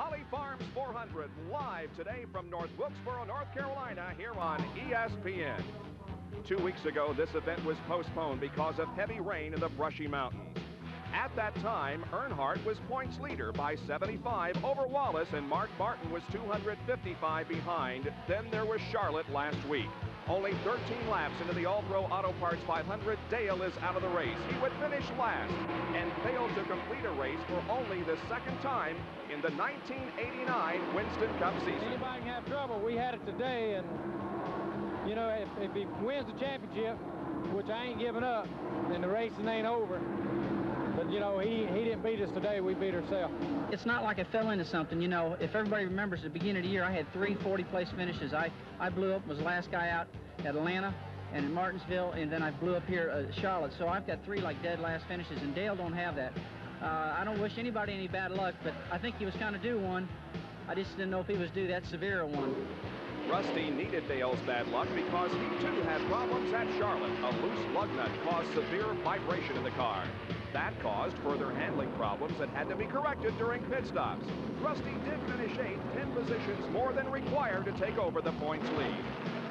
Holly Farms 400 live today from North Wilkesboro, North Carolina, here on ESPN. 2 weeks ago, this event was postponed because of heavy rain in the Brushy Mountains. At that time, Earnhardt was points leader by 75 over Wallace, and Mark Martin was 255 behind. Then there was Charlotte last week. Only 13 laps into the All-Pro Auto Parts 500, Dale is out of the race. He would finish last and failed to complete a race for only the second time in the 1989 Winston Cup season. Anybody can have trouble. We had it today, and, you know, if he wins the championship, which I ain't giving up, then the racing ain't over. But, you know, he didn't beat us today. We beat ourselves. It's not like I fell into something. You know, if everybody remembers at the beginning of the year, I had 3 40-place finishes. I blew up, was the last guy out at Atlanta and in Martinsville, and then I blew up here at Charlotte. So I've got 3 like dead last finishes, and Dale don't have that. I don't wish anybody any bad luck, but I think he was kind of due one. I just didn't know if he was due that severe a one. Rusty needed Dale's bad luck because he too had problems at Charlotte. A loose lug nut caused severe vibration in the car. That caused further handling problems that had to be corrected during pit stops. Rusty did finish 8th, 10 positions more than required to take over the points lead.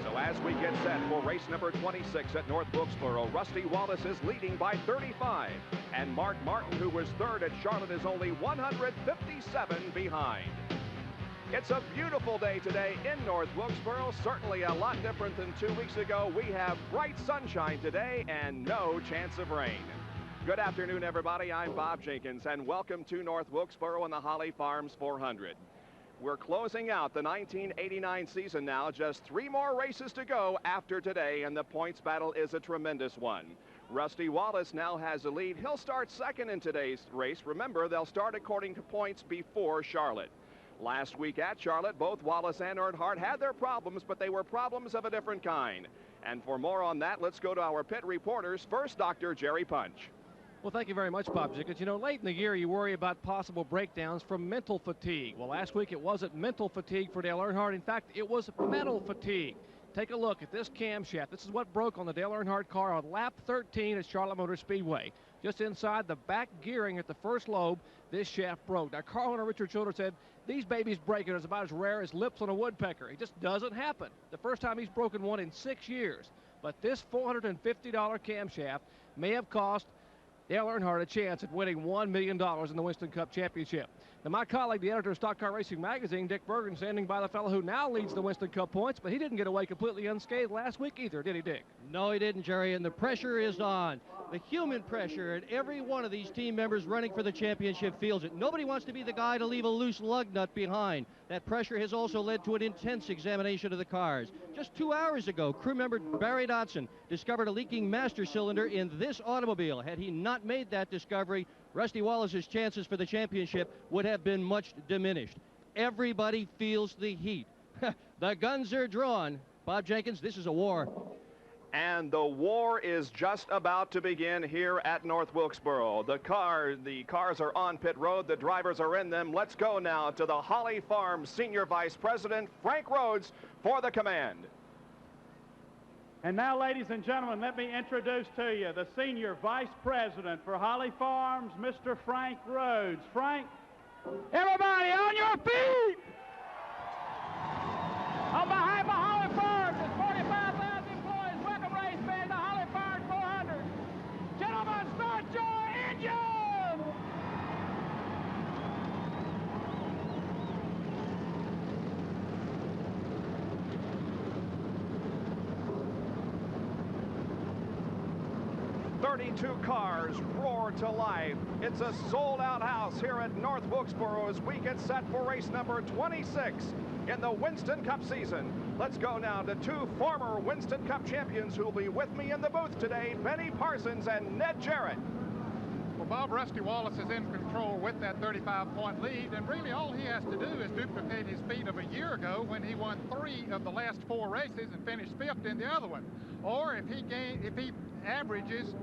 So as we get set for race number 26 at North Wilkesboro, Rusty Wallace is leading by 35. And Mark Martin, who was 3rd at Charlotte, is only 157 behind. It's a beautiful day today in North Wilkesboro, certainly a lot different than 2 weeks ago. We have bright sunshine today and no chance of rain. Good afternoon, everybody. I'm Bob Jenkins, and welcome to North Wilkesboro and the Holly Farms 400. We're closing out the 1989 season now. Just 3 more races to go after today, and the points battle is a tremendous one. Rusty Wallace now has the lead. He'll start 2nd in today's race. Remember, they'll start according to points before Charlotte. Last week at Charlotte, both Wallace and Earnhardt had their problems, but they were problems of a different kind. And for more on that, let's go to our pit reporters. First, Dr. Jerry Punch. Well, thank you very much, Bob Jenkins. You know, late in the year, you worry about possible breakdowns from mental fatigue. Well, last week it wasn't mental fatigue for Dale Earnhardt. In fact, it was metal fatigue. Take a look at this camshaft. This is what broke on the Dale Earnhardt car on lap 13 at Charlotte Motor Speedway. Just inside the back gearing at the first lobe, this shaft broke. Now, car owner Richard Childers said these babies breaking is about as rare as lips on a woodpecker. It just doesn't happen. The first time he's broken one in 6 years. But this $450 camshaft may have cost Dale Earnhardt a chance at winning $1 million in the Winston Cup Championship. Now, my colleague, the editor of Stock Car Racing Magazine, Dick Bergen, standing by the fellow who now leads the Winston Cup points, but he didn't get away completely unscathed last week either, did he, Dick? No, he didn't, Jerry, and the pressure is on. The human pressure, and every one of these team members running for the championship feels it. Nobody wants to be the guy to leave a loose lug nut behind. That pressure has also led to an intense examination of the cars. Just 2 hours ago, crew member Barry Dodson discovered a leaking master cylinder in this automobile. Had he not made that discovery, Rusty Wallace's chances for the championship would have been much diminished. Everybody feels the heat. The guns are drawn. Bob Jenkins, this is a war. And the war is just about to begin here at North Wilkesboro. The cars are on pit road. The drivers are in them. Let's go now to the Holly Farms Senior Vice President, Frank Rhodes, for the command. And now, ladies and gentlemen, let me introduce to you the Senior Vice President for Holly Farms, Mr. Frank Rhodes. Frank, everybody on your feet! On behalf of Holly Farms, it's 45,000 employees. Welcome, race fans, to Holly Farms 400. Gentlemen, start your engine! Two cars roar to life. It's a sold-out house here at North Wilkesboro as we get set for race number 26 in the Winston Cup season. Let's go now to 2 former Winston Cup champions who will be with me in the booth today, Benny Parsons and Ned Jarrett. Well, Bob, Rusty Wallace is in control with that 35-point lead, and really all he has to do is duplicate his feat of a year ago when he won 3 of the last 4 races and finished 5th in the other one. Or if he averages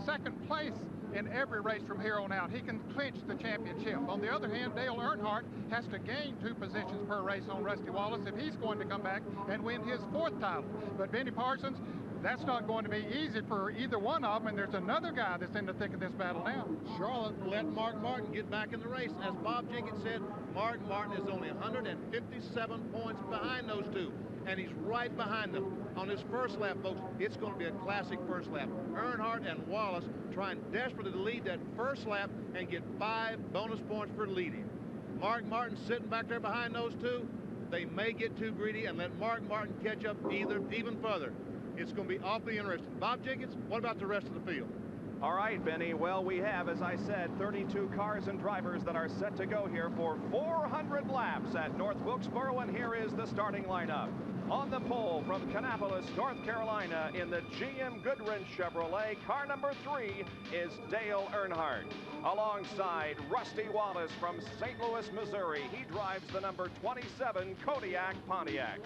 2nd place in every race from here on out, he can clinch the championship. On the other hand, Dale Earnhardt has to gain 2 positions per race on Rusty Wallace if he's going to come back and win his 4th title. But Benny Parsons, that's not going to be easy for either one of them, and there's another guy that's in the thick of this battle now. Charlotte let Mark Martin get back in the race. As Bob Jenkins said, Mark Martin is only 157 points behind those two, and he's right behind them. On his first lap, folks, it's going to be a classic first lap. Earnhardt and Wallace trying desperately to lead that first lap and get 5 bonus points for leading. Mark Martin sitting back there behind those two. They may get too greedy and let Mark Martin catch up even further. It's going to be awfully interesting. Bob Jenkins, what about the rest of the field? All right, Benny. Well, we have, as I said, 32 cars and drivers that are set to go here for 400 laps at North Wilkesboro, and here is the starting lineup. On the pole from Kannapolis, North Carolina, in the GM Goodwrench Chevrolet, car number 3 is Dale Earnhardt. Alongside Rusty Wallace from St. Louis, Missouri, he drives the number 27 Kodiak Pontiac.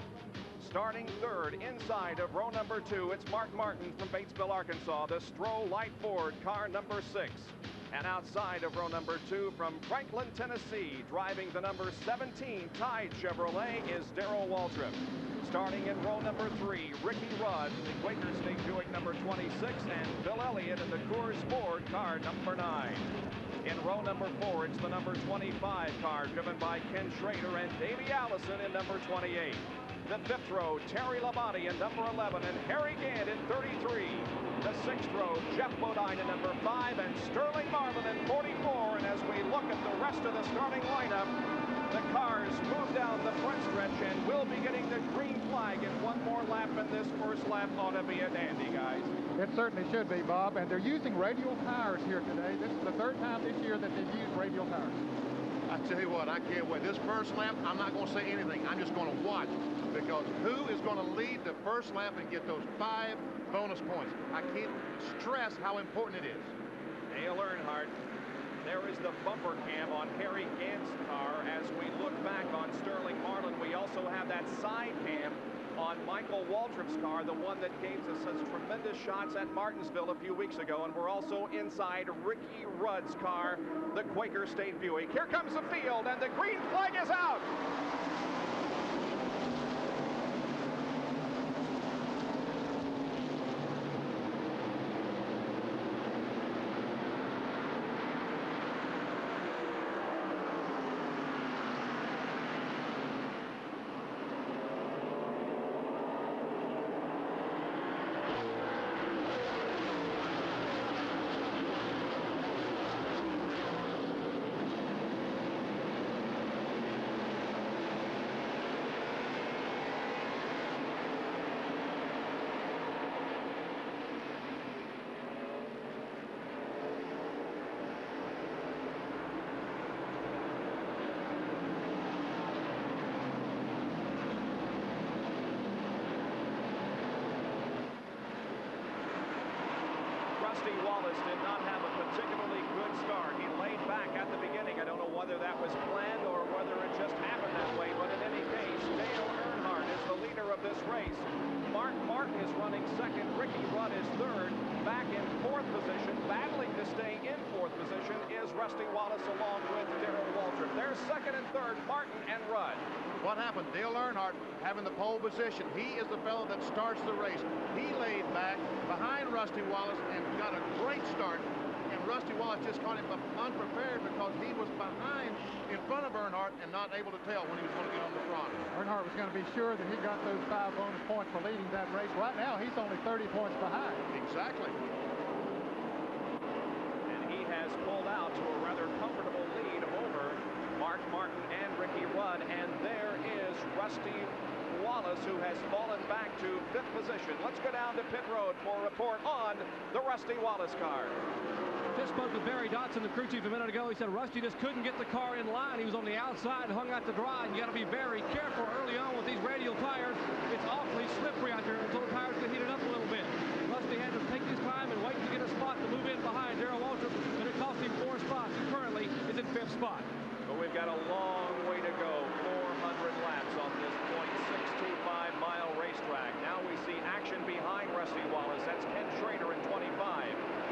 Starting third inside of row number 2, it's Mark Martin from Batesville, Arkansas, the Stroh Light Ford, car number 6. And outside of row number 2 from Franklin, Tennessee, driving the number 17 Tide Chevrolet is Darrell Waltrip. Starting in row number 3, Ricky Rudd, the Quaker State Buick number 26, and Bill Elliott in the Coors Ford, car number 9. In row number 4, it's the number 25 car driven by Ken Schrader and Davey Allison in number 28. The 5th row, Terry Labonte in number 11 and Harry Gant in 33. The 6th row, Jeff Bodine in number 5 and Sterling Marlin in 44. And as we look at the rest of the starting lineup, the cars move down the front stretch and will be getting the green flag in one more lap, and this first lap ought to be a dandy, guys. It certainly should be, Bob, and they're using radial tires here today. This is the 3rd time this year that they've used radial tires. I tell you what, I can't wait. This first lap, I'm not going to say anything. I'm just going to watch, because who is going to lead the first lap and get those 5 bonus points? I can't stress how important it is. Dale Earnhardt. There is the bumper cam on Harry Gant's car. As we look back on Sterling Marlin, we also have that side cam on Michael Waltrip's car, the one that gave us such tremendous shots at Martinsville a few weeks ago. And we're also inside Ricky Rudd's car, the Quaker State Buick. Here comes the field, and the green flag is out. Rusty Wallace did not have a particularly good start. He laid back at the beginning. I don't know whether that was planned or whether it just happened that way, but in any case, Dale Earnhardt is the leader of this race. Mark Martin is running second. Ricky Rudd is third. Back in 4th position, battling to stay in 4th position, is Rusty Wallace along with Darrell Waltrip. They're second and third, Martin and Rudd. What happened? Dale Earnhardt having the pole position. He is the fellow that starts the race. He laid back behind Rusty Wallace and got a great start. And Rusty Wallace just caught him unprepared because he was behind in front of Earnhardt and not able to tell when he was going to get on the front. Earnhardt was going to be sure that he got those 5 bonus points for leading that race. Right now, he's only 30 points behind. Exactly. And he has pulled out to a rather comfortable lead over Mark Martin and Ricky Rudd. And there is Rusty Wallace, who has fallen back to 5th position. Let's go down to pit road for a report on the Rusty Wallace car. Just spoke with Barry Dotson, the crew chief, a minute ago. He said Rusty just couldn't get the car in line. He was on the outside, hung out to dry, and you got to be very careful early on with these radial tires. It's awfully slippery out there until the tires get heated up a little bit. Rusty had to take his time and wait to get a spot to move in behind Darrell Waltrip, and it cost him 4 spots. He currently is in 5th spot. But we've got a long way to go, 400 laps on this 0.625-mile racetrack. Now we see action behind Rusty Wallace. That's Ken Schrader in 25,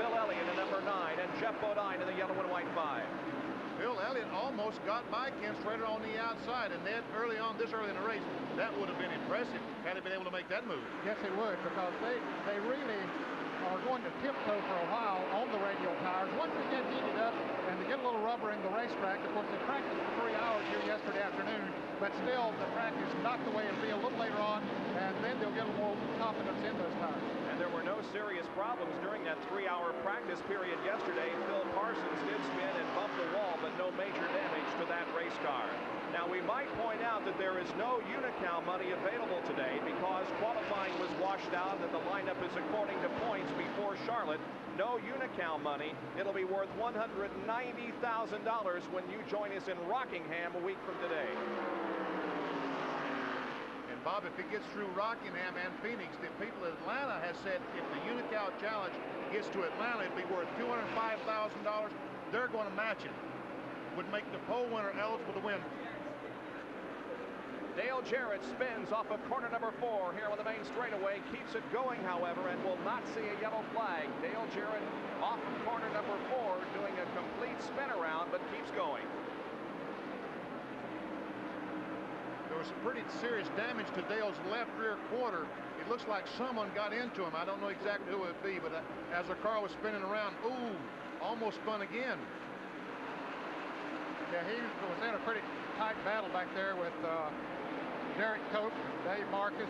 Bill Elliott in number 9, and Jeff Bodine in the yellow and white 5. Bill Elliott almost got by Ken Schrader on the outside, and then early in the race, that would have been impressive had he been able to make that move. Yes, it would, because they really are going to tiptoe for a while on the radial tires. Once they get heated up and they get a little rubber in the racetrack, of course, they practiced for 3 hours here yesterday afternoon, but still the track is not the way it'll be a little later on, and then they'll get a little more confidence in those tires. And there were no serious problems during that 3-hour practice period yesterday. Phil Parsons did spin and bump the wall, but no major damage to that race car. Now, we might point out that there is no Unocal money available today because qualifying was washed out and the lineup is according to points before Charlotte. No Unocal money. It'll be worth $190,000 when you join us in Rockingham a week from today. And Bob, if it gets through Rockingham and Phoenix, the people in Atlanta has said if the Unocal Challenge gets to Atlanta, it'd be worth $205,000. They're going to match it. Would make the pole winner eligible to win. Dale Jarrett spins off of corner number 4 here on the main straightaway, keeps it going, however, and will not see a yellow flag. Dale Jarrett off of corner number 4 doing a complete spin around, but keeps going. There was some pretty serious damage to Dale's left rear quarter. It looks like someone got into him. I don't know exactly who it would be, but as the car was spinning around, ooh, almost spun again. Yeah, he was in a pretty tight battle back there with Derek Cope, Dave Marcus,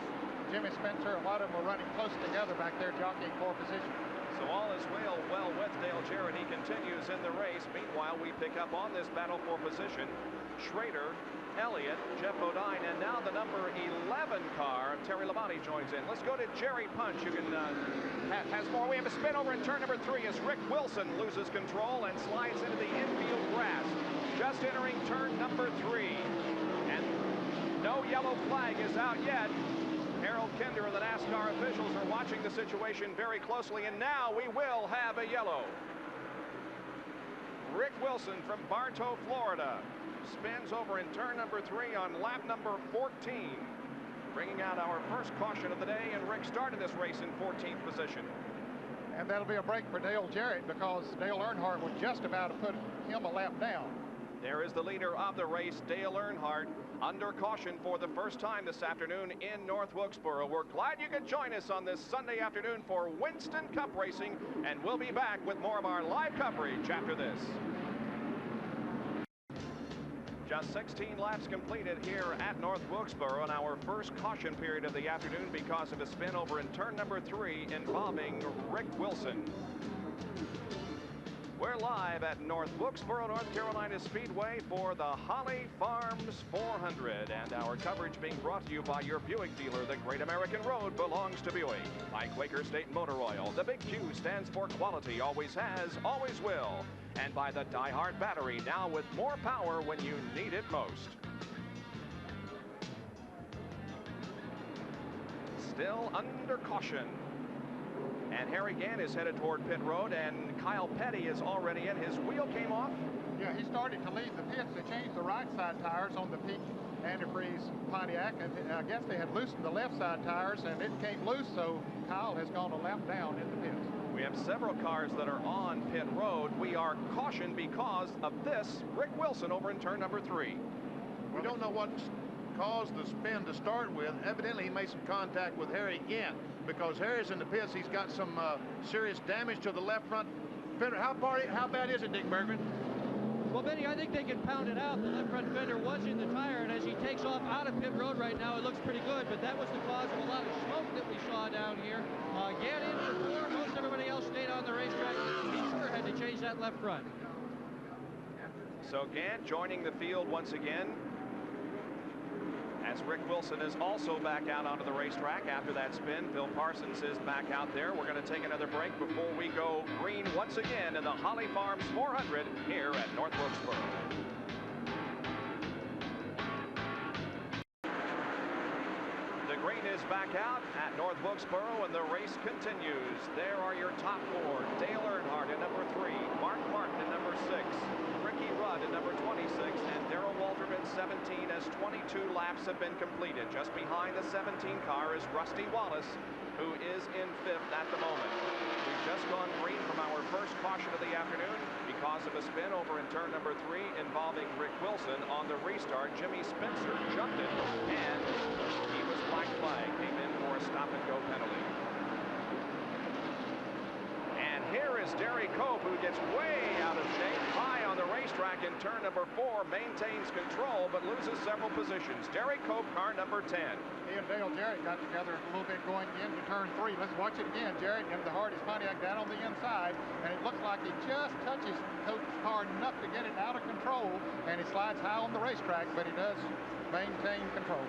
Jimmy Spencer. A lot of them were running close together back there, jockeying for position. So all is well with Dale Jarrett. He continues in the race. Meanwhile, we pick up on this battle for position. Schrader, Elliott, Jeff Bodine, and now the number 11 car, Terry Labonte, joins in. Let's go to Jerry Punch, who can has more. We have a spin over in turn number 3 as Rick Wilson loses control and slides into the infield grass. Just entering turn number 3. And no yellow flag is out yet. Harold Kinder and the NASCAR officials are watching the situation very closely, and now we will have a yellow. Rick Wilson from Bartow, Florida, spins over in turn number 3 on lap number 14, bringing out our first caution of the day, and Rick started this race in 14th position. And that'll be a break for Dale Jarrett because Dale Earnhardt was just about to put him a lap down. There is the leader of the race, Dale Earnhardt, under caution for the first time this afternoon in North Wilkesboro. We're glad you could join us on this Sunday afternoon for Winston Cup Racing, and we'll be back with more of our live coverage after this. Just 16 laps completed here at North Wilkesboro in our first caution period of the afternoon because of a spin over in turn number 3 involving Rick Wilson. We're live at North Wilkesboro, North Carolina Speedway for the Holly Farms 400, and our coverage being brought to you by your Buick dealer. The Great American Road belongs to Buick. By Quaker State Motor Oil. The big Q stands for quality, always has, always will. And by the Die Hard battery, now with more power when you need it most. Still under caution. And Harry Gant is headed toward pit road, and Kyle Petty is already in. His wheel came off. Yeah, he started to leave the pits. They changed the right side tires on the peak antifreeze Pontiac, and I guess they had loosened the left side tires, and it came loose, so Kyle has gone a lap down in the pits. We have several cars that are on pit road. We are cautioned because of this Rick Wilson over in turn number 3. We don't know what caused the spin to start with. Evidently, he made some contact with Harry Gant because Harry's in the pits. He's got some serious damage to the left front fender. How bad is it, Dick Bergman? Well, Benny, I think they can pound it out. The left front fender was in the tire, and as he takes off out of pit road right now, it looks pretty good, but that was the cause of a lot of smoke that we saw down here. Gant in before, most everybody else stayed on the racetrack. He sure had to change that left front. So Gant joining the field once again, as Rick Wilson is also back out onto the racetrack after that spin. Phil Parsons is back out there. We're going to take another break before we go green once again in the Holly Farms 400 here at North Wilkesboro. The green is back out at North Wilkesboro, and the race continues. There are your top 4. Dale Earnhardt at number 3, Mark Martin at number 6, Ricky Rudd at number 26, and Darrell Walterman 17, as 22 laps have been completed. Just behind the 17 car is Rusty Wallace, who is in 5th at the moment. We've just gone green from our first caution of the afternoon because because of a spin over in turn number 3 involving Rick Wilson. On the restart, Jimmy Spencer jumped it, and he was black flag, came in for a stop-and-go penalty. And here is Derry Cope, who gets way out of shape, high on the racetrack in turn number 4, maintains control, but loses several positions. Derry Cope, car number 10. He and Dale Jarrett got together a little bit going into turn 3. Let's watch it again. Jarrett into the hardest Pontiac down on the inside, and it looks like he just touches Cope's car enough to get it out of control, and he slides high on the racetrack, but he does maintain control.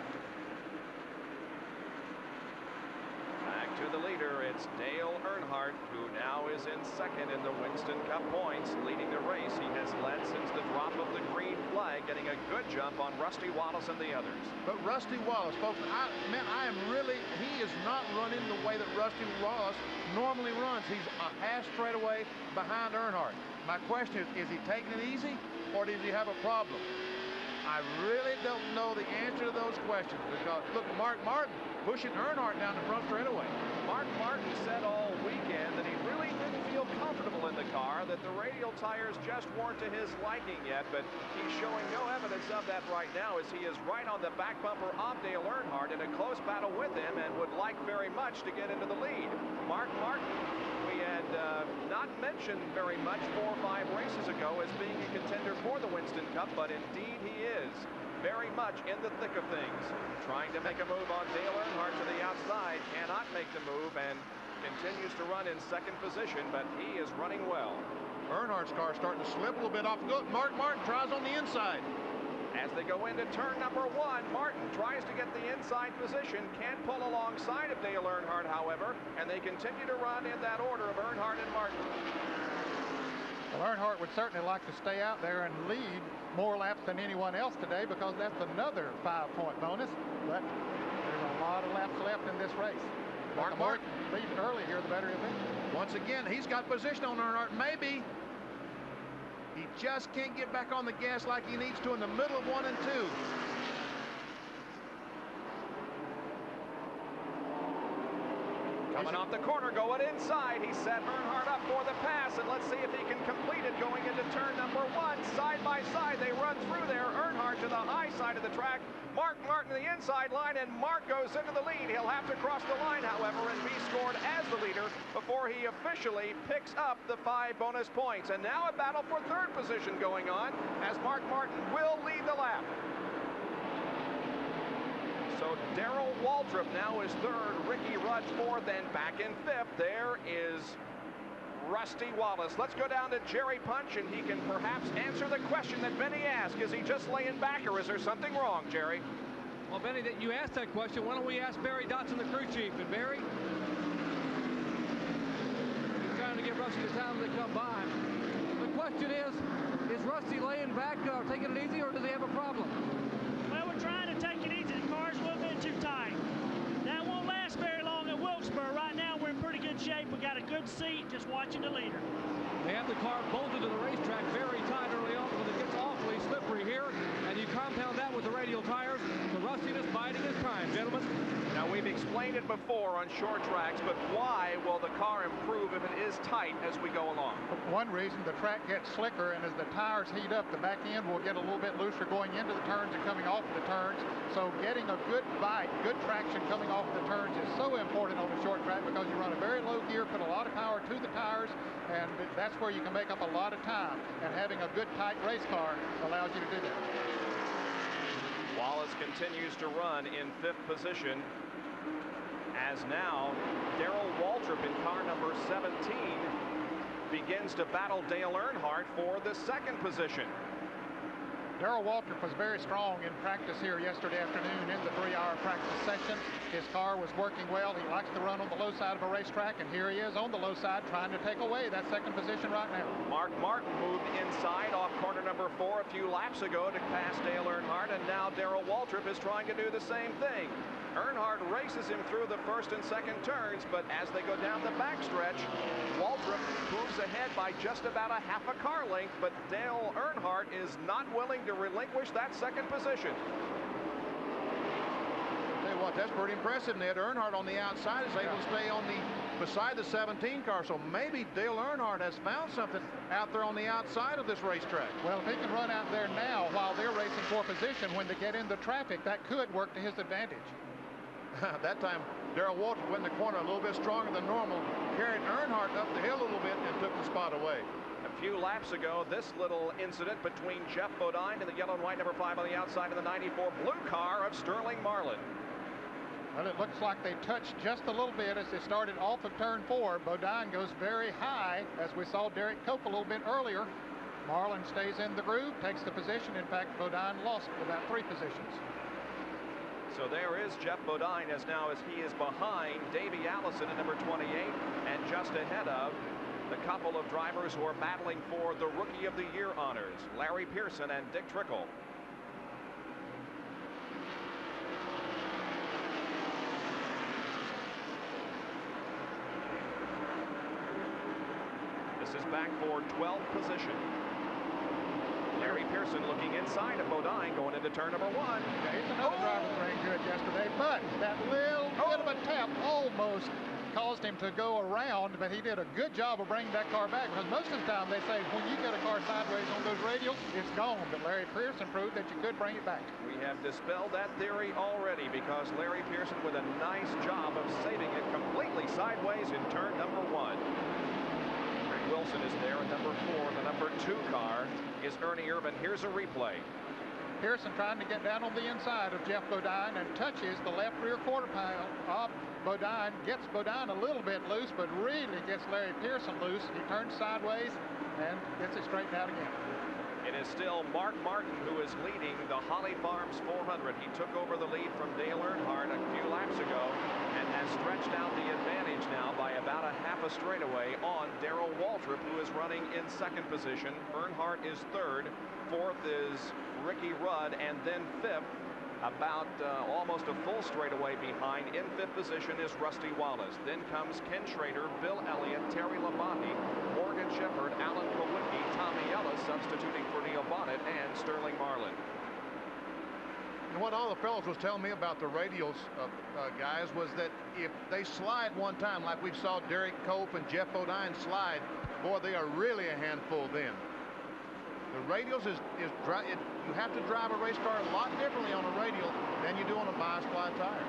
Back to the leader, it's Dale Earnhardt, who now is in second in the Winston Cup points, leading the race. He has led since the drop of the green flag, getting a good jump on Rusty Wallace and the others. But Rusty Wallace, folks, he is not running the way that Rusty Wallace normally runs. He's a half straight away behind Earnhardt. My question is he taking it easy, or does he have a problem? I really don't know the answer to those questions, because look, Mark Martin pushing Earnhardt down the front straightaway. Mark Martin said all weekend that he really didn't feel comfortable in the car, that the radial tires just weren't to his liking yet, but he's showing no evidence of that right now, as he is right on the back bumper of Dale Earnhardt in a close battle with him, and would like very much to get into the lead. Mark Martin, we had not mentioned very much 4 or 5 races ago as being a contender for the Winston Cup, but indeed he is very much in the thick of things. Trying to make a move on Dale Earnhardt to the outside, cannot make the move, and continues to run in second position, but he is running well. Earnhardt's car starting to slip a little bit off. Good. Mark Martin tries on the inside. As they go into turn number 1, Martin tries to get the inside position, can't pull alongside of Dale Earnhardt, however, and they continue to run in that order of Earnhardt and Martin. Well, Earnhardt would certainly like to stay out there and lead more laps than anyone else today, because that's another 5-point bonus. But there's a lot of laps left in this race. Mark Martin leads early here, the better he'll be. Once again, he's got position on Earnhardt. Maybe he just can't get back on the gas like he needs to in the middle of 1 and 2. Coming off the corner, going inside. He set Earnhardt up for the pass, and let's see if he can complete it going into turn number 1. Side by side, they run through there. Earnhardt to the high side of the track. Mark Martin the inside line, and Mark goes into the lead. He'll have to cross the line, however, and be scored as the leader before he officially picks up the 5 bonus points. And now a battle for third position going on, as Mark Martin will lead the lap. So Darrell Waltrip now is third, Ricky Rudd fourth, and back in fifth, there is Rusty Wallace. Let's go down to Jerry Punch, and he can perhaps answer the question that Benny asked. Is he just laying back, or is there something wrong, Jerry? Well, Benny, that you asked that question. Why don't we ask Barry Dotson, the crew chief? And Barry, he's trying to give Rusty the time to come by. The question is Rusty laying back, taking it easy, or does he have a problem? Well, we're trying to take it easy. The car's a little bit too tight. That won't last very long at Wilkesboro. Right now, we're in pretty good shape. We got a good seat, just watching the leader. They have the car bolted to the racetrack very tight early on, but it gets awfully slippery here, and you compound that with the radial tires. The rustiness biding his time, gentlemen. Now, we've explained it before on short tracks, but why will the car improve if it is tight as we go along? One reason, the track gets slicker, and as the tires heat up, the back end will get a little bit looser going into the turns and coming off the turns. So getting a good bite, good traction coming off the turns is so important on the short track, because you run a very low gear, put a lot of power to the tires, and that's where you can make up a lot of time. And having a good tight race car allows you to do that. Wallace continues to run in fifth position, as now Darrell Waltrip in car number 17 begins to battle Dale Earnhardt for the second position. Darrell Waltrip was very strong in practice here yesterday afternoon in the 3-hour practice session. His car was working well. He likes to run on the low side of a racetrack, and here he is on the low side trying to take away that second position right now. Mark Martin moved inside off corner number 4 a few laps ago to pass Dale Earnhardt, and now Darrell Waltrip is trying to do the same thing. Earnhardt races him through the first and second turns, but as they go down the backstretch, Waltrip moves ahead by just about a half a car length, but Dale Earnhardt is not willing to relinquish that second position. you what, that's pretty impressive, Ned. Earnhardt on the outside is able to stay on beside the 17 car, so maybe Dale Earnhardt has found something out there on the outside of this racetrack. Well, if he can run out there now while they're racing for position, when they get into traffic, that could work to his advantage. That time, Darrell Waltrip went in the corner a little bit stronger than normal, carried Earnhardt up the hill a little bit and took the spot away. A few laps ago, this little incident between Jeff Bodine and the yellow and white number 5 on the outside of the 94 blue car of Sterling Marlin. Well, it looks like they touched just a little bit as they started off of turn 4. Bodine goes very high, as we saw Derek Cope a little bit earlier. Marlin stays in the groove, takes the position. In fact, Bodine lost about 3 positions. So there is Jeff Bodine as he is behind Davey Allison at number 28 and just ahead of the couple of drivers who are battling for the Rookie of the Year honors, Larry Pearson and Dick Trickle. This is back for 12th position. Larry Pearson looking inside of Bodine going into turn number 1. Yeah, he's another driver that ran good yesterday, but that little bit of a tap almost caused him to go around, but he did a good job of bringing that car back, because most of the time they say when you get a car sideways on those radials, it's gone, but Larry Pearson proved that you could bring it back. We have dispelled that theory already, because Larry Pearson with a nice job of saving it completely sideways in turn number 1. Rick Wilson is there at number 4. The number 2 car is Ernie Irvin. Here's a replay. Pearson trying to get down on the inside of Jeff Bodine and touches the left rear quarter panel of Bodine, gets Bodine a little bit loose, but really gets Larry Pearson loose. He turns sideways and gets it straightened out again. It is still Mark Martin who is leading the Holly Farms 400. He took over the lead from Dale Earnhardt a few laps ago and has stretched out the advantage now by about a half a straightaway on Darrell Waltrip, who is running in 2nd position. Earnhardt is 3rd. 4th is Ricky Rudd, and then 5th, about almost a full straightaway behind. In 5th position is Rusty Wallace. Then comes Ken Schrader, Bill Elliott, Terry Labonte, Morgan Shepherd, Alan Kowicki, Tommy Ellis substituting for Neil Bonnet, and Sterling Marlin. And what all the fellows was telling me about the radials, guys, was that if they slide one time, like we saw Derek Cope and Jeff Bodine slide, boy, they are really a handful then. The radials you have to drive a race car a lot differently on a radial than you do on a bi-spline tire.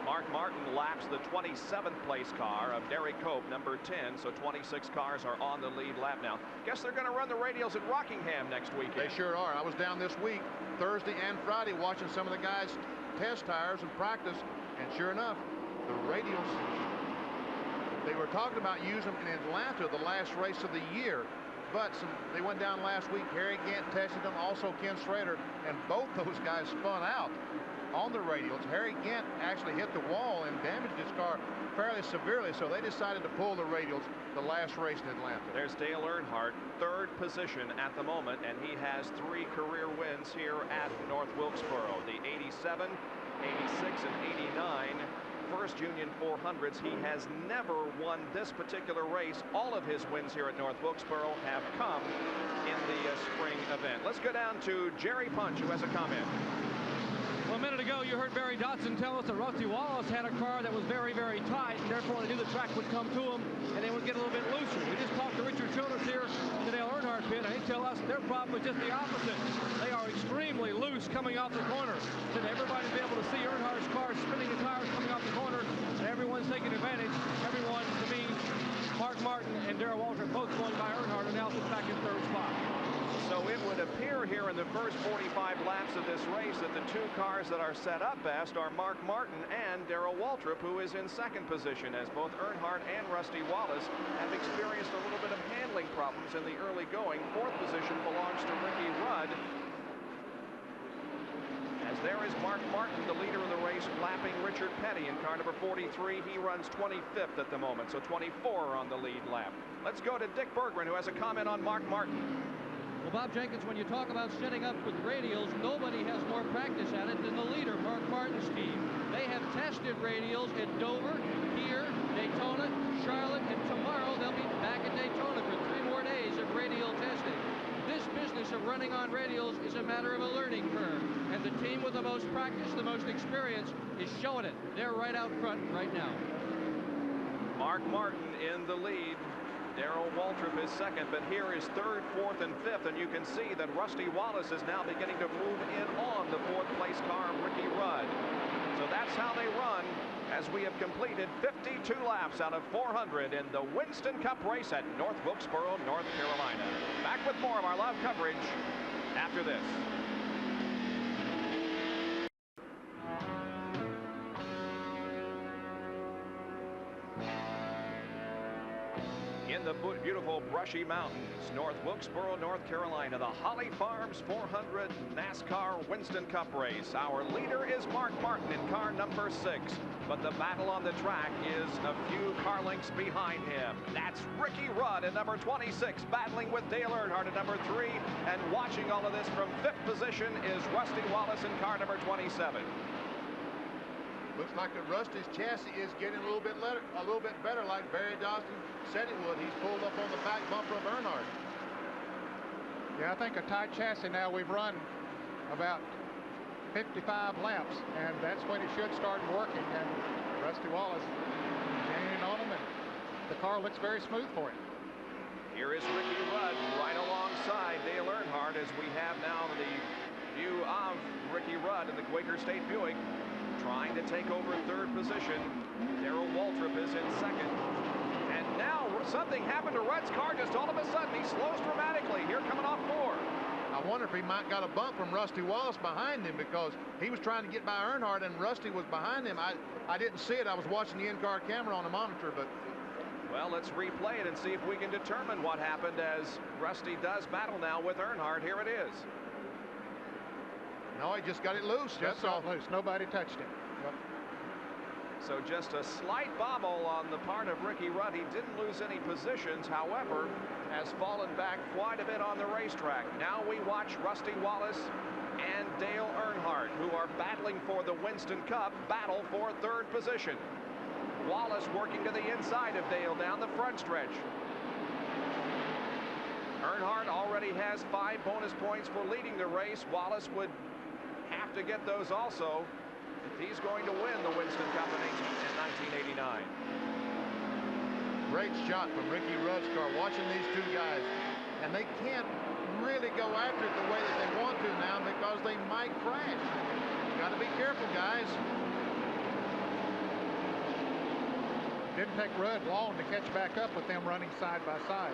Mark Martin laps the 27th place car of Derek Cope, number 10, so 26 cars are on the lead lap now. Guess they're going to run the radials at Rockingham next weekend. They sure are. I was down this week, Thursday and Friday, watching some of the guys test tires and practice, and sure enough, the radials, they were talking about using them in Atlanta, the last race of the year. But they went down last week. Harry Gant tested them, also Ken Schrader, and both those guys spun out on the radials. Harry Gant actually hit the wall and damaged his car fairly severely, so they decided to pull the radials the last race in Atlanta. There's Dale Earnhardt, 3rd position at the moment, and he has 3 career wins here at North Wilkesboro. The 87, 86, and 89. First Union 400s. He has never won this particular race. All of his wins here at North Wilkesboro have come in the spring event. Let's go down to Jerry Punch, who has a comment. Well, a minute ago, you heard Barry Dotson tell us that Rusty Wallace had a car that was very, very tight, and therefore they knew the track would come to him, and they would get a little bit looser. We just talked to Richard Childress here in the Dale Earnhardt pit, and he tell us their problem is just the opposite. They are extremely loose coming off the corner. So everybody will be able to see Earnhardt's car spinning the tires coming off the corner, and everyone's taking advantage. Everyone, to me, Mark Martin and Darrell Waltrip both going by Earnhardt, and now sits back in 3rd spot. So it would appear here in the first 45 laps of this race that the 2 cars that are set up best are Mark Martin and Darrell Waltrip, who is in 2nd position, as both Earnhardt and Rusty Wallace have experienced a little bit of handling problems in the early going. 4th position belongs to Ricky Rudd. As there is Mark Martin, the leader of the race, lapping Richard Petty in car number 43. He runs 25th at the moment, so 24 on the lead lap. Let's go to Dick Bergman, who has a comment on Mark Martin. Well, Bob Jenkins, when you talk about setting up with radials, nobody has more practice at it than the leader, Mark Martin's team. They have tested radials at Dover, here, Daytona, Charlotte, and tomorrow they'll be back at Daytona for 3 more days of radial testing. This business of running on radials is a matter of a learning curve, and the team with the most practice, the most experience, is showing it. They're right out front right now. Mark Martin in the lead. Darrell Waltrip is second, but here is third, fourth, and fifth, and you can see that Rusty Wallace is now beginning to move in on the fourth place car, Ricky Rudd. So that's how they run as we have completed 52 laps out of 400 in the Winston Cup race at North Wilkesboro, North Carolina. Back with more of our live coverage after this. In the beautiful brushy mountains, North Wilkesboro, North Carolina, the Holly Farms 400 NASCAR Winston Cup race. Our leader is Mark Martin in car number 6, but the battle on the track is a few car lengths behind him. That's Ricky Rudd in number 26, battling with Dale Earnhardt at number 3, and watching all of this from 5th position is Rusty Wallace in car number 27. Looks like that Rusty's chassis is getting a little bit better, like Barry Dawson said it would. He's pulled up on the back bumper of Earnhardt. Yeah, I think a tight chassis now. We've run about 55 laps, and that's when it should start working. And Rusty Wallace gaining on him, and the car looks very smooth for him. Here is Ricky Rudd right alongside Dale Earnhardt as we have now the view of Ricky Rudd in the Quaker State Buick, trying to take over third position. Darrell Waltrip is in second. And now something happened to Rudd's car just all of a sudden. He slows dramatically here coming off 4. I wonder if he might got a bump from Rusty Wallace behind him, because he was trying to get by Earnhardt and Rusty was behind him. I didn't see it. I was watching the in-car camera on the monitor, but... Well, let's replay it and see if we can determine what happened as Rusty does battle now with Earnhardt. Here it is. No, he just got it loose. Just got loose. Nobody touched him. Yep. So just a slight bobble on the part of Ricky Rudd. He didn't lose any positions, however, has fallen back quite a bit on the racetrack. Now we watch Rusty Wallace and Dale Earnhardt, who are battling for the Winston Cup, battle for third position. Wallace working to the inside of Dale down the front stretch. Earnhardt already has 5 bonus points for leading the race. Wallace would have to get those also if he's going to win the Winston Cup in 1989. Great shot from Ricky Rudd's car, watching these two guys. And they can't really go after it the way that they want to now, because they might crash. Got to be careful, guys. Didn't take Rudd long to catch back up with them running side by side.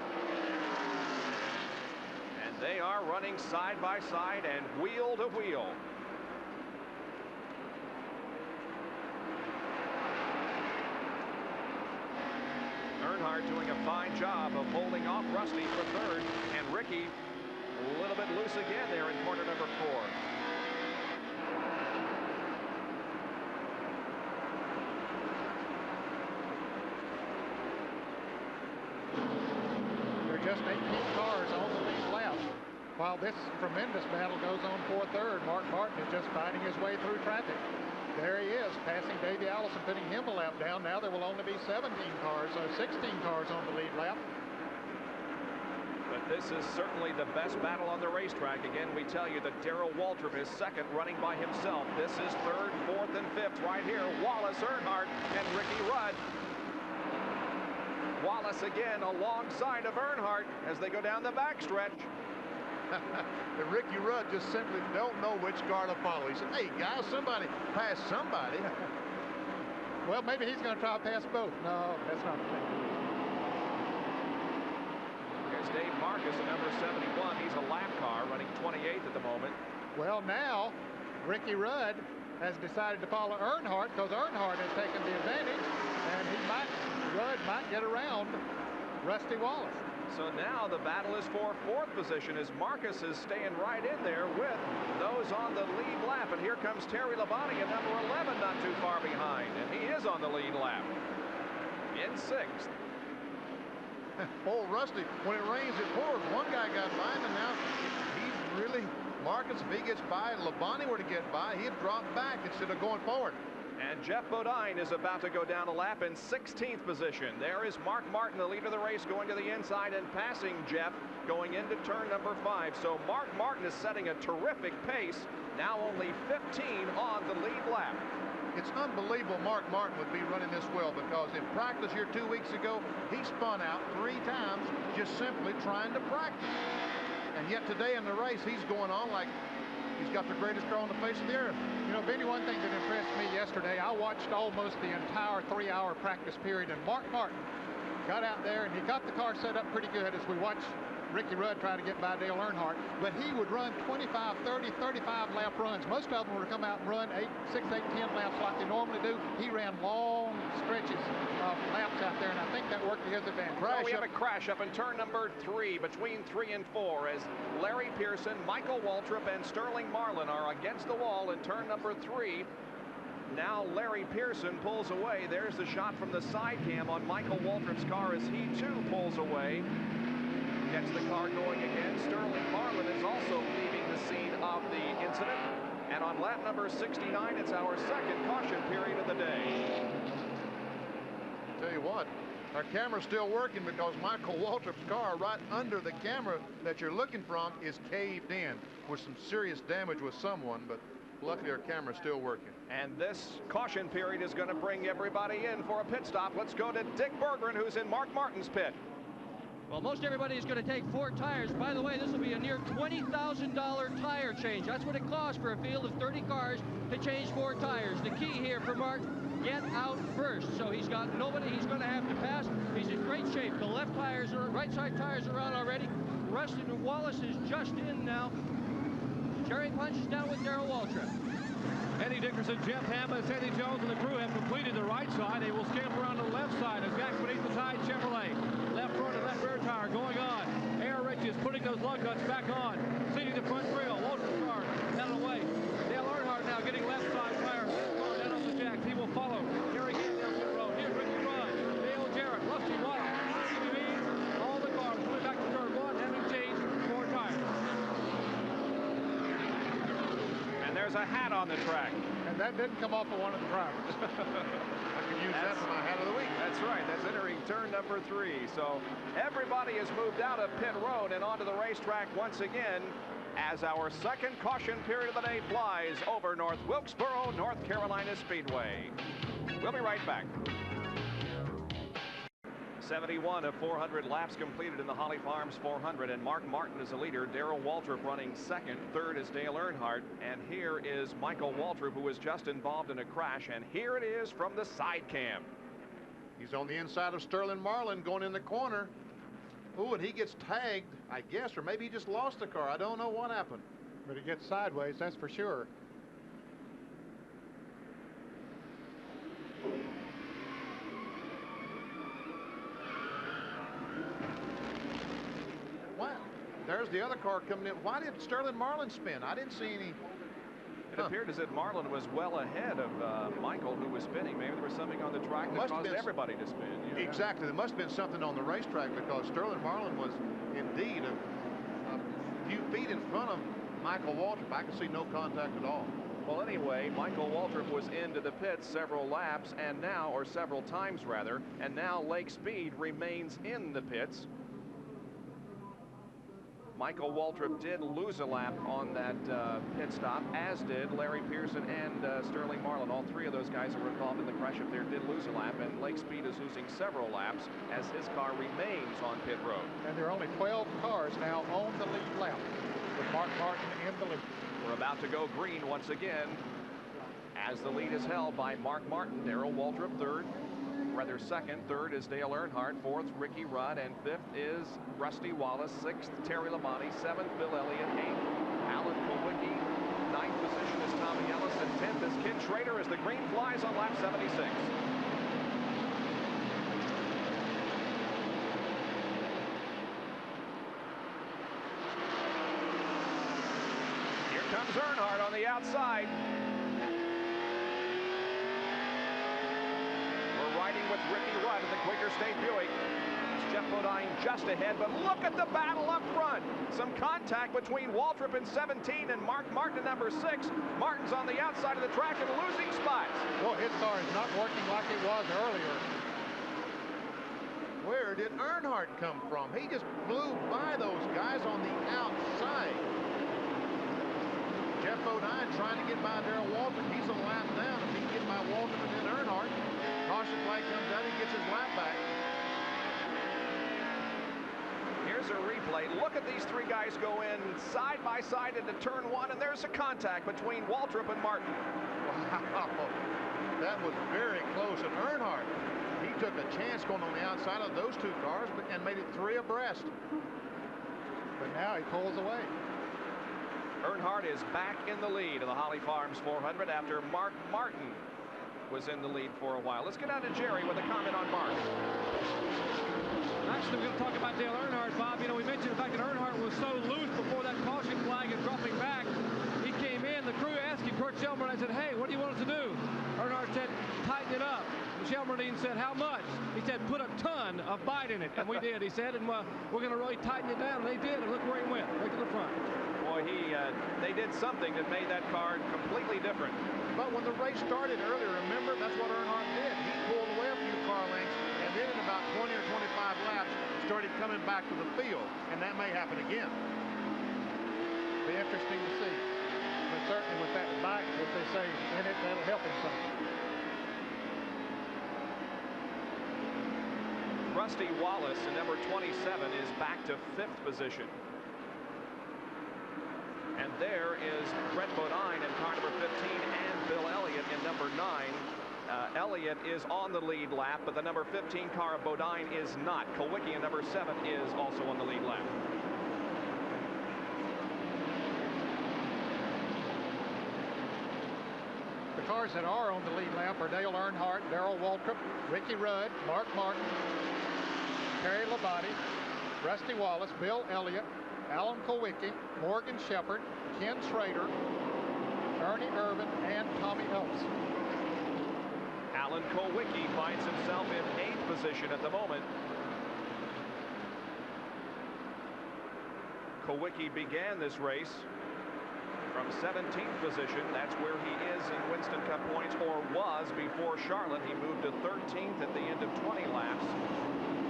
And they are running side by side and wheel to wheel. Earnhardt doing a fine job of holding off Rusty for third, and Ricky a little bit loose again there in corner number 4. There are just 18 cars on the lead lap. While this tremendous battle goes on for third, Mark Martin is just fighting his way through traffic. There he is, passing Davey Allison, putting him a lap down. Now there will only be 17 cars, so 16 cars on the lead lap. But this is certainly the best battle on the racetrack. Again, we tell you that Darrell Waltrip is second, running by himself. This is third, fourth, and fifth right here. Wallace, Earnhardt, and Ricky Rudd. Wallace again alongside of Earnhardt as they go down the backstretch. And Ricky Rudd just simply don't know which car to follow. He said, hey, guys, somebody pass somebody. Well, maybe he's going to try to pass both. No, that's not the thing. Here's Dave Marcus at number 71. He's a lap car running 28th at the moment. Well, now Ricky Rudd has decided to follow Earnhardt, because Earnhardt has taken the advantage, and Rudd might get around Rusty Wallace. So now the battle is for fourth position as Marcus is staying right in there with those on the lead lap. And here comes Terry Labonte at number 11, not too far behind. And he is on the lead lap in 6th. Oh, Rusty, when it rains, it pours. One guy got by him, and now he's really, Marcus, if he gets by, Labonte were to get by, he'd drop back instead of going forward. And Jeff Bodine is about to go down a lap in 16th position. There is Mark Martin, the leader of the race, going to the inside and passing Jeff going into turn number 5. So Mark Martin is setting a terrific pace. Now only 15 on the lead lap. It's unbelievable Mark Martin would be running this well, because in practice here 2 weeks ago, he spun out 3 times just simply trying to practice. And yet today in the race, he's going on like he's got the greatest car on the face of the earth. You know, Benny, one thing that impressed me yesterday, I watched almost the entire 3-hour practice period, and Mark Martin got out there and he got the car set up pretty good as we watched Ricky Rudd try to get by Dale Earnhardt, but he would run 25, 30, 35 lap runs. Most of them would come out and run 6, 8, 10 laps like they normally do. He ran long stretches of laps out there, and I think that worked to his advantage. We have a crash up in turn number 3 between 3 and 4 as Larry Pearson, Michael Waltrip, and Sterling Marlin are against the wall in turn number 3. Now Larry Pearson pulls away. There's the shot from the side cam on Michael Waltrip's car as he too pulls away. Gets the car going again. Sterling Marlin is also leaving the scene of the incident. And on lap number 69, it's our second caution period of the day. Tell you what, our camera's still working because Michael Waltrip's car right under the camera that you're looking from is caved in with some serious damage with someone, but luckily our camera's still working. And this caution period is going to bring everybody in for a pit stop. Let's go to Dick Berggren, who's in Mark Martin's pit. Well, most everybody is going to take 4 tires. By the way, this will be a near $20,000 tire change. That's what it costs for a field of 30 cars to change 4 tires. The key here for Mark, get out first. So he's got nobody he's going to have to pass. He's in great shape. The left tires are, right side tires are on already. Rustin Wallace is just in now. Jerry Punch is down with Darrell Waltrip. Eddie Dickerson, Jeff Hammond, Eddie Jones, and the crew have completed the right side. They will scamper around the left side as Jack beneath the side Chevrolet. Left front and left rear tire going on. Air Rich is putting those lug nuts back on. Seating the front grill. Waltrip's car down the way. Dale Earnhardt now getting left side tire. Going down on the jacks. He will follow. Here again down pit road. Here's Ricky Rudd. Dale Jarrett. Rusty Wallace. All the cars coming back to turn 1, having changed 4 tires. And there's a hat on the track. And that didn't come off of one of the drivers. I can use that for my hat of the week. That's right. That's entering turn number 3. So everybody has moved out of pit road and onto the racetrack once again as our second caution period of the day flies over North Wilkesboro, North Carolina Speedway. We'll be right back. 71 of 400 laps completed in the Holly Farms 400, and Mark Martin is the leader. Darrell Waltrip running second. Third is Dale Earnhardt, and here is Michael Waltrip, who was just involved in a crash, and here it is from the side cam. He's on the inside of Sterling Marlin going in the corner. Oh, and he gets tagged, I guess, or maybe he just lost the car. I don't know what happened. But he gets sideways, that's for sure. Wow, there's the other car coming in. Why did Sterling Marlin spin? I didn't see any. It appeared as if Marlin was well ahead of Michael, who was spinning. Maybe there was something on the track that caused everybody to spin. You know? Exactly. There must have been something on the racetrack, because Sterling Marlin was indeed a few feet in front of Michael Waltrip. I could see no contact at all. Well, anyway, Michael Waltrip was into the pits several laps, and now, or several times rather, and now Lake Speed remains in the pits. Michael Waltrip did lose a lap on that pit stop, as did Larry Pearson and Sterling Marlin. All 3 of those guys who were involved in the crash up there did lose a lap, and Lake Speed is losing several laps as his car remains on pit road. And there are only 12 cars now on the lead lap, with Mark Martin in the lead. We're about to go green once again as the lead is held by Mark Martin. Darrell Waltrip second. Third is Dale Earnhardt. Fourth, Ricky Rudd. And fifth is Rusty Wallace. Sixth, Terry Labonte. Seventh, Bill Elliott. Eighth, Alan Kulwicki. Ninth position is Tommy Ellis. And 10th is Ken Schrader as the green flies on lap 76. Here comes Earnhardt on the outside. With Ricky Rudd in the Quaker State Buick. It's Jeff Bodine just ahead, but look at the battle up front. Some contact between Waltrip in 17 and Mark Martin in number 6. Martin's on the outside. side of the track and losing spots. Well, his car is not working like it was earlier. Where did Earnhardt come from? He just blew by those guys on the outside. Jeff Bodine trying to get by Darrell Waltrip. He's a lap down. If he can get by Waltrip and then Earnhardt, caution flag comes out, he gets his lap back. Here's a replay. Look at these three guys go in side by side into turn one, and there's a contact between Waltrip and Martin. Wow, that was very close. And Earnhardt, he took a chance going on the outside of those two cars and made it 3 abreast. But now he pulls away. Earnhardt is back in the lead of the Holly Farms 400 after Mark Martin was in the lead for a while. Let's get out to Jerry with a comment on Mark. Actually, we're going to talk about Dale Earnhardt, Bob. You know, we mentioned the fact that Earnhardt was so loose before that caution flag and dropping back. He came in, the crew asked him, Kurt Shelmerdine said, hey, what do you want us to do? Earnhardt said, tighten it up. And Shelmerdine said, how much? He said, put a ton of bite in it. And we did, he said, and we're going to really tighten it down. And they did, and look where he went, right to the front. Boy, they did something that made that car completely different. But when the race started earlier, remember, that's what Earnhardt did. He pulled away a few car lengths, and then in about 20 or 25 laps, started coming back to the field, and that may happen again. Be interesting to see. But certainly with that bike, as they say, in it, that'll help him some. Rusty Wallace in number 27 is back to 5th position. And there is Brett Bodine in car number 15 and Bill Elliott in number 9. Elliott is on the lead lap, but the number 15 car of Bodine is not. Kulwicki in number 7 is also on the lead lap. The cars that are on the lead lap are Dale Earnhardt, Darrell Waltrip, Ricky Rudd, Mark Martin, Terry Labonte, Rusty Wallace, Bill Elliott, Alan Kulwicki, Morgan Shepherd, Ken Schrader, Ernie Irvin, and Tommy Ellis. Alan Kulwicki finds himself in 8th position at the moment. Kulwicki began this race from 17th position. That's where he is in Winston Cup points, or was before Charlotte. He moved to 13th at the end of 20 laps,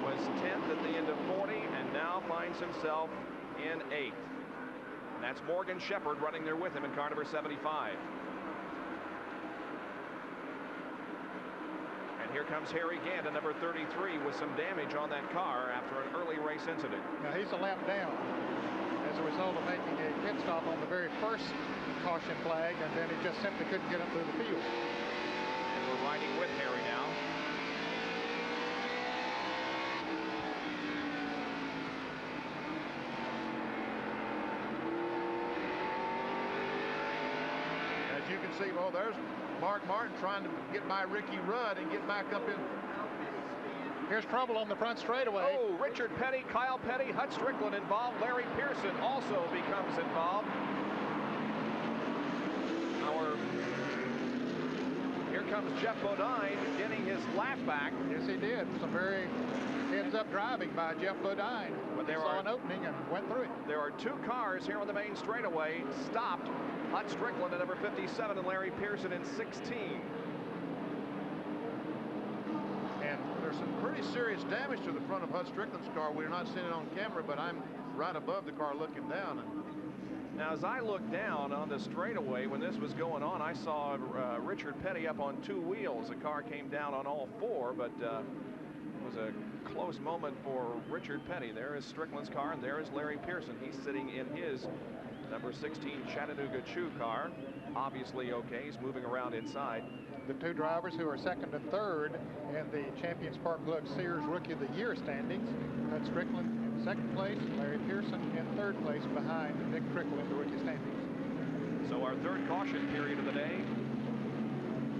was 10th at the end of 40, and now finds himself in 8th. And that's Morgan Shepherd running there with him in car number 75. And here comes Harry Gant in number 33 with some damage on that car after an early race incident. Now he's a lap down as a result of making a pit stop on the very first caution flag, and then he just simply couldn't get up through the field. And we're riding with Harry now. As you can see, well, there's Mark Martin trying to get by Ricky Rudd and get back up in. Here's trouble on the front straightaway. Oh, Richard Petty, Kyle Petty, Hut Strickland involved. Larry Pearson also becomes involved. Here comes Jeff Bodine getting his lap back. Yes, he did. Some very heads-up driving by Jeff Bodine. But they saw an opening and went through it. There are 2 cars here on the main straightaway stopped. Hut Strickland at number 57 and Larry Pearson in 16. And there's some pretty serious damage to the front of Hut Strickland's car. We're not seeing it on camera, but I'm right above the car looking down. And now, as I looked down on the straightaway when this was going on, I saw Richard Petty up on 2 wheels. The car came down on all 4, but it was a close moment for Richard Petty. There is Strickland's car, and there is Larry Pearson. He's sitting in his number 16 Chattanooga Chew car. Obviously okay. He's moving around inside. The 2 drivers who are 2nd and 3rd in the Champion Spark Plug Sears Rookie of the Year standings. Hut Strickland in 2nd place, Larry Pearson in 3rd place behind Nick Trickle in the rookie standings. So our 3rd caution period of the day.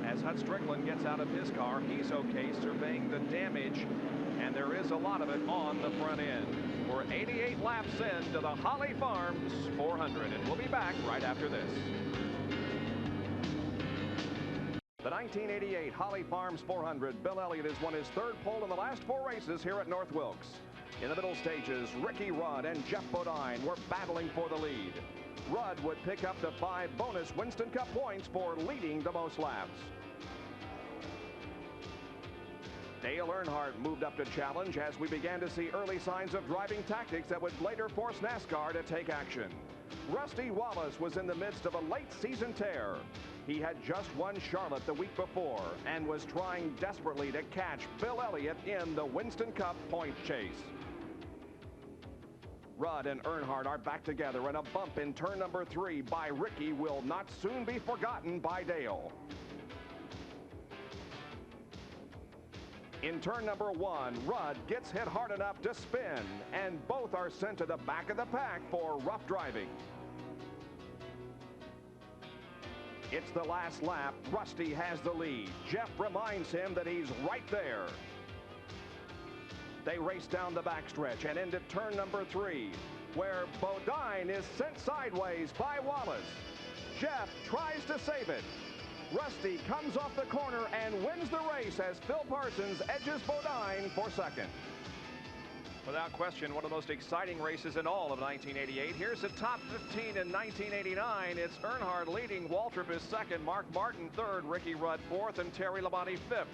As Hut Strickland gets out of his car, he's okay, surveying the damage, and there is a lot of it on the front end. We're 88 laps into the Holly Farms 400, and we'll be back right after this. The 1988 Holly Farms 400, Bill Elliott has won his 3rd pole in the last 4 races here at North Wilkes. In the middle stages, Ricky Rudd and Jeff Bodine were battling for the lead. Rudd would pick up the 5 bonus Winston Cup points for leading the most laps. Dale Earnhardt moved up to challenge as we began to see early signs of driving tactics that would later force NASCAR to take action. Rusty Wallace was in the midst of a late season tear. He had just won Charlotte the week before and was trying desperately to catch Bill Elliott in the Winston Cup point chase. Rudd and Earnhardt are back together, and a bump in turn number 3 by Ricky will not soon be forgotten by Dale. In turn number 1, Rudd gets hit hard enough to spin, and both are sent to the back of the pack for rough driving. It's the last lap. Rusty has the lead. Jeff reminds him that he's right there. They race down the backstretch and into turn number 3, where Bodine is sent sideways by Wallace. Jeff tries to save it. Rusty comes off the corner and wins the race as Phil Parsons edges Bodine for second. Without question, one of the most exciting races in all of 1988. Here's the top 15 in 1989. It's Earnhardt leading. Waltrip is second. Mark Martin third. Ricky Rudd fourth. And Terry Labonte fifth.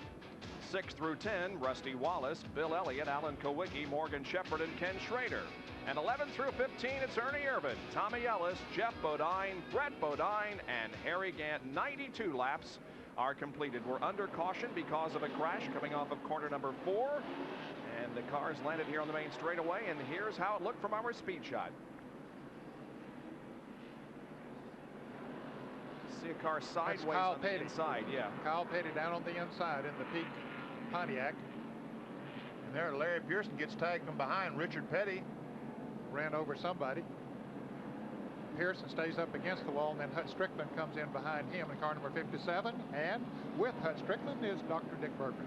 6 through 10, Rusty Wallace, Bill Elliott, Alan Kowicki, Morgan Shepherd, and Ken Schrader. And 11 through 15, it's Ernie Irvan, Tommy Ellis, Jeff Bodine, Brett Bodine, and Harry Gant. 92 laps are completed. We're under caution because of a crash coming off of corner number 4. And the cars landed here on the main straightaway, and here's how it looked from our speed shot. See a car sideways on the inside, yeah. Kyle Petty down on the inside in the peak Pontiac. And there Larry Pearson gets tagged from behind. Richard Petty ran over somebody. Pearson stays up against the wall, and then Hut Strickland comes in behind him in car number 57. And with Hut Strickland is Dr. Dick Bergman.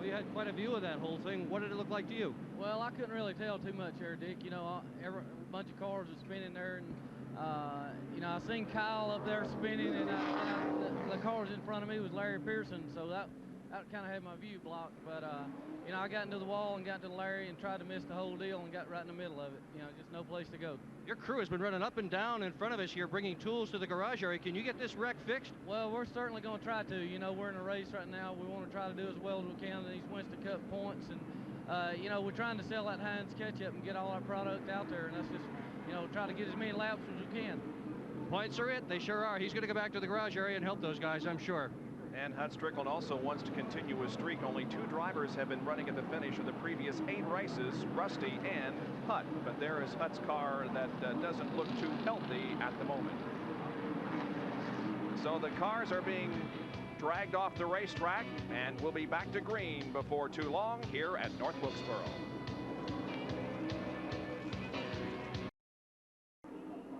We had quite a view of that whole thing. What did it look like to you? Well, I couldn't really tell too much there, Dick. You know, a bunch of cars were spinning there, and you know, I seen Kyle up there spinning, and the cars in front of me was Larry Pearson, so that kind of had my view blocked. But you know, I got into the wall and got to Larry and tried to miss the whole deal and got right in the middle of it. You know, just no place to go. Your crew has been running up and down in front of us here, bringing tools to the garage area. Can you get this wreck fixed? Well, we're certainly going to try to. You know, we're in a race right now. We want to try to do as well as we can in these Winston Cup points, and you know, we're trying to sell that Heinz ketchup and get all our product out there, and that's just, you know, try to get as many laps as we can. Points are it. They sure are. He's going to go back to the garage area and help those guys, I'm sure. And Hut Strickland also wants to continue his streak. Only 2 drivers have been running at the finish of the previous 8 races, Rusty and Hut. But there is Hut's car that doesn't look too healthy at the moment. So the cars are being dragged off the racetrack, and we'll be back to green before too long here at North Wilkesboro.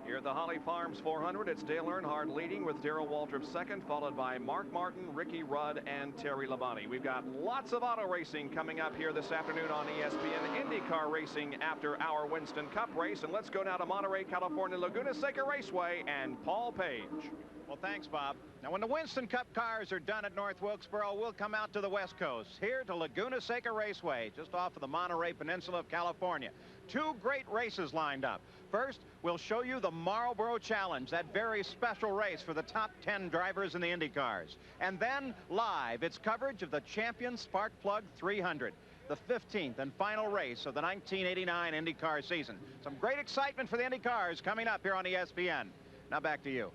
Here at the Holly Farms 400, it's Dale Earnhardt leading with Darrell Waltrip second, followed by Mark Martin, Ricky Rudd, and Terry Labonte. We've got lots of auto racing coming up here this afternoon on ESPN. IndyCar racing after our Winston Cup race. And let's go now to Monterey, California, Laguna Seca Raceway, and Paul Page. Well, thanks, Bob. Now, when the Winston Cup cars are done at North Wilkesboro, we'll come out to the West Coast, here to Laguna Seca Raceway, just off of the Monterey Peninsula of California. 2 great races lined up. First, we'll show you the Marlboro Challenge, that very special race for the top 10 drivers in the Indy cars. And then, live, it's coverage of the Champion Spark Plug 300, the 15th and final race of the 1989 IndyCar season. Some great excitement for the Indy cars coming up here on ESPN. Now back to you.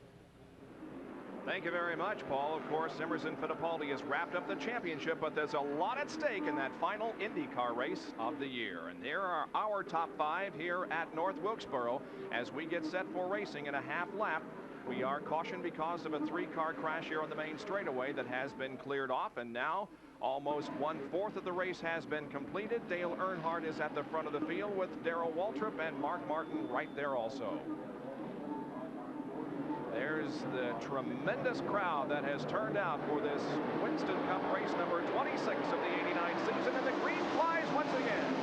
Thank you very much, Paul. Of course, Emerson Fittipaldi has wrapped up the championship, but there's a lot at stake in that final IndyCar race of the year. And there are our top 5 here at North Wilkesboro as we get set for racing in a half lap. We are cautioned because of a 3-car crash here on the main straightaway that has been cleared off, and now almost 1/4 of the race has been completed. Dale Earnhardt is at the front of the field with Darrell Waltrip and Mark Martin right there also. There's the tremendous crowd that has turned out for this Winston Cup race number 26 of the 89 season, and the green flies once again.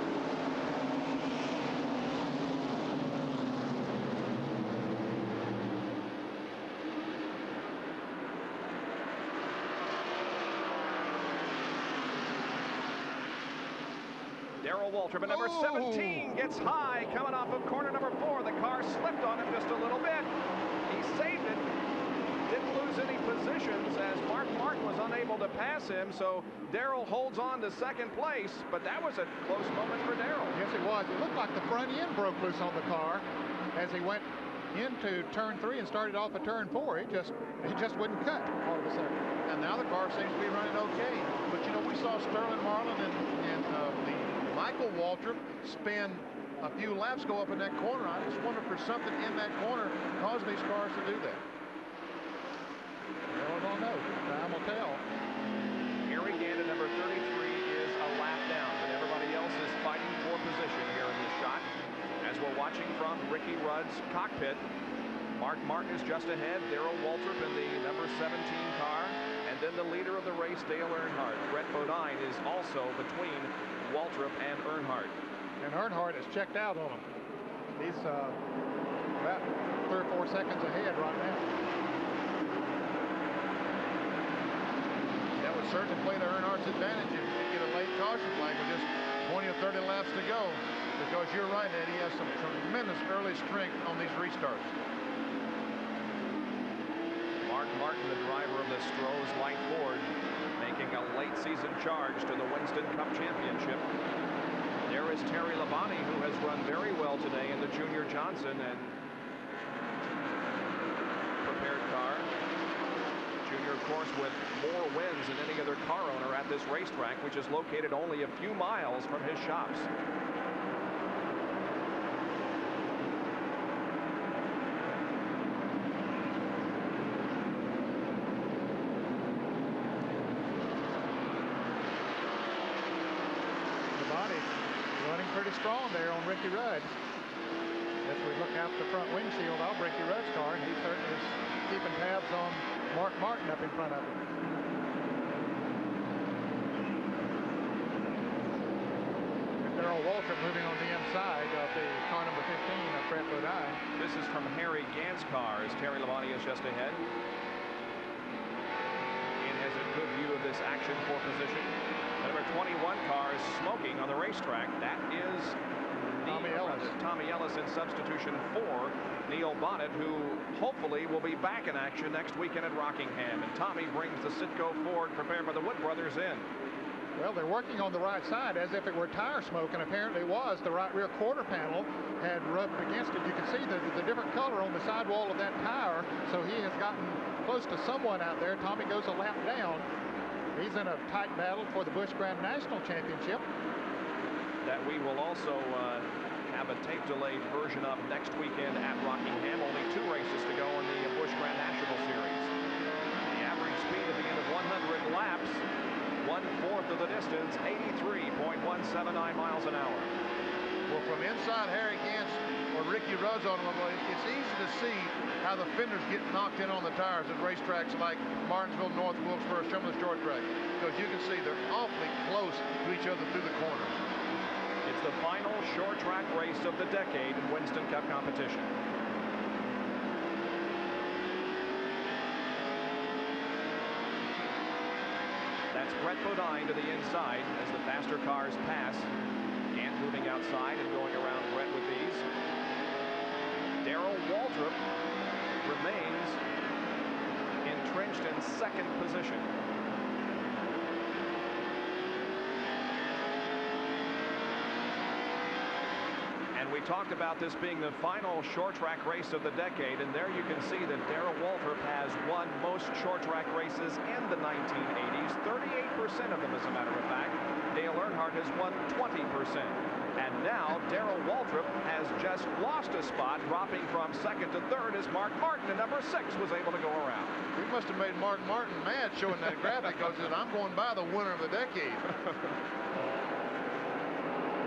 Darrell Waltrip at number 17 gets high coming off of corner number 4. The car slipped on him just a little bit. He saved it. Didn't lose any positions as Mark Martin was unable to pass him, so Darrell holds on to second place, but that was a close moment for Darrell. Yes, it was. It looked like the front end broke loose on the car as he went into turn 3 and started off at turn 4. He just wouldn't cut all of a sudden. And now the car seems to be running okay. But you know, we saw Sterling Marlin and the Michael Waltrip spin a few laps go up in that corner. I just wonder if there's something in that corner causing these cars to do that. Well, I don't know. Time will tell. Harry Gant at number 33 is a lap down, but everybody else is fighting for position here in this shot. As we're watching from Ricky Rudd's cockpit, Mark Martin is just ahead. Darrell Waltrip in the number 17 car, and then the leader of the race, Dale Earnhardt. Brett Bodine is also between Waltrip and Earnhardt. And Earnhardt has checked out on him. He's about 3 or 4 seconds ahead right now. That would certainly play to Earnhardt's advantage if you get a late caution flag with just 20 or 30 laps to go. Because you're right, Eddie, he has some tremendous early strength on these restarts. Mark Martin, the driver of the Stroh's Light Ford, making a late season charge to the Winston Cup Championship. There is Terry Labonte, who has run very well today in the Junior Johnson and prepared car. Junior, of course, with more wins than any other car owner at this racetrack, which is located only a few miles from his shops. Pretty strong there on Ricky Rudd. As we look out the front windshield of Ricky Rudd's car, and he certainly is keeping tabs on Mark Martin up in front of him. And Darrell Waltrip moving on the inside of the car number 15 of Brett Bodine. This is from Harry Gant's car as Terry Labonte is just ahead. And has a good view of this action for position. The number 21 car is smoking on the racetrack. That is Tommy Ellis in substitution for Neil Bonnet, who hopefully will be back in action next weekend at Rockingham. And Tommy brings the Citgo Ford prepared by the Wood brothers in. Well, they're working on the right side as if it were tire smoke, and apparently it was. The right rear quarter panel had rubbed against it. You can see the different color on the sidewall of that tire, so he has gotten close to someone out there. Tommy goes a lap down. He's in a tight battle for the Busch Grand National Championship. That we will also have a tape delayed version of next weekend at Rockingham. Only 2 races to go in the Busch Grand National Series. The average speed at the end of 100 laps, 1/4 of the distance, 83.179 miles an hour. Well, from inside Harry Gant's or Ricky Rudd's automobile, it's easy to see how the fenders get knocked in on the tires at racetracks like Martinsville, North Wilkesboro, some of the short tracks, because you can see they're awfully close to each other through the corners. It's the final short track race of the decade in Winston Cup competition. That's Brett Bodine to the inside as the faster cars pass. Gant moving outside and going around Brett with these. Darrell Waltrip remains entrenched in second position. And we talked about this being the final short track race of the decade, and there you can see that Darrell Waltrip has won most short track races in the 1980s, 38% of them as a matter of fact. Dale Earnhardt has won 20%. And now Darrell Waltrip has just lost a spot, dropping from second to third as Mark Martin, at number 6, was able to go around. We must have made Mark Martin mad showing that graphic because he said, I'm going by the winner of the decade.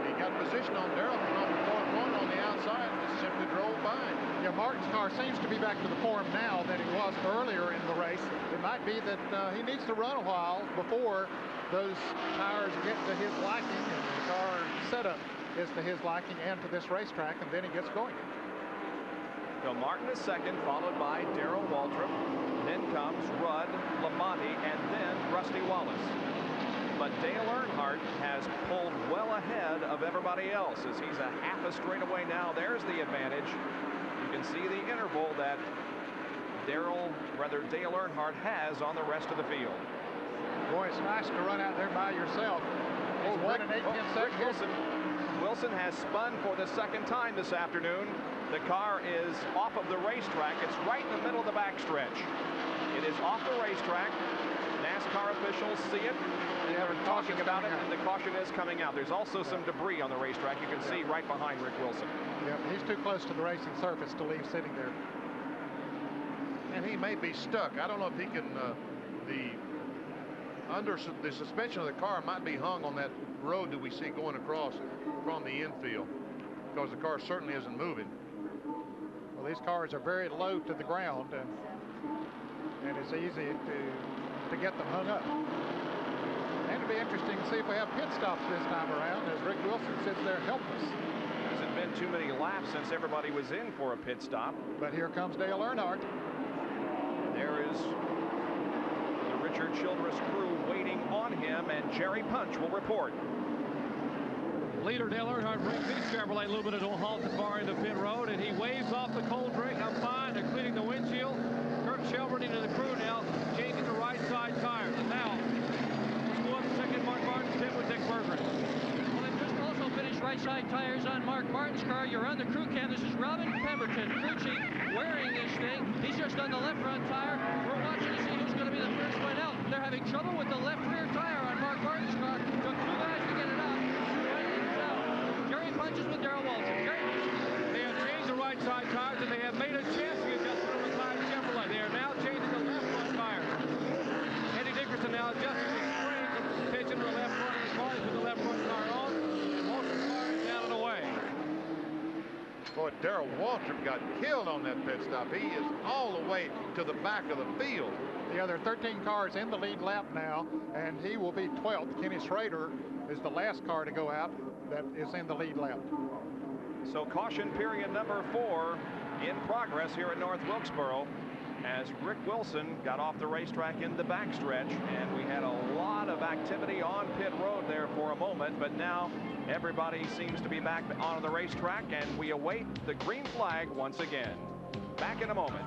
He got position on Darrell from the fourth corner on the outside and just simply drove by. Yeah, Martin's car seems to be back to the form now that he was earlier in the race. It might be that he needs to run a while before those tires get to his liking and the car setup is to his liking and to this racetrack, and then he gets going. So Martin is second, followed by Darrell Waltrip. Then comes Rudd, Labonte, and then Rusty Wallace. But Dale Earnhardt has pulled well ahead of everybody else as he's a half a straightaway now. There's the advantage. You can see the interval that Dale Earnhardt has on the rest of the field. Boy, it's nice to run out there by yourself. He's 1 and 8/10 seconds. Wilson has spun for the second time this afternoon. The car is off of the racetrack. It's right in the middle of the backstretch. It is off the racetrack. NASCAR officials see it. They're talking about it, and the caution is coming out. There's also some debris on the racetrack. You can see right behind Rick Wilson. Yep, he's too close to the racing surface to leave sitting there. And he may be stuck. I don't know if he can. The suspension of the car might be hung on that road that we see going across from the infield, because the car certainly isn't moving. Well, these cars are very low to the ground, and it's easy to get them hung up. And it'll be interesting to see if we have pit stops this time around as Rick Wilson sits there helpless. Hasn't been too many laps since everybody was in for a pit stop. But here comes Dale Earnhardt. There is the Richard Childress crew waiting on him, and Jerry Punch will report. Leader Dale Earnhardt brings his Chevrolet a little bit of a halt far into pit road, and he waves off the cold drink. I'm fine. They're cleaning the windshield. Kurt Shelburne into the crew now, changing the right side tires. And now, let's go up second. Mark Martin's pit with Dick Berggren. Well, they've just also finished right side tires on Mark Martin's car. You're on the crew cam. This is Robin Pemberton, crew chief, wearing this thing. He's just on the left front tire. We're watching to see who's going to be the first one out. They're having trouble with the left rear tire on Mark Martin's car. Took 2 guys to get it out. Jerry Punches with Darrell Walton. They have changed the right side tires, and they have made a chassis adjustment on the side of Chevrolet. They are now changing the left front tires. Eddie Dickerson now adjusting the spring attention to the left front of the car. He put the left front tire on, and Walton's car is down and away. Boy, Darrell Waltrip got killed on that pit stop. He is all the way to the back of the field. The other 13 cars in the lead lap now, and he will be 12th. Kenny Schrader is the last car to go out that is in the lead lap. So caution period number 4 in progress here at North Wilkesboro, as Rick Wilson got off the racetrack in the backstretch, and we had a lot of activity on pit road there for a moment, but now everybody seems to be back on the racetrack, and we await the green flag once again. Back in a moment.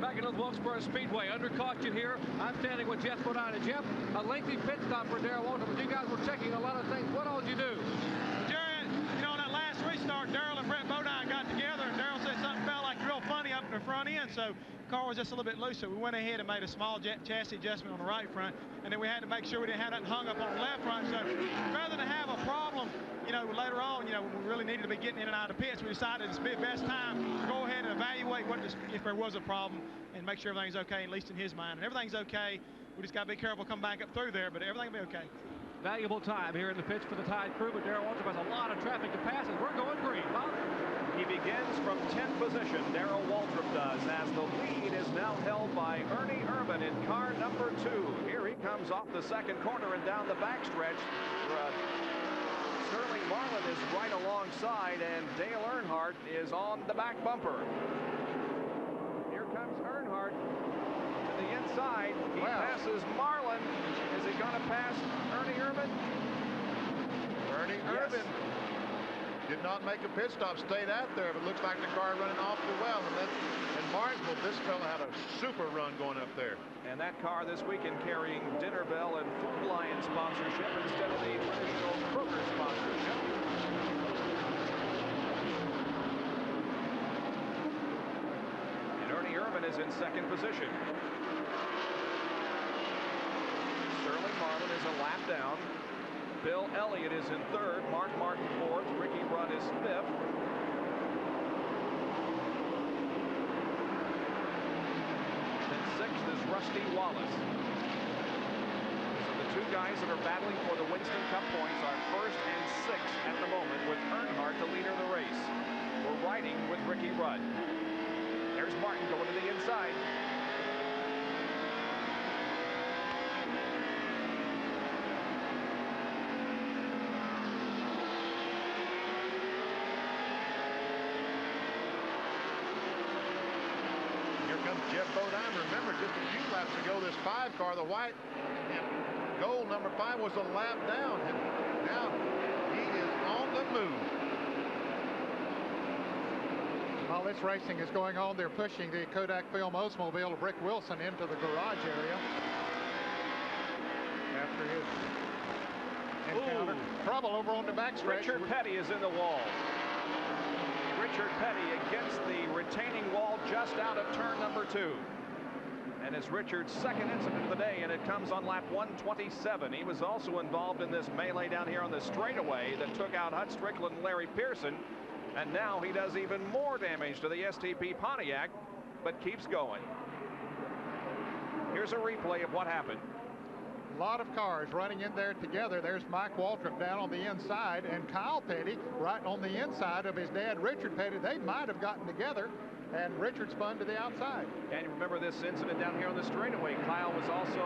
Back at North Wilkesboro Speedway, under caution here. I'm standing with Jeff Bodine. Jeff, a lengthy pit stop for Darrell Waltrip, but you guys were checking a lot of things. What all did you do? Jerry, you know, on that last restart, Darrell and Brett Bodine got together, and Darrell said something felt like real funny up in the front end, so the car was just a little bit loose, so we went ahead and made a small chassis adjustment on the right front, and then we had to make sure we didn't have nothing hung up on the left front, so rather than have a problem, you know, later on, you know, when we really needed to be getting in and out of the pits, we decided it's the best time to go ahead and evaluate if there was a problem and make sure everything's okay, at least in his mind. And everything's okay. We just got to be careful come back up through there, but everything will be okay. Valuable time here in the pits for the Tide crew, but Darrell Waltrip has a lot of traffic to pass, and we're going green. Bob? He begins from 10th position, Darrell Waltrip does, as the lead is now held by Ernie Irvin in car number 2. Here he comes off the second corner and down the backstretch. Sterling Marlin is right alongside, and Dale Earnhardt is on the back bumper. Here comes Earnhardt to the inside. He passes Marlin. Is he going to pass Ernie Irvin? Ernie Irvin did not make a pit stop, stayed out there, but looks like the car running awfully well. And in Martinsville, this fella had a super run going up there. And that car this weekend carrying Dinner Bell and Food Lion sponsorship instead of the traditional Kroger sponsorship. And Ernie Irvin is in second position. Sterling Marlin is a lap down. Bill Elliott is in third. Mark Martin fourth. Ricky Rudd is fifth. Then sixth is Rusty Wallace. So the two guys that are battling for the Winston Cup points are first and sixth at the moment, with Earnhardt the leader of the race. We're riding with Ricky Rudd. There's Martin going to the inside. comes Jeff Bodine. Remember, just a few laps ago, this 5 car, the white and gold number 5, was a lap down. And now he is on the move. While this racing is going on, they're pushing the Kodak Film Oldsmobile of Rick Wilson into the garage area after his encounter. Trouble over on the backstretch. Richard Petty is in the wall. Richard Petty against the retaining wall just out of turn number 2. And it's Richard's second incident of the day, and it comes on lap 127. He was also involved in this melee down here on the straightaway that took out Hut Strickland and Larry Pearson. And now he does even more damage to the STP Pontiac, but keeps going. Here's a replay of what happened. A lot of cars running in there together. There's Mike Waltrip down on the inside, and Kyle Petty right on the inside of his dad, Richard Petty. They might have gotten together, and Richard spun to the outside. And you remember this incident down here on the straightaway. Kyle was also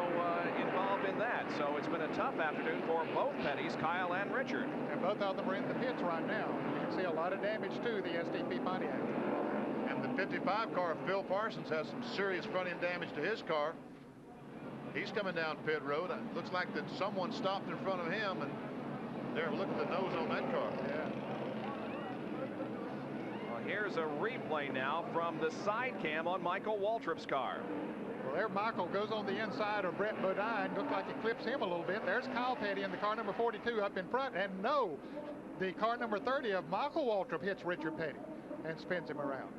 involved in that. So it's been a tough afternoon for both Pettys, Kyle and Richard. And both of them are in the pits right now. You can see a lot of damage to the STP Pontiac. And the 55 car, Phil Parsons, has some serious front end damage to his car. He's coming down pit road. It looks like that someone stopped in front of him, and there, look at the nose on that car. Yeah. Well, here's a replay now from the side cam on Michael Waltrip's car. Well, there Michael goes on the inside of Brett Bodine. Looked like it clips him a little bit. There's Kyle Petty in the car number 42 up in front. And no, the car number 30 of Michael Waltrip hits Richard Petty and spins him around.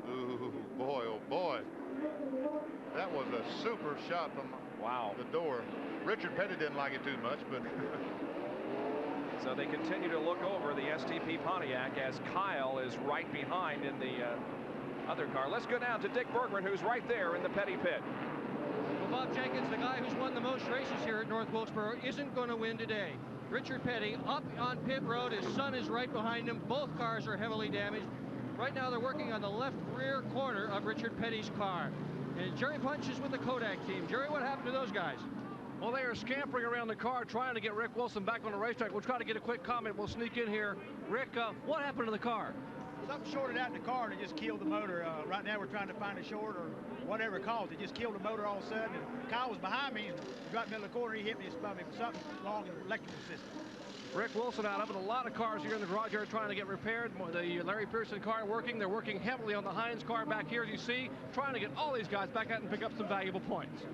Ooh, boy, oh boy. That was a super shot from the door. Richard Petty didn't like it too much, but so they continue to look over the STP Pontiac as Kyle is right behind in the other car. Let's go down to Dick Bergman, who's right there in the Petty pit. Well, Bob Jenkins, the guy who's won the most races here at North Wilkesboro, isn't going to win today. Richard Petty up on pit road. His son is right behind him. Both cars are heavily damaged. Right now they're working on the left rear corner of Richard Petty's car. And Jerry Punch is with the Kodak team. Jerry, what happened to those guys? Well, they are scampering around the car trying to get Rick Wilson back on the racetrack. We'll try to get a quick comment. We'll sneak in here. Rick, what happened to the car? Something shorted out in the car and it just killed the motor. Right now we're trying to find a short or whatever it caused. It just killed the motor all of a sudden. And Kyle was behind me and right in the middle of the corner. He hit me and spun me with something wrong in the electrical system. Rick Wilson out up in a lot of cars here in the garage yard trying to get repaired. The Larry Pearson car working. They're working heavily on the Hines car back here, as you see, trying to get all these guys back out and pick up some valuable points.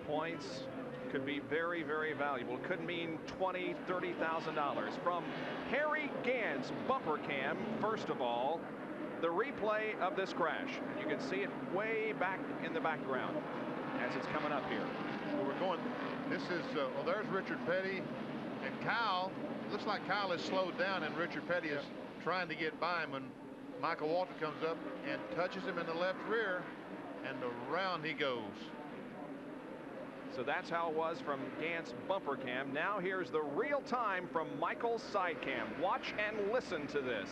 Points could be very, very valuable. It could mean $20,000, $30,000. From Harry Gant's bumper cam, first of all, the replay of this crash. You can see it way back in the background as it's coming up here. Well, we're going, this is, well, there's Richard Petty. And Kyle, looks like Kyle is slowed down, and Richard Petty is trying to get by him when Michael Walter comes up and touches him in the left rear, and around he goes. So that's how it was from Gant's bumper cam. Now here's the real time from Michael's side cam. Watch and listen to this.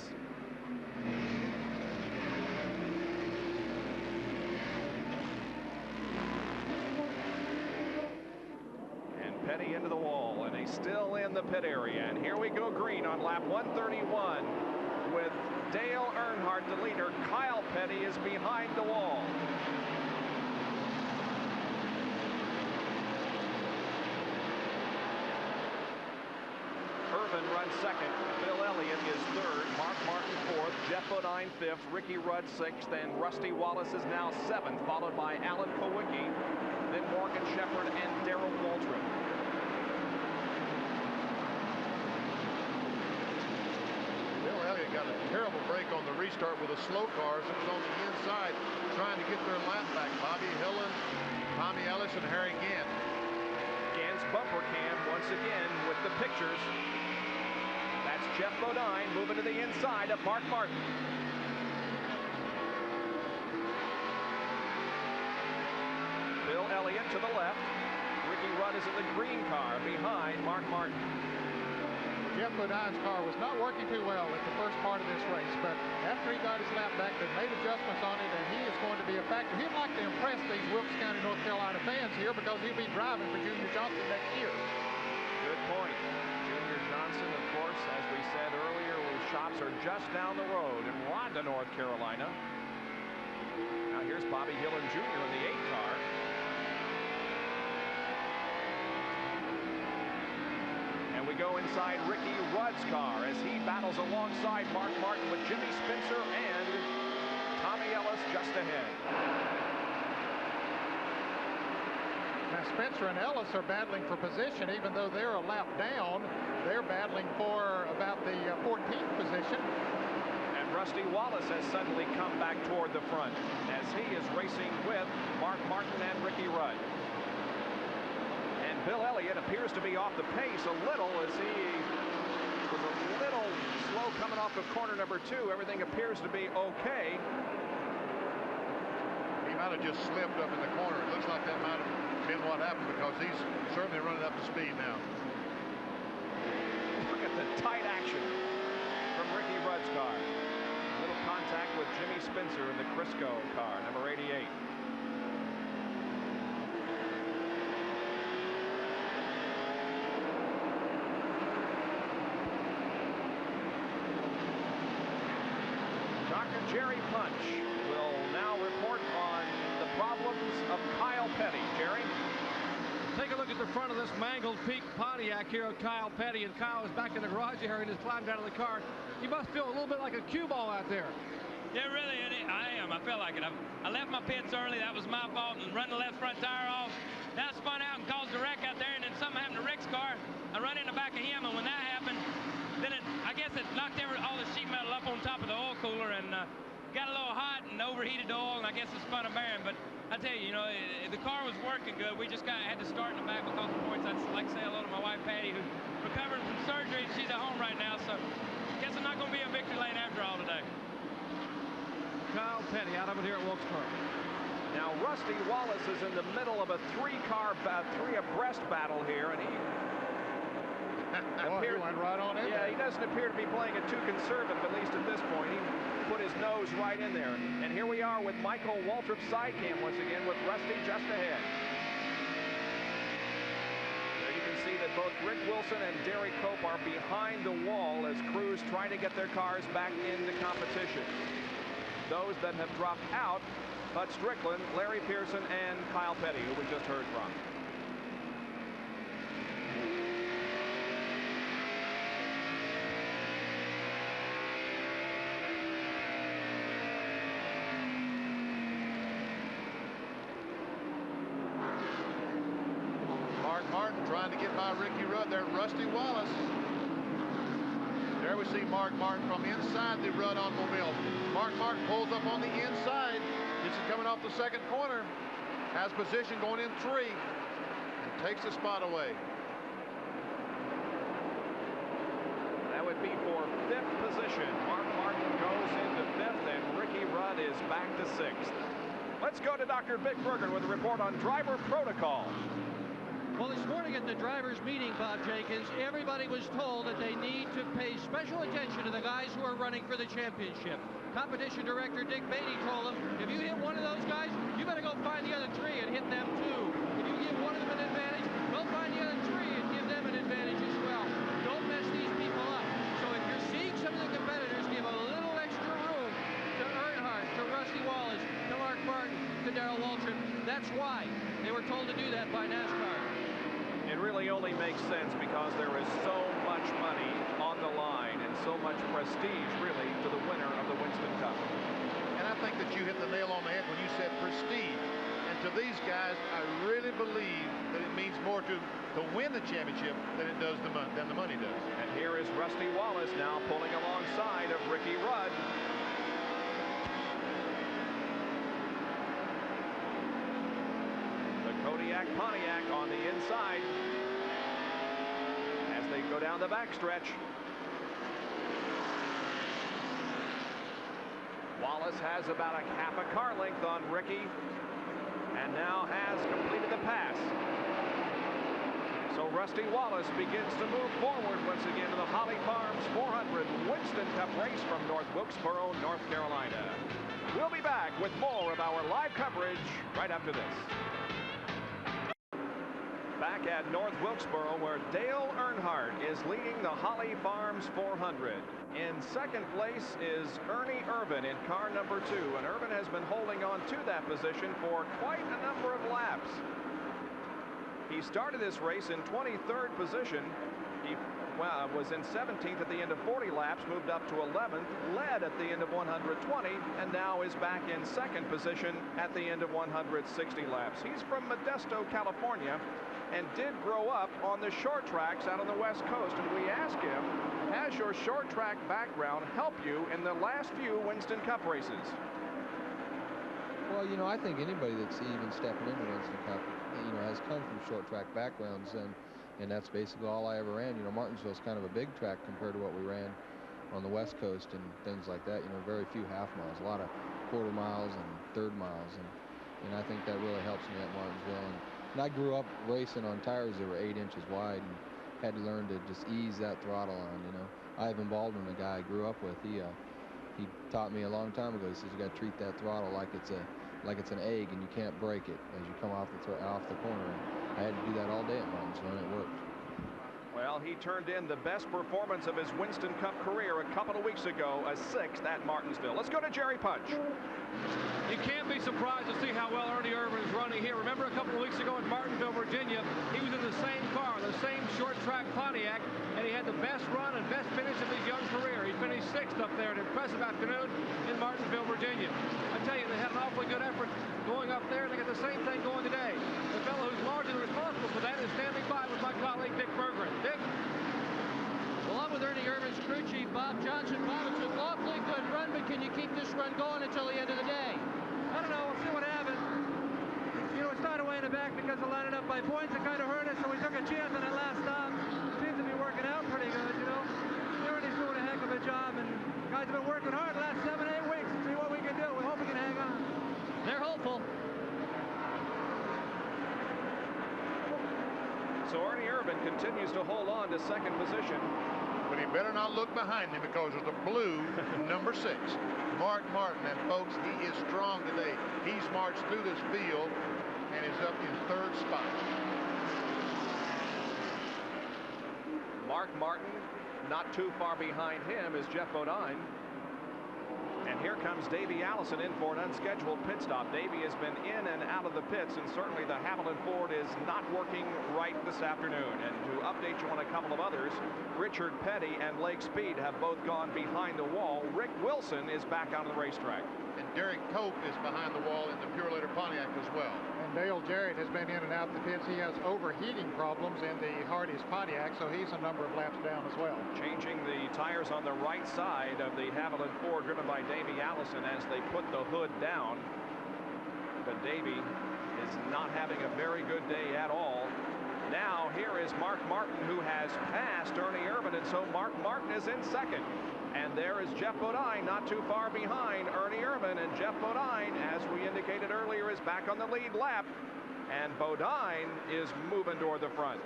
Petty into the wall, and he's still in the pit area. And here we go green on lap 131 with Dale Earnhardt, the leader. Kyle Petty is behind the wall. Irvin runs second. Bill Elliott is third. Mark Martin fourth. Jeff Bodine fifth. Ricky Rudd sixth. And Rusty Wallace is now seventh, followed by Alan Kowicki, then Morgan Shepherd and Darrell Waltrip. Got a terrible break on the restart with the slow cars. It was on the inside trying to get their lap back. Bobby Hillen, Tommy Ellis, and Harry Gant. Gant's bumper cam once again with the pictures. That's Jeff Bodine moving to the inside of Mark Martin. Bill Elliott to the left. Ricky Rudd is in the green car behind Mark Martin. Jeff Bodine's car was not working too well at the first part of this race, but after he got his lap back, they made adjustments on it, and he is going to be a factor. He'd like to impress these Wilkes County, North Carolina fans here because he'll be driving for Junior Johnson next year. Good point. Junior Johnson, of course, as we said earlier, whose shops are just down the road in Rhonda, North Carolina. Now here's Bobby Hillin Jr. in the 8 car. And we go inside Ricky Rudd's car as he battles alongside Mark Martin with Jimmy Spencer and Tommy Ellis just ahead. Now Spencer and Ellis are battling for position, even though they're a lap down. They're battling for about the 14th position. And Rusty Wallace has suddenly come back toward the front as he is racing with Mark Martin and Ricky Rudd. And Bill Elliott appears to be off the pace a little as he was a little slow coming off of corner number 2. Everything appears to be okay. He might have just slipped up in the corner. It looks like that might have been what happened because he's certainly running up to speed now. Look at the tight action from Ricky Rudd's car. Little contact with Jimmy Spencer in the Crisco car, number 88. Dr. Jerry Punch will now report on the problems of Kyle Petty. Jerry? Take a look at the front of this mangled Peak Pontiac here of Kyle Petty, and Kyle is back in the garage area and has climbed out of the car. He must feel a little bit like a cue ball out there. Yeah, really, I am. I felt like it. I left my pits early. That was my fault, and run the left front tire off. That spun out and caused a wreck out there, and then something happened to Rick's car. I run in the back of him, and when that happened, then I guess it knocked all the sheet metal up on top of the oil cooler and got a little hot and overheated the oil, and I guess it spun a bearing. But I tell you, the car was working good. We just had to start in the back because of the points. I'd like to say hello to my wife, Patty, who's recovering from surgery. She's at home right now, so I guess I'm not going to be in victory lane after all today. Kyle Petty out of it here at Wilkesboro. Now Rusty Wallace is in the middle of a three abreast battle here, and he he went right on in there. He doesn't appear to be playing it too conservative, at least at this point. He put his nose right in there. And here we are with Michael Waltrip's side cam once again with Rusty just ahead. There you can see that both Rick Wilson and Derek Cope are behind the wall as crews try to get their cars back into competition. Those that have dropped out, Bud Strickland, Larry Pearson, and Kyle Petty, who we just heard from. Martin trying to get by Ricky Rudd there. Rusty Wallace. There we see Mark Martin from inside the Rudd automobile. Mark Martin pulls up on the inside. This is coming off the second corner. Has position going in 3 and takes the spot away. That would be for 5th position. Mark Martin goes into 5th and Ricky Rudd is back to 6th. Let's go to Dr. Vic Bergen with a report on driver protocol. Well, this morning at the drivers' meeting, Bob Jenkins, everybody was told that they need to pay special attention to the guys who are running for the championship. Competition director Dick Beatty told them, if you hit one of those guys, you better go find the other 3 and hit them too. If you give one of them an advantage, go find the other 3 and give them an advantage as well. Don't mess these people up. So if you're seeing some of the competitors give a little extra room to Earnhardt, to Rusty Wallace, to Mark Martin, to Darrell Waltrip, that's why they were told to do that by NASCAR. It really only makes sense because there is so much money on the line and so much prestige, really, to the winner of the Winston Cup. And I think that you hit the nail on the head when you said prestige. And to these guys, I really believe that it means more to win the championship than it does than the money does. And here is Rusty Wallace now pulling alongside of Ricky Rudd. Kodiak Pontiac on the inside as they go down the backstretch. Wallace has about a half a car length on Ricky and now has completed the pass. So Rusty Wallace begins to move forward once again to the Holly Farms 400 Winston Cup race from North Wilkesboro, North Carolina. We'll be back with more of our live coverage right after this. Back at North Wilkesboro, where Dale Earnhardt is leading the Holly Farms 400. In second place is Ernie Irvin in car number 2, and Irvin has been holding on to that position for quite a number of laps. He started this race in 23rd position. He was in 17th at the end of 40 laps, moved up to 11th, led at the end of 120, and now is back in second position at the end of 160 laps. He's from Modesto, California, and did grow up on the short tracks out on the West Coast. And we asked him, has your short track background helped you in the last few Winston Cup races? Well, you know, I think anybody that's even stepping into Winston Cup, you know, has come from short track backgrounds, and that's basically all I ever ran. You know, Martinsville's kind of a big track compared to what we ran on the West Coast and things like that. You know, very few half miles, a lot of quarter miles and third miles, and I think that really helps me at Martinsville. And I grew up racing on tires that were 8 inches wide and had to learn to just ease that throttle on, you know. Ivan Baldwin, the guy I grew up with, he taught me a long time ago. He says you got to treat that throttle like it's an egg, and you can't break it as you come off the corner. And I had to do that all day at Martinsville, and it worked. Well, he turned in the best performance of his Winston Cup career a couple of weeks ago, a 6th at Martinsville. Let's go to Jerry Punch. You can't be surprised to see how well Ernie Irvin is running here. Remember a couple of weeks ago in Martinsville, Virginia, he was in the same car, the same short track Pontiac, and he had the best run and best finish of his young career. He finished 6th up there, an impressive afternoon in Martinsville, Virginia. I tell you, they had an awfully good effort going up there, and they got the same thing going today. The fellow who's largely responsible for that is standing by with my colleague Dick Berggren. Dick? Well, I'm with Ernie Irvin's crew chief, Bob Johnson. Bob, it's an awfully good run, but can you keep this run going until the end of the day? I don't know. We'll see what happens. You know, we started way in the back because of lining up by points. It kind of hurt us, so we took a chance on that last stop. Seems to be working out pretty good, you know. Ernie's doing a heck of a job, and guys have been working hard the last 7, 8 weeks to see what we can do. We hope we can hang on. They're hopeful. So Ernie Irvin continues to hold on to second position. But he better not look behind him because there's a blue number 6, Mark Martin. And folks, he is strong today. He's marched through this field and is up in 3rd spot. Mark Martin, not too far behind him is Jeff Bodine. And here comes Davey Allison in for an unscheduled pit stop. Davey has been in and out of the pits, and certainly the Hamilton Ford is not working right this afternoon. And to update you on a couple of others, Richard Petty and Lake Speed have both gone behind the wall. Rick Wilson is back on the racetrack. And Derek Cope is behind the wall in the Pure Leather Pontiac as well. And Dale Jarrett has been in and out the pits. He has overheating problems in the Hardy's Pontiac, so he's a number of laps down as well. Changing the tires on the right side of the Hamilton Ford, driven by Davey Allison as they put the hood down. But Davey is not having a very good day at all. Now here is Mark Martin, who has passed Ernie Irvin, and so Mark Martin is in second. And there is Jeff Bodine, not too far behind Ernie Irvin. And Jeff Bodine, as we indicated earlier, is back on the lead lap. And Bodine is moving toward the front.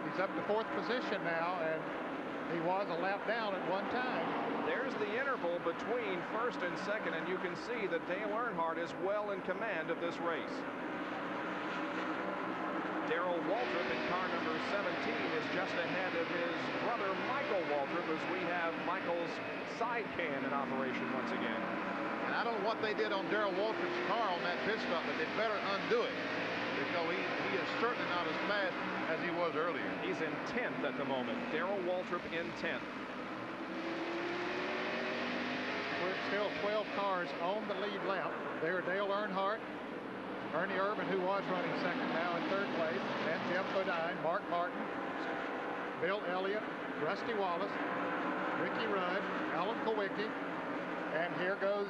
He's up to 4th position now, and he was a lap down at one time. There's the interval between 1st and 2nd, and you can see that Dale Earnhardt is well in command of this race. Darrell Waltrip in car number 17 is just ahead of his brother Michael Waltrip, as we have Michael's side can in operation once again. And I don't know what they did on Darrell Waltrip's car on that pit stop, but they better undo it, because he is certainly not as fast as he was earlier. He's in 10th at the moment. Darrell Waltrip in 10th. We're still 12 cars on the lead lap. There, Dale Earnhardt, Ernie Irvin, who was running second, now in 3rd place, and Jeff Bodine, Mark Martin, Bill Elliott, Rusty Wallace, Ricky Rudd, Alan Kowicki, and here goes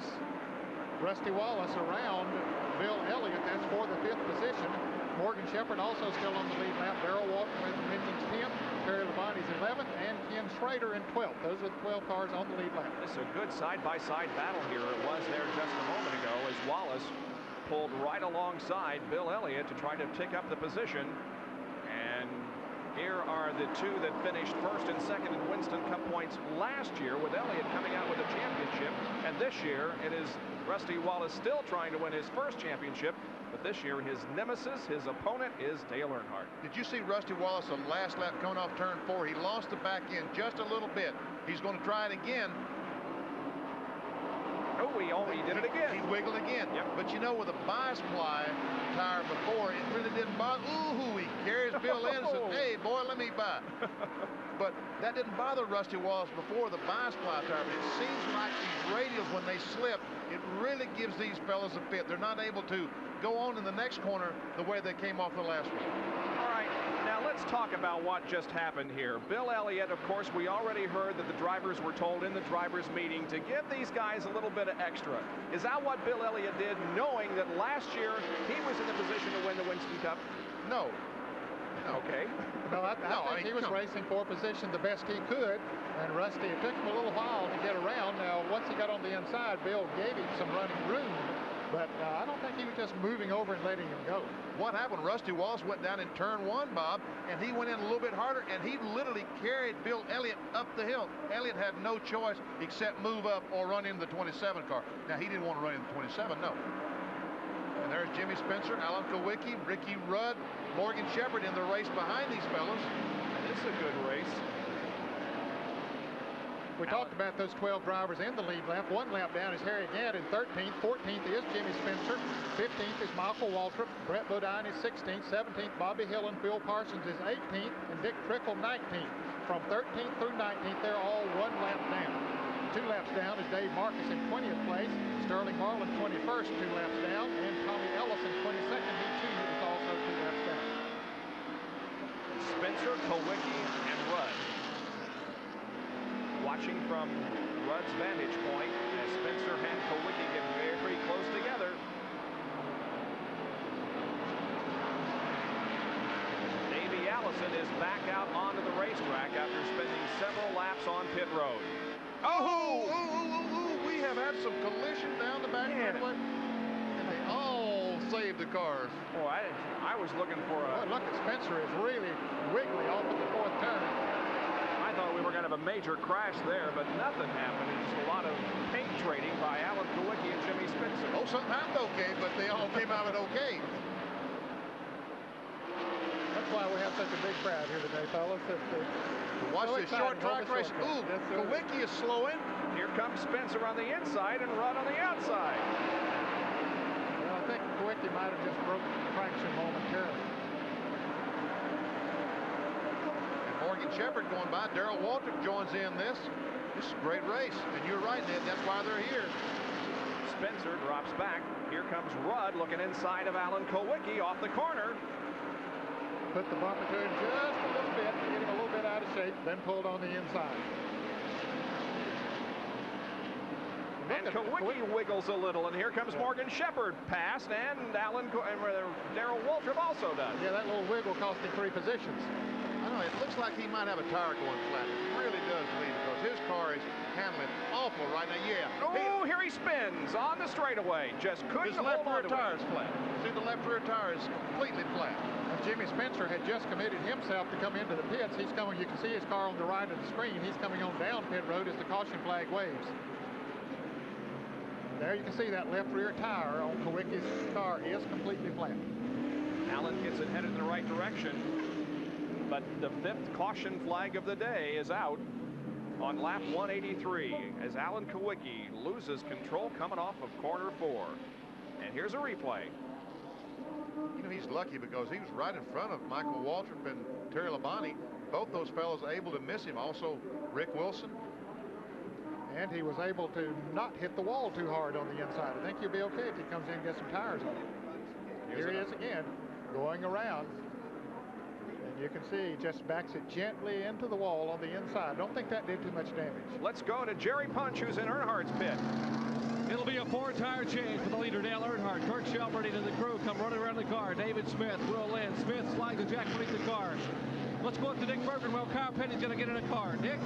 Rusty Wallace around Bill Elliott. That's for the 5th position. Morgan Shepherd also still on the lead lap. Darrell Waltrip 10th, Terry Labonte's 11th, and Ken Schrader in 12th. Those are the 12 cars on the lead lap. This is a good side-by-side battle here. It was there just a moment ago as Wallace pulled right alongside Bill Elliott to try to pick up the position. And Here are the two that finished first and second in Winston Cup points last year, with Elliott coming out with a championship. And this year, it is Rusty Wallace still trying to win his first championship. But this year, his nemesis, his opponent, is Dale Earnhardt. Did you see Rusty Wallace on last lap coming off turn 4? He lost the back end just a little bit. He's going to try it again. Oh, he did it again. He wiggled again. Yep. But you know, with a bi-ply tire before, it really didn't bother. Ooh, he carries Bill in and says, hey, boy, let me by. But that didn't bother Rusty Wallace before the bi-ply tire. But it seems like these radials, when they slip, it really gives these fellas a fit. They're not able to go on in the next corner the way they came off the last one. All right, now let's talk about what just happened here. Bill Elliott, of course, we already heard that the drivers were told in the drivers' meeting to give these guys a little bit of extra. Is that what Bill Elliott did, knowing that last year he was in the position to win the Winston Cup? No. Okay. No, I think he was racing for position the best he could, and Rusty, it took him a little while to get around. Now, once he got on the inside, Bill gave him some running room, but I don't think he was just moving over and letting him go. What happened? Rusty Wallace went down in turn 1, Bob, and he went in a little bit harder, and he literally carried Bill Elliott up the hill. Elliott had no choice except move up or run into the 27 car. Now, he didn't want to run into the 27, no. And there's Jimmy Spencer, Alan Kowicki, Ricky Rudd, Morgan Shepherd in the race behind these fellows. And it's a good race. We talked about those 12 drivers in the lead lap. One lap down is Harry Gadd in 13th. 14th is Jimmy Spencer. 15th is Michael Waltrip. Brett Bodine is 16th. 17th, Bobby Hill and Phil Parsons is 18th. And Dick Trickle 19th. From 13th through 19th, they're all one lap down. 2 laps down is Dave Marcus in 20th place. Sterling Marlin 21st, 2 laps down. And Tommy Ellis in 22nd. He too is also 2 laps down. Spencer, Kowicki, and Rudd. Watching from Rudd's vantage point as Spencer and Kowicki get very close together. Davey Allison is back out onto the racetrack after spending several laps on pit road. We have had some collision down the back straightaway, and they all saved the cars. Oh, I was looking for a... Boy, look at Spencer is really wiggly off at the 4th turn. I thought we were going to have a major crash there, but nothing happened. It's just a lot of paint trading by Alan Kowicki and Jimmy Spencer. Oh, something happened okay, but they all came out of it okay. That's why we have such a big crowd here today, fellas. Watch this short track race. Ooh, Kowicki is slowing. Here comes Spencer on the inside and Rudd on the outside. Well, I think Kowicki might have just broke traction momentarily. Morgan Shepherd going by. Darrell Waltrip joins in this. This is a great race. And you're right, Ned. That's why they're here. Spencer drops back. Here comes Rudd looking inside of Alan Kowicki off the corner. Put the bumper to him just a little bit, get him a little bit out of shape, then pulled on the inside. And Kowicki wiggles a little, and here comes Morgan Shepherd past, and Darrell Waltrip also does. Yeah, that little wiggle cost him 3 positions. I don't know, it looks like he might have a tire going flat. It really does to me, because his car is handling awful right now. Yeah. Oh, here he spins on the straightaway. Just couldn't hold on to it. His left rear tire is flat. See, the left rear tire is completely flat. Jimmy Spencer had just committed himself to come into the pits. He's coming, you can see his car on the right of the screen. He's coming on down pit road as the caution flag waves. There you can see that left rear tire on Kowicki's car is completely flat. Allen gets it headed in the right direction, but the 5th caution flag of the day is out on lap 183 as Alan Kowicki loses control coming off of corner 4. And here's a replay. You know, he's lucky because he was right in front of Michael Waltrip and Terry Labonte. Both those fellows able to miss him. Also, Rick Wilson. And he was able to not hit the wall too hard on the inside. I think he'll be okay if he comes in and gets some tires on him. Here he is again, going around. And you can see he just backs it gently into the wall on the inside. Don't think that did too much damage. Let's go to Jerry Punch, who's in Earnhardt's pit. It'll be a 4-tire change for the leader, Dale Earnhardt. Kurt Shelburne and the crew come running around the car. David Smith, Will Lynn. Smith slides a jack beneath the car. Let's go up to Dick Bergen while Kyle Petty's going to get in a car. Dick?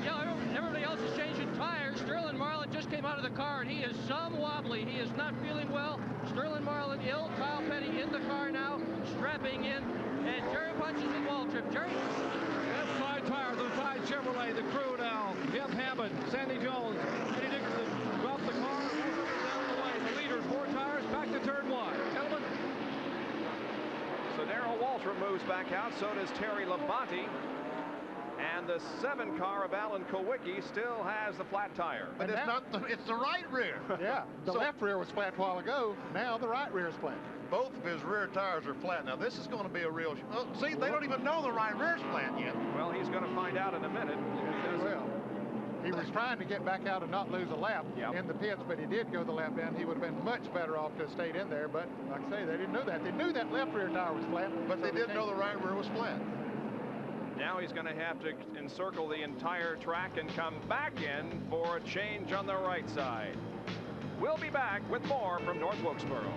Yeah, everybody else is changing tires. Sterling Marlin just came out of the car, and he is some wobbly. He is not feeling well. Sterling Marlin ill. Kyle Petty in the car now, strapping in. And Jerry punches at Waltrip. Jerry. That's 5 tires on 5 Chevrolet. The crew now. Jeff Hammond, Sandy Jones, Eddie Dickerson drop the car. Down the way. The leader, 4 tires, back to turn 1. Gentlemen. So Darrell Waltrip moves back out. So does Terry Labonte. And the 7 car of Alan Kulwicki still has the flat tire. But it's the right rear. Yeah, the left rear was flat a while ago. Now the right rear is flat. Both of his rear tires are flat. Now this is going to be a real. Oh, see, they don't even know the right rear's flat yet. Well, he's going to find out in a minute. He was trying to get back out and not lose a lap in the pits, but he did go the lap in. He would have been much better off to have stayed in there. But like I say, they didn't know that. They knew that left rear tire was flat, but they didn't know the right rear was flat. Now he's going to have to encircle the entire track and come back in for a change on the right side. We'll be back with more from North Wilkesboro.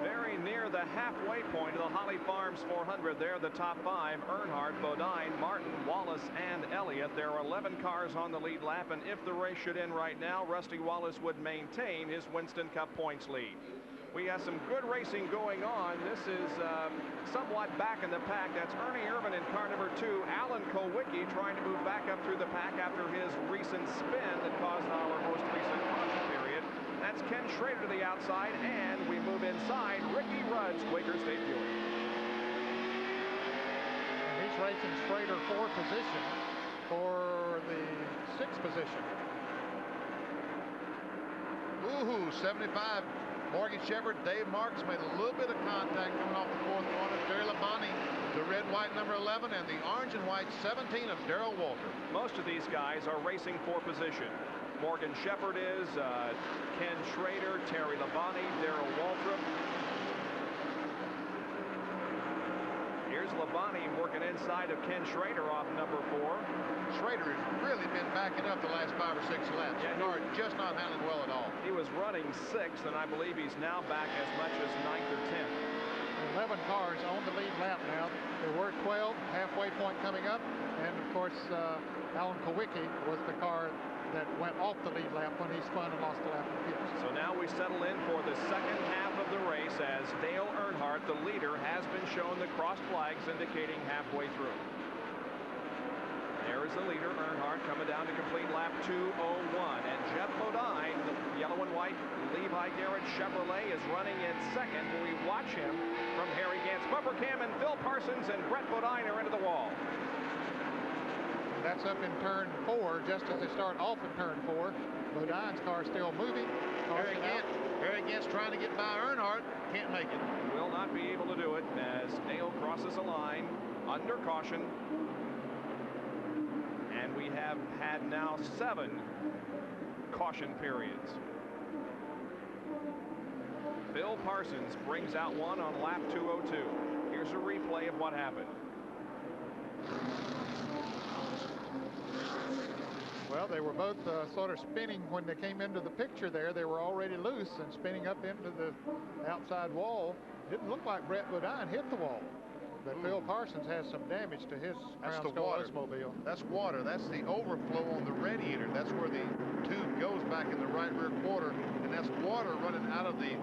Very near the halfway point of the Holly Farms 400 there, the top 5, Earnhardt, Bodine, Martin, Wallace, and Elliott. There are 11 cars on the lead lap, and if the race should end right now, Rusty Wallace would maintain his Winston Cup points lead. We have some good racing going on. This is somewhat back in the pack. That's Ernie Irvin in car number 2. Alan Kulwicki trying to move back up through the pack after his recent spin that caused our most recent caution period. That's Ken Schrader to the outside, and we move inside. Ricky Rudd's Quaker State Buick. He's racing Schrader for position for the 6th position. Ooh, 75. Morgan Shepherd, Dave Marks made a little bit of contact coming off the 4th corner. Terry Labonte, the red-white number 11, and the orange and white 17 of Darrell Waltrip. Most of these guys are racing for position. Morgan Shepherd is, Ken Schrader, Terry Labonte, Darrell Waltrip. Here's Labonte working inside of Ken Schrader off number 4. Schrader has really been backing up the last 5 or 6 laps. Yeah, Nor just not handling well at all. He was running 6th, and I believe he's now back as much as 9th or 10th. 11 cars on the lead lap now. There were 12, halfway point coming up, and of course Alan Kulwicki was the car that went off the lead lap when he spun and lost the lap in the pits. So now we settle in for the second half of the race as Dale Earnhardt, the leader, has been shown the crossed flags indicating halfway through. There is the leader, Earnhardt, coming down to complete lap 2:01. And Jeff Bodine, the yellow and white Levi Garrett Chevrolet, is running in second. We watch him from Harry Gant's bumper cam, and Phil Parsons and Brett Bodine are into the wall. That's up in turn 4, just as they start off in turn 4. Bodine's car still moving. Harry Gant's trying to get by Earnhardt. Can't make it. Will not be able to do it as Dale crosses a line under caution. And we have had now 7 caution periods. Phil Parsons brings out one on lap 202. Here's a replay of what happened. Well, they were both sort of spinning when they came into the picture there. They were already loose and spinning up into the outside wall. Didn't look like Brett Bodine hit the wall. But Phil Parsons has some damage to his Crown Skull Oldsmobile. That's water. That's the overflow on the radiator. That's where the tube goes back in the right rear quarter, and that's water running out of the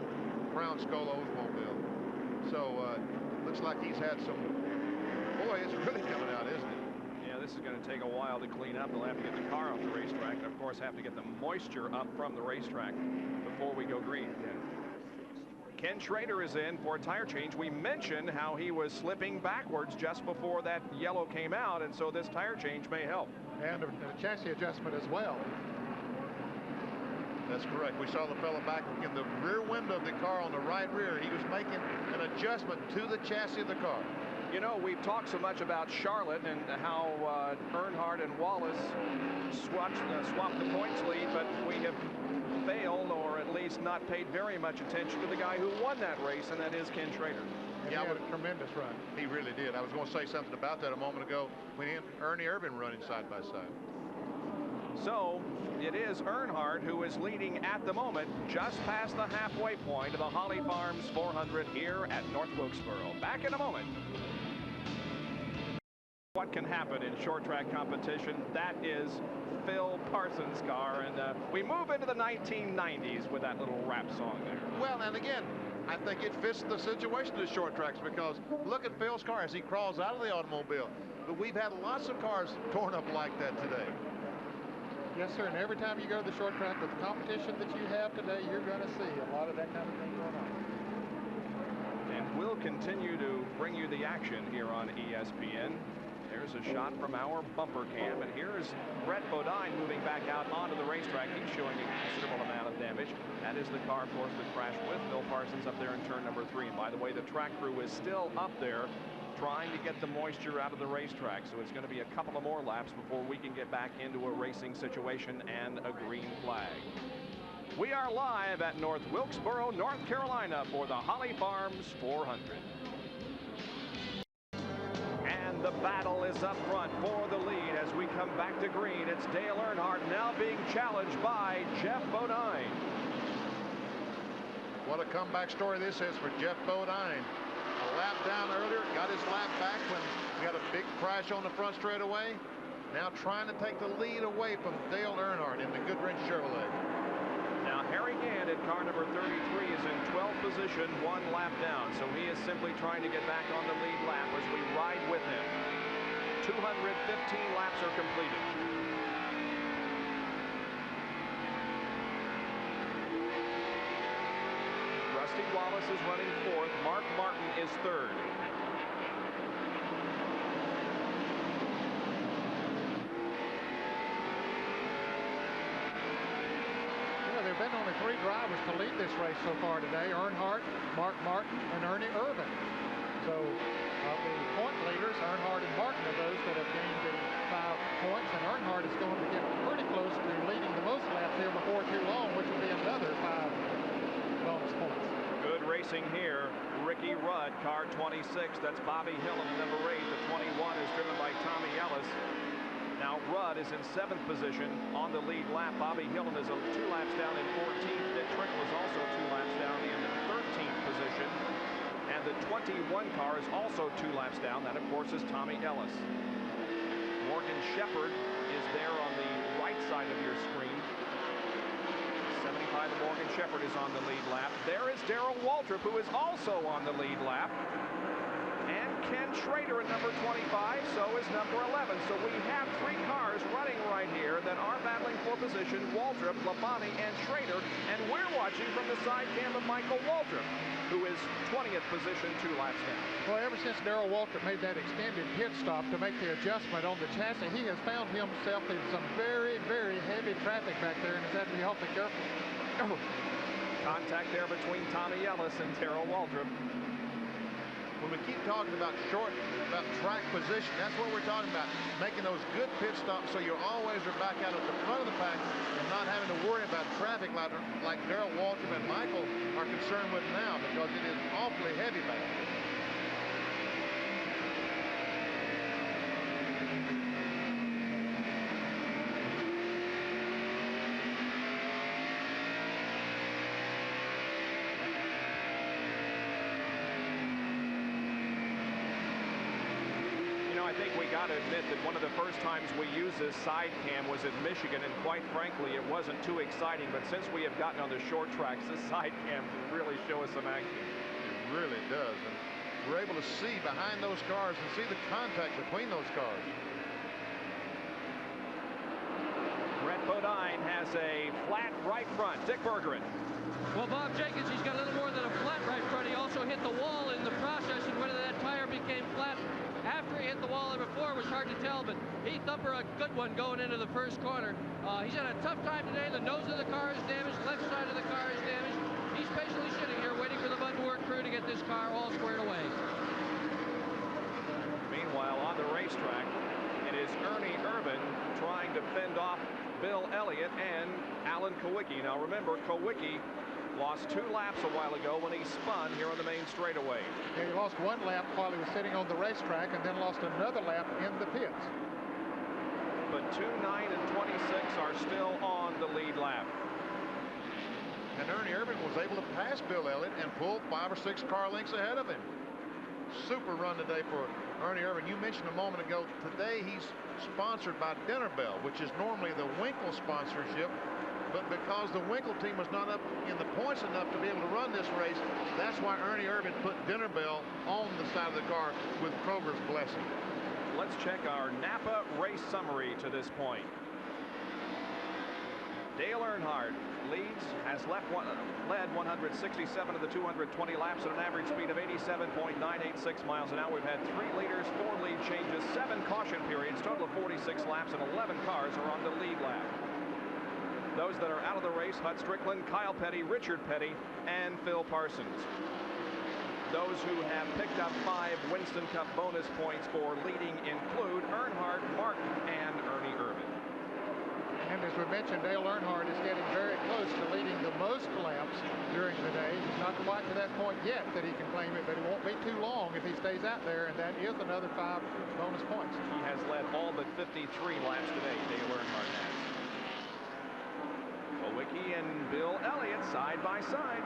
Crown Skull Oldsmobile. So looks like he's had some. Boy, it's really coming out, isn't it? Yeah, this is going to take a while to clean up. They'll have to get the car off the racetrack, and of course have to get the moisture up from the racetrack before we go green again. Ken Schrader is in for a tire change. We mentioned how he was slipping backwards just before that yellow came out, and so this tire change may help. And a chassis adjustment as well. That's correct. We saw the fellow back in the rear window of the car on the right rear. He was making an adjustment to the chassis of the car. You know, we've talked so much about Charlotte and how Earnhardt and Wallace swapped the points lead, but we have failed, or at least not paid very much attention to the guy who won that race, and that is Ken Schrader. And he had a tremendous run. He really did. I was going to say something about that a moment ago when he and Ernie Irvin running side by side. So it is Earnhardt who is leading at the moment, just past the halfway point of the Holly Farms 400 here at North Wilkesboro. Back in a moment. What can happen in short track competition? That is Phil Parsons' car, and we move into the 1990s with that little rap song there. Well, and again, I think it fits the situation of the short tracks, because look at Phil's car as he crawls out of the automobile. But we've had lots of cars torn up like that today. Yes, sir, and every time you go to the short track with the competition that you have today, you're going to see a lot of that kind of thing going on. And we'll continue to bring you the action here on ESPN. There's a shot from our bumper cam, and here's Brett Bodine moving back out onto the racetrack. He's showing a considerable amount of damage. That is the car, of course, that crashed with Phil Parsons up there in turn number 3. And by the way, the track crew is still up there trying to get the moisture out of the racetrack. So it's going to be a couple of more laps before we can get back into a racing situation and a green flag. We are live at North Wilkesboro, North Carolina for the Holly Farms 400. And the battle is up front for the lead as we come back to green. It's Dale Earnhardt now being challenged by Jeff Bodine. What a comeback story this is for Jeff Bodine. A lap down earlier, got his lap back when we had a big crash on the front straightaway. Now trying to take the lead away from Dale Earnhardt in the Goodwrench Chevrolet. Now Harry Gant at car number 33 is in 12th position, 1 lap down. So he is simply trying to get back on the lead lap as we ride with him. 215 laps are completed. Rusty Wallace is running 4th. Mark Martin is 3rd. There have been only 3 drivers to lead this race so far today: Earnhardt, Mark Martin, and Ernie Irvan. So of the point leaders, Earnhardt and Martin are those that have gained the 5 points, and Earnhardt is going to get pretty close to leading the most laps here before too long, which will be another 5 bonus points. Good racing here. Ricky Rudd, car 26. That's Bobby Hillin, number 8. The 21 is driven by Tommy Ellis. Now Rudd is in 7th position on the lead lap. Bobby Hillin is 2 laps down in 14th. Dick Trickle is also 2 laps down in 13th position. And the 21 car is also 2 laps down. That, of course, is Tommy Ellis. Morgan Shepherd is there on the right side of your screen. 75 of Morgan Shepherd is on the lead lap. There is Darrell Waltrip, who is also on the lead lap. And Ken Schrader at number 25, so is number 11. So we have 3 cars running right here that are battling for position: Waltrip, Labonte, and Schrader. And we're watching from the side cam of Michael Waltrip, who is 20th position, 2 laps down. Well, ever since Darrell Waltrip made that extended pit stop to make the adjustment on the chassis, he has found himself in some very, very heavy traffic back there and has had to be awfully careful. Oh. Contact there between Tommy Ellis and Darrell Waltrip. When we keep talking about track position, that's what we're talking about. Making those good pit stops so you always are back out at the front of the pack and not having to worry about traffic like Darrell Waltrip and Michael are concerned with now, because it is awfully heavy back there. I think we got to admit that one of the first times we used this side cam was at Michigan, and quite frankly, it wasn't too exciting. But since we have gotten on the short tracks, this side cam can really show us some action. It really does. And we're able to see behind those cars and see the contact between those cars. Brett Bodine has a flat right front. Dick Bergeron. Well, Bob Jenkins, he's got a little more than a flat right front. He also hit the wall in the process, and whether that tire became flat after he hit the wall or before was hard to tell, but Heath Thumper, a good one going into the first corner. He's had a tough time today. The nose of the car is damaged, left side of the car is damaged. He's patiently sitting here waiting for the Budwork crew to get this car all squared away. Meanwhile, on the racetrack, it is Ernie Irvan trying to fend off Bill Elliott and Alan Kowicki. Now remember, Kowicki lost 2 laps a while ago when he spun here on the main straightaway. Yeah, he lost 1 lap while he was sitting on the racetrack and then lost another lap in the pits. But 2, 9, and 26 are still on the lead lap. And Ernie Irvan was able to pass Bill Elliott and pull 5 or 6 car lengths ahead of him. Super run today for Ernie Irvan. You mentioned a moment ago, today he's sponsored by Dinner Bell, which is normally the Winkle sponsorship. but because the Winkle team was not up in the points enough to be able to run this race, that's why Ernie Irvin put Dinner Bell on the side of the car with Kroger's blessing. Let's check our Napa race summary to this point. Dale Earnhardt leads, has led 167 of the 220 laps at an average speed of 87.986 miles an hour. We've had 3 leaders, 4 lead changes, 7 caution periods, total of 46 laps, and 11 cars are on the lead lap. Those that are out of the race: Hut Strickland, Kyle Petty, Richard Petty, and Phil Parsons. Those who have picked up 5 Winston Cup bonus points for leading include Earnhardt, Martin, and Ernie Irvin. And as we mentioned, Dale Earnhardt is getting very close to leading the most laps during the day. He's not quite to that point yet that he can claim it, but it won't be too long if he stays out there, and that is another 5 bonus points. He has led all but 53 laps today, Dale Earnhardt has. Kowicki and Bill Elliott side by side.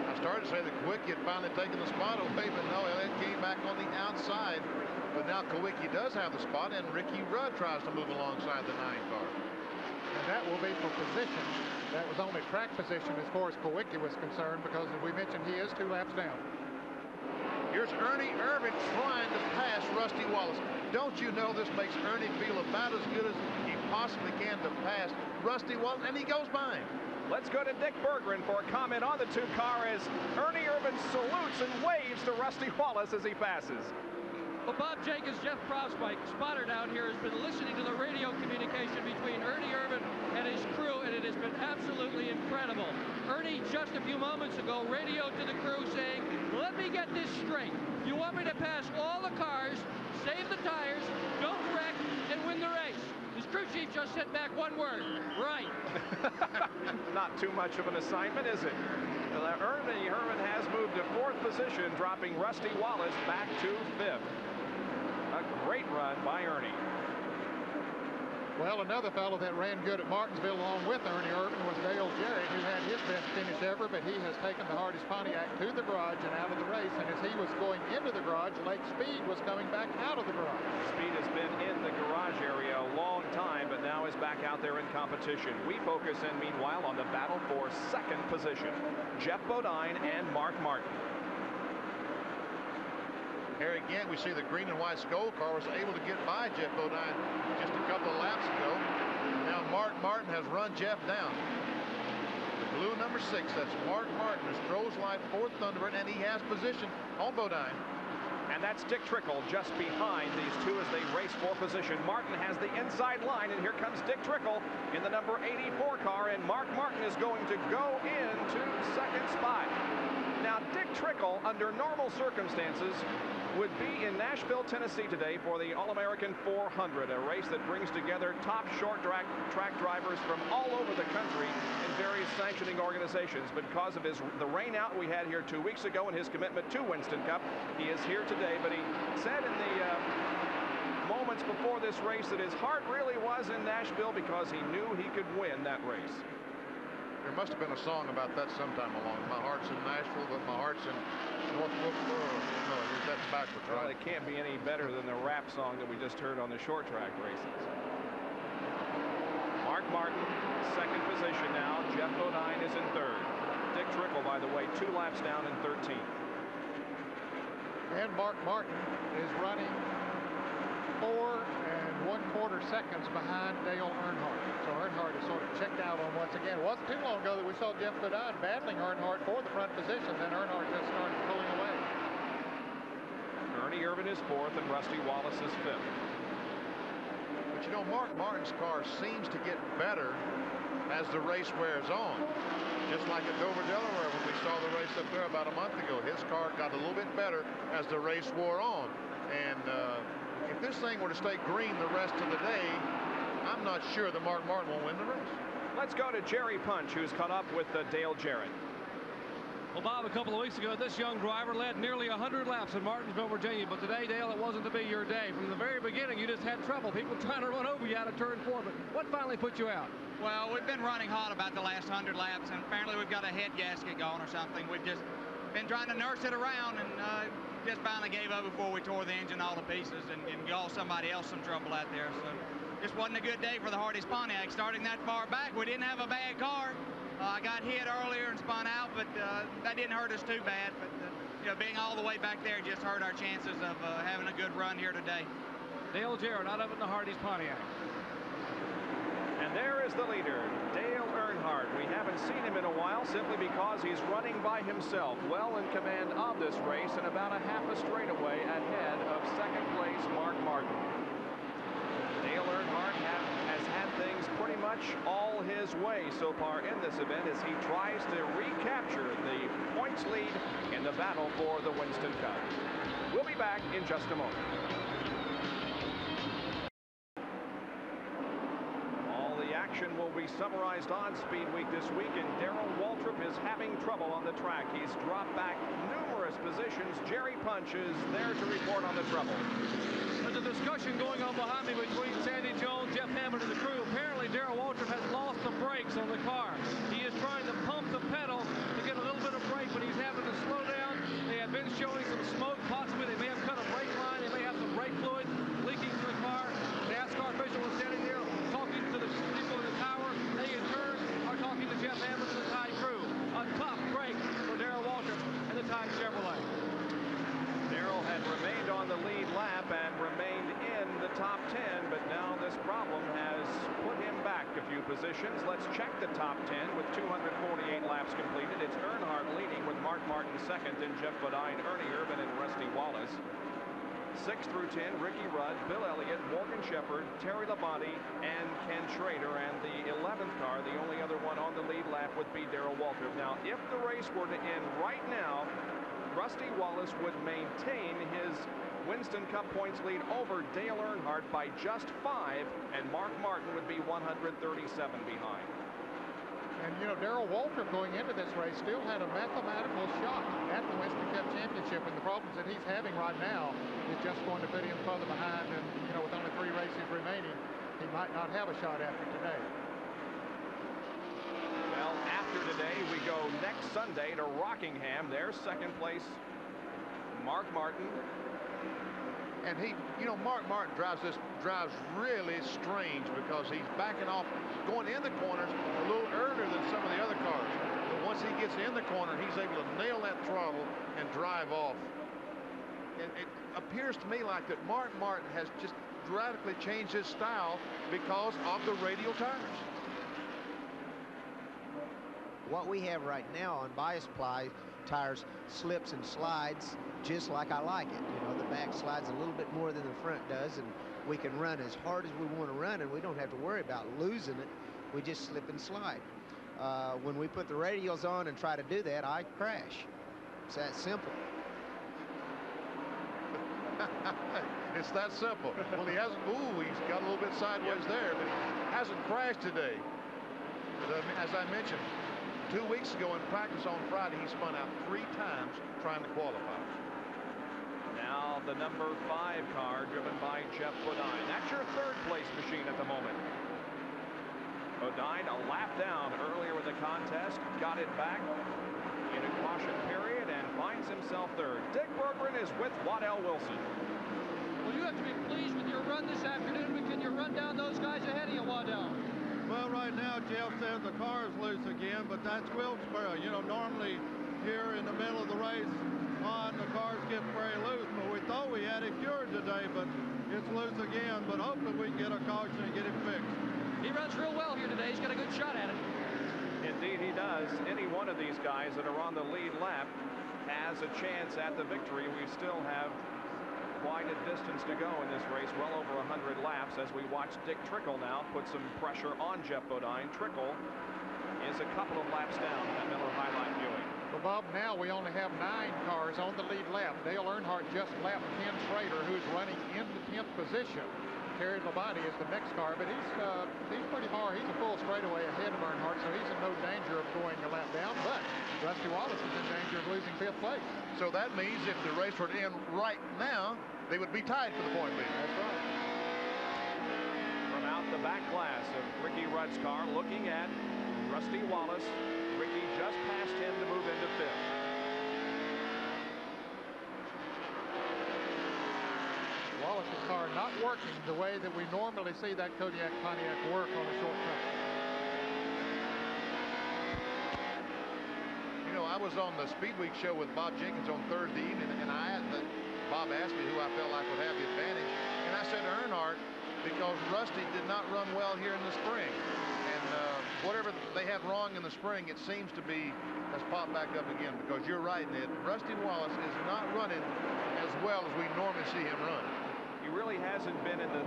I started to say that Kowicki had finally taken the spot away, but no, Elliott came back on the outside. But now Kowicki does have the spot, and Ricky Rudd tries to move alongside the 9 car. And that will be for position. That was only track position as far as Kowicki was concerned, because as we mentioned, he is 2 laps down. Here's Ernie Irvin trying to pass Rusty Wallace. Don't you know this makes Ernie feel about as good as he possibly can to pass Rusty Wallace, and he goes by him. Let's go to Dick Berggren for a comment on the 2 car as Ernie Irvin salutes and waves to Rusty Wallace as he passes. Well, Bob Jenkins, Jeff Prospike, spotter down here, has been listening to the radio communication between Ernie Irvin and his crew, and it has been absolutely incredible. Ernie, just a few moments ago, radioed to the crew saying, "Let me get this straight. You want me to pass all the cars, save the tires, don't wreck, and win the race." His crew chief just said back one word: right. Not too much of an assignment, is it? Ernie Irvin has moved to 4th position, dropping Rusty Wallace back to 5th. A great run by Ernie. Well, another fellow that ran good at Martinsville along with Ernie Irvin was Dale Jarrett, who had his best finish ever, but he has taken the hardest Pontiac to the garage and out of the race. And as he was going into the garage, Lake Speed was coming back out of the garage. Speed has been in the garage area a long time, but now is back out there in competition. We focus in, meanwhile, on the battle for 2nd position. Jeff Bodine and Mark Martin. Here again, we see the green and white Skoll car was able to get by Jeff Bodine just a couple of laps ago. Now Mark Martin has run Jeff down. The blue number 6, that's Mark Martin, is Stroh's Light 4th Thunderbird, and he has position on Bodine. And that's Dick Trickle just behind these 2 as they race for position. Martin has the inside line, and here comes Dick Trickle in the number 84 car, and Mark Martin is going to go into 2nd spot. Now, Dick Trickle, under normal circumstances, would be in Nashville, Tennessee today for the All-American 400, a race that brings together top short track drivers from all over the country in various sanctioning organizations. But because of the rain out we had here 2 weeks ago and his commitment to Winston Cup, he is here today. But he said in the moments before this race that his heart really was in Nashville because he knew he could win that race. There must have been a song about that sometime along. My heart's in Nashville, but my heart's in North Wilkesboro. No, that's backwards, right? Well, it can't be any better than the rap song that we just heard on the short track races. Mark Martin, 2nd position now. Jeff Bodine is in 3rd. Dick Trickle, by the way, 2 laps down in 13th. And Mark Martin is running 4 1/4 seconds behind Dale Earnhardt. So Earnhardt is sort of checked out on once again. It wasn't too long ago that we saw Jeff Bodine battling Earnhardt for the front position, then Earnhardt just started pulling away. Ernie Irvin is 4th and Rusty Wallace is 5th. But you know, Mark Martin's car seems to get better as the race wears on. Just like at Dover, Delaware, when we saw the race up there about a month ago, his car got a little bit better as the race wore on. And if this thing were to stay green the rest of the day, I'm not sure that Mark Martin will win the race. Let's go to Jerry Punch, who's caught up with Dale Jarrett. Well, Bob, a couple of weeks ago, this young driver led nearly 100 laps in Martinsville, Virginia. But today, Dale, it wasn't to be your day. From the very beginning, you just had trouble. People trying to run over you out of turn 4. But what finally put you out? Well, we've been running hot about the last 100 laps, and apparently we've got a head gasket going or something. We've just been trying to nurse it around, and just finally gave up before we tore the engine all to pieces and caused somebody else some trouble out there. So just wasn't a good day for the Hardee's Pontiac. Starting that far back, we didn't have a bad car. I got hit earlier and spun out, but that didn't hurt us too bad. But you know, being all the way back there just hurt our chances of having a good run here today. Dale Jarrett out of it in the Hardee's Pontiac. And there is the leader, Dale Earnhardt. We haven't seen him in a while simply because he's running by himself, well in command of this race and about a half a straightaway ahead of second place Mark Martin. Dale Earnhardt has had things pretty much all his way so far in this event as he tries to recapture the points lead in the battle for the Winston Cup. We'll be back in just a moment. Action will be summarized on Speed Week this week, and Darrell Waltrip is having trouble on the track. He's dropped back numerous positions. Jerry Punch is there to report on the trouble. There's a discussion going on behind me between Sandy Jones, Jeff Hammond, and the crew. Apparently, Darrell Waltrip has lost the brakes on the car. He is trying to pump the pedal to get a little bit of brake, but he's having to slow down. They have been showing some smoke. Possibly they may have cut a brake line. They may have some brake fluid leaking from the car. NASCAR official is standing there talking to the people in the tower. They in turn are talking to Jeff Hammond and the Tide crew. A tough break for Darrell Waltrip and the Tide Chevrolet. Darrell had remained on the lead lap and remained in the top 10, but now this problem has put him back a few positions. Let's check the top 10 with 248 laps completed. It's Earnhardt leading with Mark Martin second, then Jeff Bodine, Ernie Irvin, and Rusty Wallace. 6 through 10, Ricky Rudd, Bill Elliott, Morgan Shepherd, Terry Labonte, and Ken Schrader. And the 11th car, the only other one on the lead lap, would be Darrell Waltrip. Now, if the race were to end right now, Rusty Wallace would maintain his Winston Cup points lead over Dale Earnhardt by just 5, and Mark Martin would be 137 behind. And, you know, Darrell Waltrip going into this race still had a mathematical shot at the Winston Cup Championship, and the problems that he's having right now is just going to put him further behind, and, you know, with only 3 races remaining, he might not have a shot after today. Well, after today, we go next Sunday to Rockingham. There's second place Mark Martin. And he, you know, Mark Martin drives really strange because he's backing off, going in the corners a little earlier than some of the other cars. But once he gets in the corner, he's able to nail that throttle and drive off. And it appears to me like that Mark Martin has just radically changed his style because of the radial tires. What we have right now on bias ply tires slips and slides just like I like it. You know, the back slides a little bit more than the front does, and we can run as hard as we want to run, and we don't have to worry about losing it. We just slip and slide. When we put the radials on and try to do that, I crash. It's that simple. It's that simple. Well, he hasn't, he's got a little bit sideways there, but he hasn't crashed today. As I mentioned, 2 weeks ago in practice on Friday, he spun out 3 times trying to qualify. Now the number 5 car driven by Jeff Bodine. That's your 3rd place machine at the moment. Bodine a lap down earlier in the contest, got it back in a caution period and finds himself 3rd. Dick Berggren is with Waddell Wilson. Well, you have to be pleased with your run this afternoon, but can you run down those guys ahead of you, Waddell? Well, right now, Jeff says the car is loose again, but that's Wilkesboro. You know, normally here in the middle of the race, the cars get very loose, but we thought we had it cured today, but it's loose again. But hopefully we can get a caution and get it fixed. He runs real well here today. He's got a good shot at it. Indeed, he does. Any one of these guys that are on the lead lap has a chance at the victory. We still have quite a distance to go in this race, well over 100 laps, as we watch Dick Trickle now put some pressure on Jeff Bodine. Trickle is a couple of laps down in that Miller Highline viewing. Well, Bob, now we only have 9 cars on the lead lap. Dale Earnhardt just lapped Ken Schrader, who's running in the 10th position. Terry Labonte is the next car, but he's pretty far. He's a full straightaway ahead of Earnhardt, so he's in no danger of going a lap down. But Rusty Wallace is in danger of losing 5th place. So that means if the race were to end right now, they would be tied for the point lead. That's right. From out the back glass of Ricky Rudd's car, looking at Rusty Wallace. Ricky just passed him to move into 5th. Wallace's car not working the way that we normally see that Kodiak Pontiac work on a short track. You know, I was on the Speed Week show with Bob Jenkins on Thursday evening, and Bob asked me who I felt like would have the advantage, and I said Earnhardt, because Rusty did not run well here in the spring. And whatever they had wrong in the spring, it seems to be has popped back up again, because you're right, Ned. Rusty Wallace is not running as well as we normally see him run. He really hasn't been in the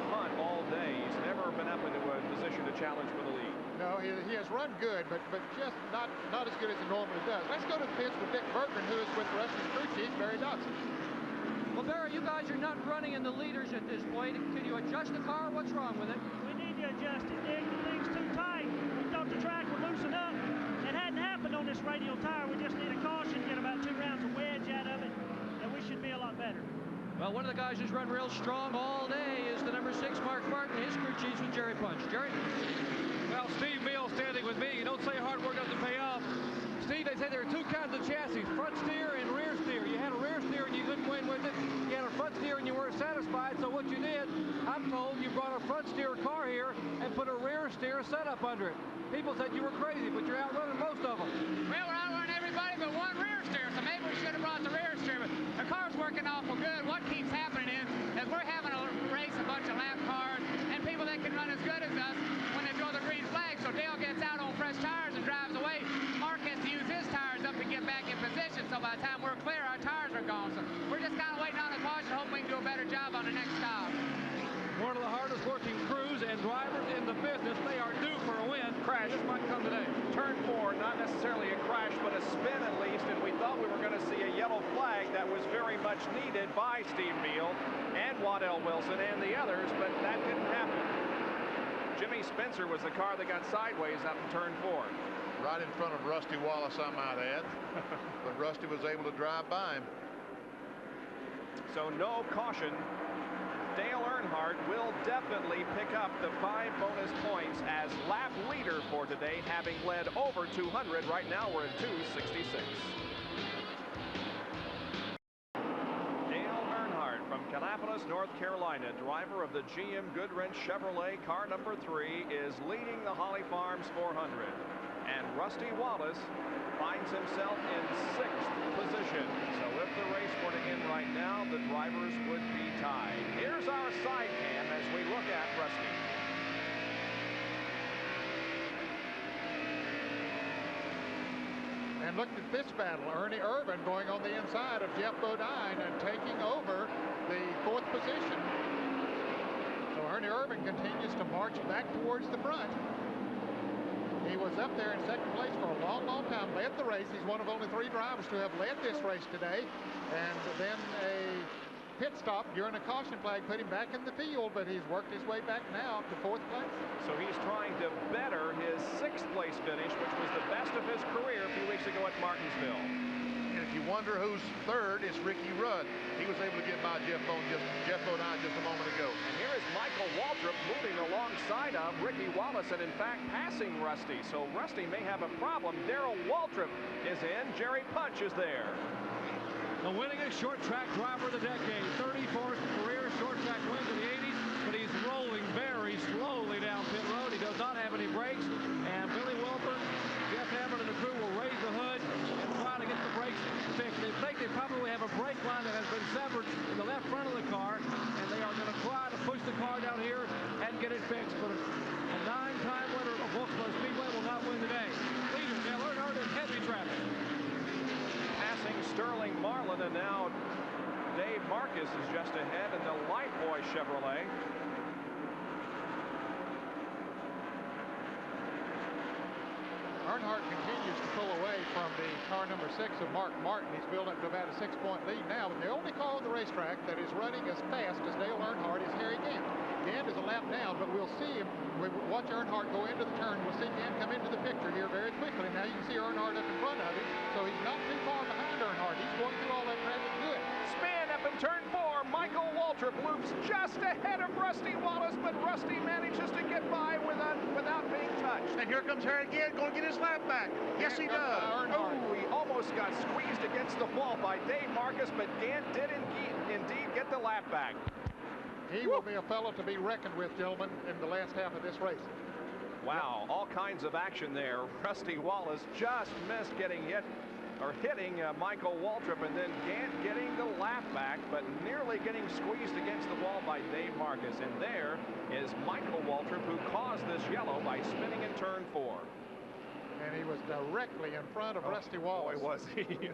hunt all day. He's never been up into a position to challenge for the lead. No, he has run good, but just not as good as he normally does. Let's go to the pits with Dick Bergman, who is with Rusty's crew chief, Barry Dodson. Well, Barry, you guys are not running in the leaders at this point. Can you adjust the car? What's wrong with it? We need to adjust it, Dick. The thing's too tight. We thought the track would loosen up. It hadn't happened on this radial tire. We just need a caution, get about 2 rounds of wedge out of it, and we should be a lot better. Well, one of the guys who's run real strong all day is the number 6, Mark Martin. His crew chief's with Jerry Punch. Jerry? Well, Steve Beal standing with me. You don't say hard work doesn't pay off. Steve, they say there are 2 kinds of chassis, front steer and rear steer. You had a rear steer and you couldn't win with it. You had a front steer and you weren't satisfied, so what you did, I'm told you brought a front steer car here and put a rear steer setup under it. People said you were crazy, but you're outrunning most of them. Well, we're outrunning everybody but one rear steer, so maybe we should have brought the rear steer. But the car's working awful good. What keeps happening is we're having to race a bunch of lap cars and people that can run as good as us when they throw the green flag. So Dale gets out on fresh tires and drives away. Mark has to use his tires up to get back in position. So by the time we're clear, our tires are gone. So we're just kind of waiting on the caution, hoping we can do a better job on the next stop. One of the hardest working crews and drivers in the business. They are due for a win. Crash. This might come today. Turn 4, not necessarily a crash, but a spin at least, and we thought we were going to see a yellow flag that was very much needed by Steve Beal and Waddell Wilson and the others, but that didn't happen. Jimmy Spencer was the car that got sideways up in turn 4. Right in front of Rusty Wallace, I might add. But Rusty was able to drive by him. So no caution. Dale Earnhardt will definitely pick up the 5 bonus points as lap leader for today, having led over 200. Right now we're at 266. Dale Earnhardt from Kannapolis, North Carolina, driver of the GM Goodwrench Chevrolet car number 3, is leading the Holly Farms 400. And Rusty Wallace finds himself in 6th position. So if the race were to end right now, the drivers would be tied. Here's our side cam as we look at Rusty. And look at this battle. Ernie Irvin going on the inside of Jeff Bodine and taking over the 4th position. So Ernie Irvin continues to march back towards the front. He was up there in 2nd place for a long, long time, led the race. He's one of only 3 drivers to have led this race today. And then a pit stop during a caution flag put him back in the field, but he's worked his way back now to 4th place. So he's trying to better his 6th place finish, which was the best of his career a few weeks ago at Martinsville. And if you wonder who's 3rd, it's Ricky Rudd. He was able to get by Jeff Bodine just a moment ago. And here is Michael Waltrip moving alongside of Ricky Wallace and in fact passing Rusty. So Rusty may have a problem. Darrell Waltrip is in. Jerry Punch is there. The winningest short track driver of the decade. 34th career short track wins in the 80s, but he's rolling very slowly down pit road. He does not have any brakes, and Billy Wilburn, Jeff Hammond, and the crew will raise the hood and try to get the brakes fixed. They think they probably have a brake line that has been severed in the left front of the car, and they are going to try to push the car down here and get it fixed. But a 9-time winner of Wilkesboro Speedway will not win today. Leader Dale Earnhardt in heavy traffic. Passing Sterling Marlin, and now Dave Marcus is just ahead in the Light Boy Chevrolet. Earnhardt continues to pull away from the car number 6 of Mark Martin. He's built up to about a 6-point lead now, but the only car on the racetrack that is running as fast as Dale Earnhardt is Harry Gant. Gant is a lap down, but we'll see him. We watch Earnhardt go into the turn. We'll see Gant come into the picture here very quickly. Now you can see Earnhardt up in front of him, so he's not too far behind Earnhardt. He's going through all that traffic good. Spin up in turn 4. Michael Waltrip loops just ahead of Rusty Wallace, but Rusty manages to get by without being touched. And here comes Harry Gant going to get his lap back. Yes, he does. Oh, he almost got squeezed against the wall by Dave Marcus, but Gant did indeed get the lap back. He will be a fellow to be reckoned with, gentlemen, in the last half of this race. Wow, all kinds of action there. Rusty Wallace just missed getting hit or hitting Michael Waltrip, and then Gant getting the lap back, but nearly getting squeezed against the wall by Dave Marcus. And there is Michael Waltrip, who caused this yellow by spinning in turn 4. And he was directly in front of Rusty Wallace. Boy, was he.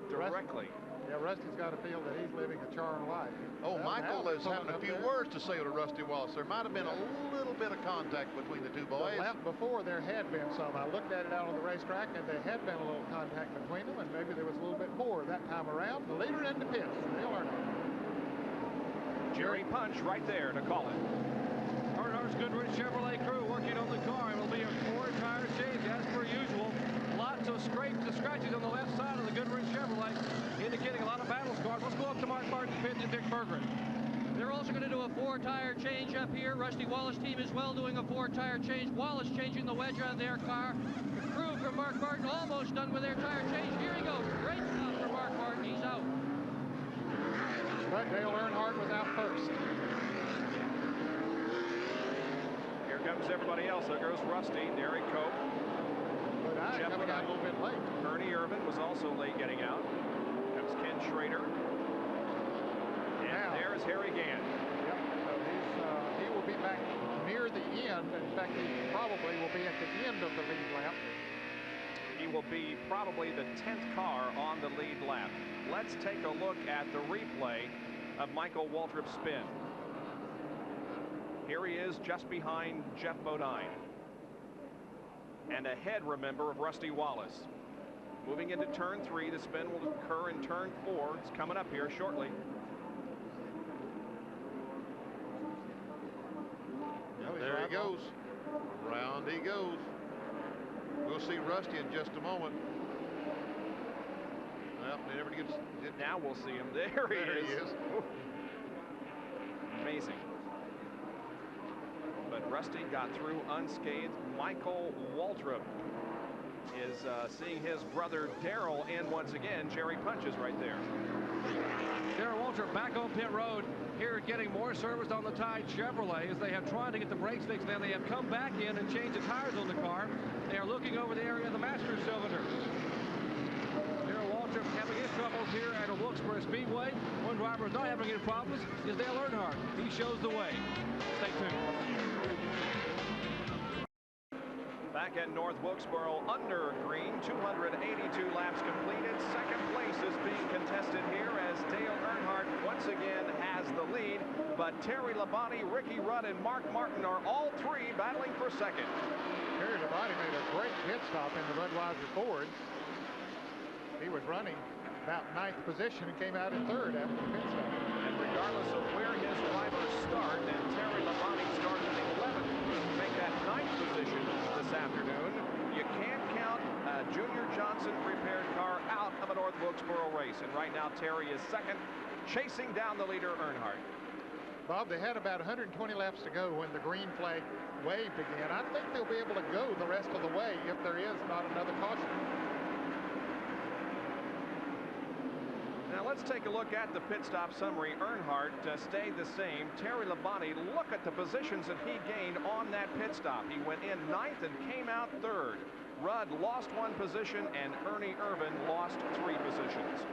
Directly. Yeah, Rusty's got to feel that he's living a charmed life. Oh, Michael is having a few words to say to Rusty Wallace. There might have been a little bit of contact between the two boys. The lap before, there had been some. I looked at it out on the racetrack, and there had been a little contact between them, and maybe there was a little bit more that time around. The leader in the pits, Dale Earnhardt. Jerry Punch right there to call it. Earnhardt's Goodrich Chevrolet crew working on the car. It'll be a 4-tire change as per usual. Lots of scrapes and scratches on the left side of the Goodrich Chevrolet, indicating a lot of battle scars. Let's go up to Mark Martin's pit and Dick Berggren. They're also going to do a 4-tire change up here. Rusty Wallace team as well doing a 4-tire change. Wallace changing the wedge on their car. The crew from Mark Martin almost done with their tire change. Here he goes. Great stop for Mark Martin. He's out. But Dale Earnhardt was out first. Here comes everybody else. There goes Rusty, Derek Cope. But Jeff coming out a little bit late. Ernie Irvin was also late getting out. Comes Ken Schrader. And now, there's Harry Gant. Yep, so he will be back near the end. In fact, he probably will be at the end of the lead lap. He will be probably the 10th car on the lead lap. Let's take a look at the replay of Michael Waltrip's spin. Here he is just behind Jeff Bodine. And ahead, remember, of Rusty Wallace. Moving into turn 3, the spin will occur in turn 4. It's coming up here shortly. There he goes. Round he goes. We'll see Rusty in just a moment. Well, they never gets. Now we'll see him. There he is. Amazing. But Rusty got through unscathed. Michael Waltrip is seeing his brother Darrell in once again. Jerry Punch is right there. Darrell Waltrip back on pit road here, getting more service on the Tide Chevrolet as they have tried to get the brakes fixed. Then they have come back in and changed the tires on the car. They are looking over the area of the master cylinder. Darrell Waltrip having his troubles here at Wilkesboro Speedway. One driver who's not having any problems is Dale Earnhardt. He shows the way. Stay tuned. Back at North Wilkesboro, under green, 282 laps completed. Second place is being contested here as Dale Earnhardt once again has the lead. But Terry Labonte, Ricky Rudd, and Mark Martin are all three battling for second. Terry Labonte made a great pit stop in the Budweiser Ford. He was running about 9th position and came out in 3rd after the pit stop. And regardless of where his drivers start, and Terry Labonte started in 11th to make that 9th position this afternoon, you can't count a Junior Johnson prepared car out of a North Wilkesboro race. And right now Terry is second, chasing down the leader Earnhardt. Bob, they had about 120 laps to go when the green flag wave began. I think they'll be able to go the rest of the way if there is not another caution. Now let's take a look at the pit stop summary. Earnhardt stayed the same. Terry Labonte, look at the positions that he gained on that pit stop. He went in 9th and came out 3rd. Rudd lost 1 position, and Ernie Irvin lost 3 positions.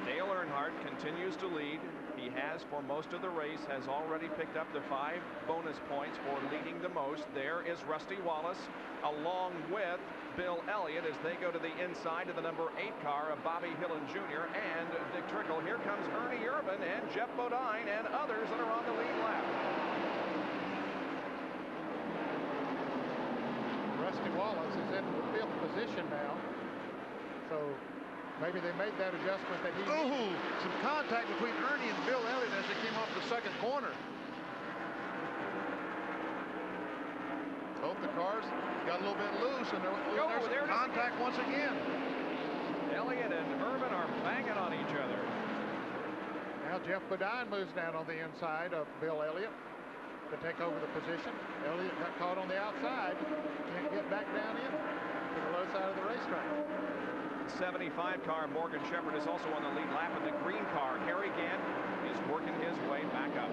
Dale Earnhardt continues to lead. He has for most of the race, has already picked up the 5 bonus points for leading the most. There is Rusty Wallace along with Bill Elliott as they go to the inside of the number 8 car of Bobby Hillen Jr. and Dick Trickle. Here comes Ernie Irvin and Jeff Bodine and others that are on the lead lap. Rusty Wallace is in the 5th position now. So maybe they made that adjustment that he needed. Some contact between Ernie and Bill Elliott as they came off the 2nd corner. Both the cars got a little bit loose, and there's contact once again. Elliott and Irvin are banging on each other. Now Jeff Bodine moves down on the inside of Bill Elliott to take over the position. Elliott got caught on the outside. Can't get back down in to the low side of the racetrack. 75 car Morgan Shepherd is also on the lead lap, and the green car Harry Gant is working his way back up.